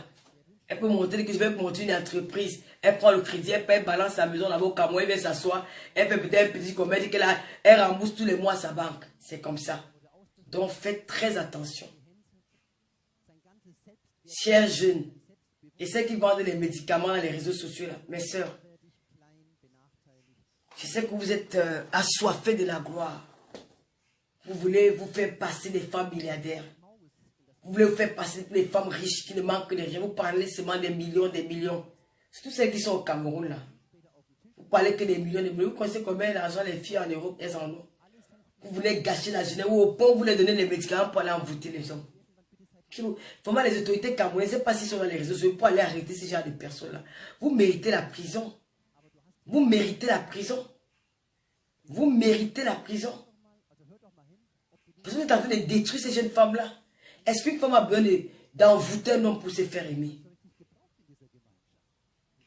Elle peut montrer que je vais monter une entreprise. Elle prend le crédit, elle balance sa maison là-bas au Cameroun, elle vient s'asseoir. Elle fait peut-être un petit commerce, elle rembourse tous les mois sa banque. C'est comme ça. Donc faites très attention. Chers jeunes, et ceux qui vendent les médicaments dans les réseaux sociaux, là, mes soeurs, je sais que vous êtes assoiffés de la gloire. Vous voulez vous faire passer des femmes milliardaires. Vous voulez vous faire passer les femmes riches qui ne manquent de rien. Vous parlez seulement des millions, des millions. C'est tous ceux qui sont au Cameroun là. Vous parlez que des millions, des millions. Vous connaissez combien d'argent les filles en Europe, elles en ont. Vous voulez gâcher la jeunesse. Ou au point, vous voulez donner les médicaments pour aller envoûter les hommes. Vraiment, les autorités camerounaises, je ne sais pas s'ils sont dans les réseaux sociaux pour aller arrêter ce genre de personnes-là. Vous méritez la prison. Vous méritez la prison. Vous méritez la prison. Parce que vous êtes en train de détruire ces jeunes femmes-là. Est-ce qu'une femme a besoin d'envoûter un homme pour se faire aimer?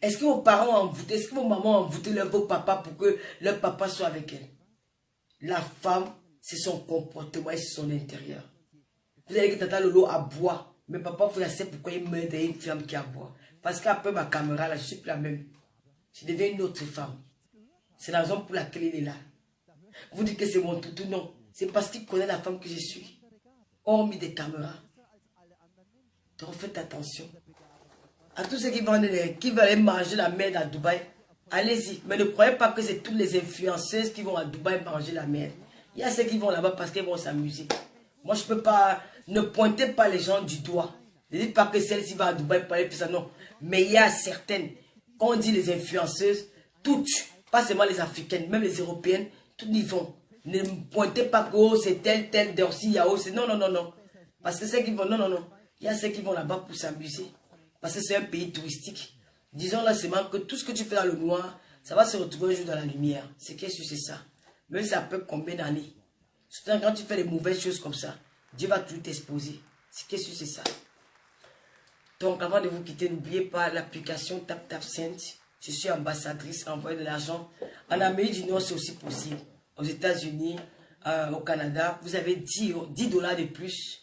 Est-ce que vos parents ont envoûté, est-ce que vos mamans ont envoûté vos papas pour que leur papa soit avec elle? La femme, c'est son comportement et c'est son intérieur. Vous allez que Tata Lolo aboie. Mais papa, vous savez pourquoi il meurt d'une femme qui aboie. Parce qu'après ma caméra, là, je ne suis plus la même. Je deviens une autre femme. C'est la raison pour laquelle il est là. Vous dites que c'est mon toutou, non. C'est parce qu'il connaît la femme que je suis. Hormis des caméras. Donc faites attention. À tous ceux qui veulent aller manger la merde à Dubaï, allez-y. Mais ne croyez pas que c'est toutes les influenceuses qui vont à Dubaï manger la merde. Il y a ceux qui vont là-bas parce qu'ils vont s'amuser. Moi, je ne peux pas... Ne pointez pas les gens du doigt. Ne dites pas que celle-ci va à Dubaï pour aller faire ça, non. Mais il y a certaines, quand on dit les influenceuses, toutes, pas seulement les africaines, même les européennes, toutes y vont. Ne pointez pas que oh, c'est tel, Dorsi, Yao, c'est non, non, non, non. Parce que ceux qui vont, non, non, non. Il y a ceux qui vont là-bas pour s'amuser. Parce que c'est un pays touristique. Disons là seulement que tout ce que tu fais dans le noir, ça va se retrouver un jour dans la lumière. C'est qu'est-ce que c'est ça. Même ça peut combien d'années. Surtout quand tu fais des mauvaises choses comme ça, Dieu va tout t'exposer. C'est qu'est-ce que c'est ça. Donc avant de vous quitter, n'oubliez pas l'application TapTapSend. Je suis ambassadrice, envoyer de l'argent. En Amérique du Nord, c'est aussi possible. Aux États-Unis, au Canada, vous avez 10 $ de plus.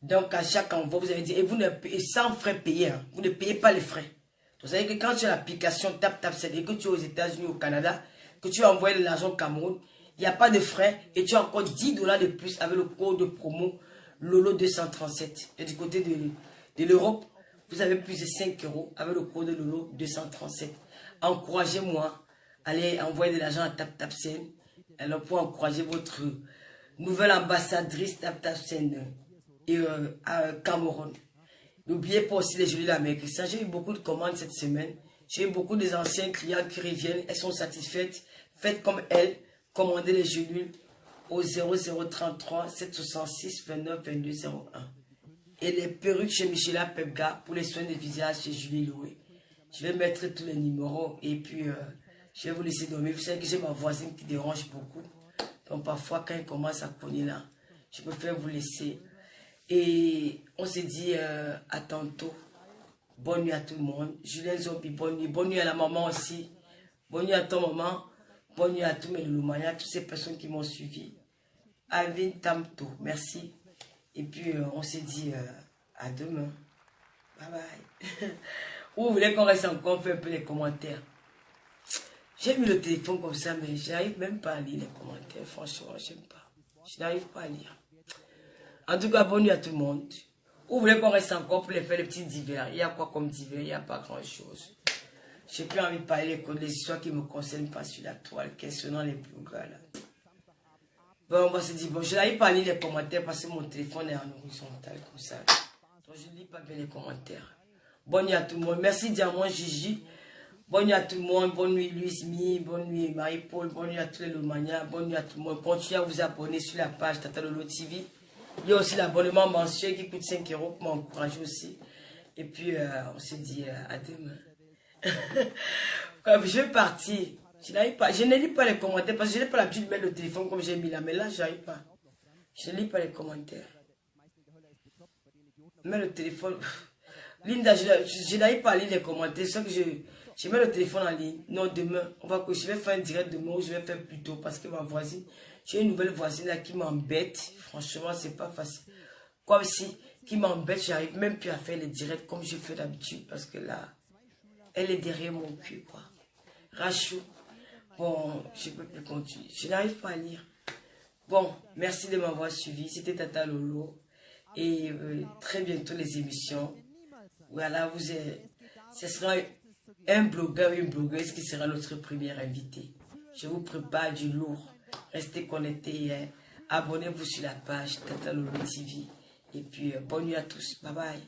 Donc, à chaque envoi, vous avez dit, et vous ne payez, sans frais payés, hein, vous ne payez pas les frais. Donc, vous savez que quand tu as l'application TapTapSend et que tu es aux États-Unis, au Canada, que tu as envoyé de l'argent au Cameroun, il n'y a pas de frais et tu as encore 10 $ de plus avec le code de promo Lolo 237. Et du côté de l'Europe, vous avez plus de 5 € avec le code Lolo 237. Encouragez-moi, allez envoyer de l'argent à TapTapSend. Alors, pour encourager votre nouvelle ambassadrice TapTapSend et à Cameroun. N'oubliez pas aussi les gélules américaines. J'ai eu beaucoup de commandes cette semaine. J'ai eu beaucoup des anciens clients qui reviennent. Elles sont satisfaites. Faites comme elles. Commandez les gélules au 0033 766 29 22 01. Et les perruques chez Michela Pepga pour les soins de visage chez Julie Loué. Je vais mettre tous les numéros et puis je vais vous laisser dormir. Vous savez que j'ai ma voisine qui dérange beaucoup. Donc parfois quand elle commence à cogner là, je préfère vous laisser. Et on se dit à tantôt. Bonne nuit à tout le monde. Julien Zobi, bonne nuit. Bonne nuit à la maman aussi. Bonne nuit à ton maman. Bonne nuit à tous mes Loulomania, toutes ces personnes qui m'ont suivi. Alvin Tamto, merci. Et puis on se dit à demain. Bye bye. Ou vous voulez qu'on reste encore, on fait un peu les commentaires. J'ai mis le téléphone comme ça, mais je n'arrive même pas à lire les commentaires. Franchement, j'aime pas. Je n'arrive pas à lire. En tout cas, bonne nuit à tout le monde. Ou vous voulez qu'on reste encore pour les faire les petits divers? Il y a quoi comme divers? Il n'y a pas grand-chose. J'ai plus envie de parler des histoires qui ne me concernent pas sur la toile, questionnant les blogueurs là. Bon, on va se dire, bon, je n'arrive pas à lire les commentaires parce que mon téléphone est en horizontal comme ça. Donc je ne lis pas bien les commentaires. Bonne nuit à tout le monde. Merci Diamant Gigi. Bonne nuit à tout le monde. Bonne nuit Louise Mi. Bonne nuit Marie-Paul. Bonne nuit à tous les Lomania. Bonne nuit à tout le monde. Continuez à vous abonner sur la page Tata Lolo TV. Il y a aussi l'abonnement mensuel qui coûte 5 € pour m'encourager aussi. Et puis, on se dit à demain. Je vais partir. Je n'arrive pas. Je ne lis pas les commentaires parce que je n'ai pas l'habitude de mettre le téléphone comme j'ai mis là. Mais là, je n'arrive pas. Je ne lis pas les commentaires. Mais le téléphone. Linda, je n'arrive pas à lire les commentaires. C'est que je mets le téléphone en ligne. Non, demain, je vais faire un direct demain ou je vais faire plus tôt parce que ma voisine, j'ai une nouvelle voisine là qui m'embête. Franchement, c'est pas facile. Comme si, qui m'embête, j'arrive même plus à faire les directs comme je fais d'habitude parce que là, elle est derrière mon cul, quoi. Rachou. Bon, je peux plus continuer. Je n'arrive pas à lire. Bon, merci de m'avoir suivi. C'était Tata Lolo. Et très bientôt les émissions. Voilà, ce sera un blogueur, une blogueuse qui sera notre première invitée. Je vous prépare du lourd. Restez connectés. Hein. Abonnez-vous sur la page Tata Lolo TV. Et puis, bonne nuit à tous. Bye bye.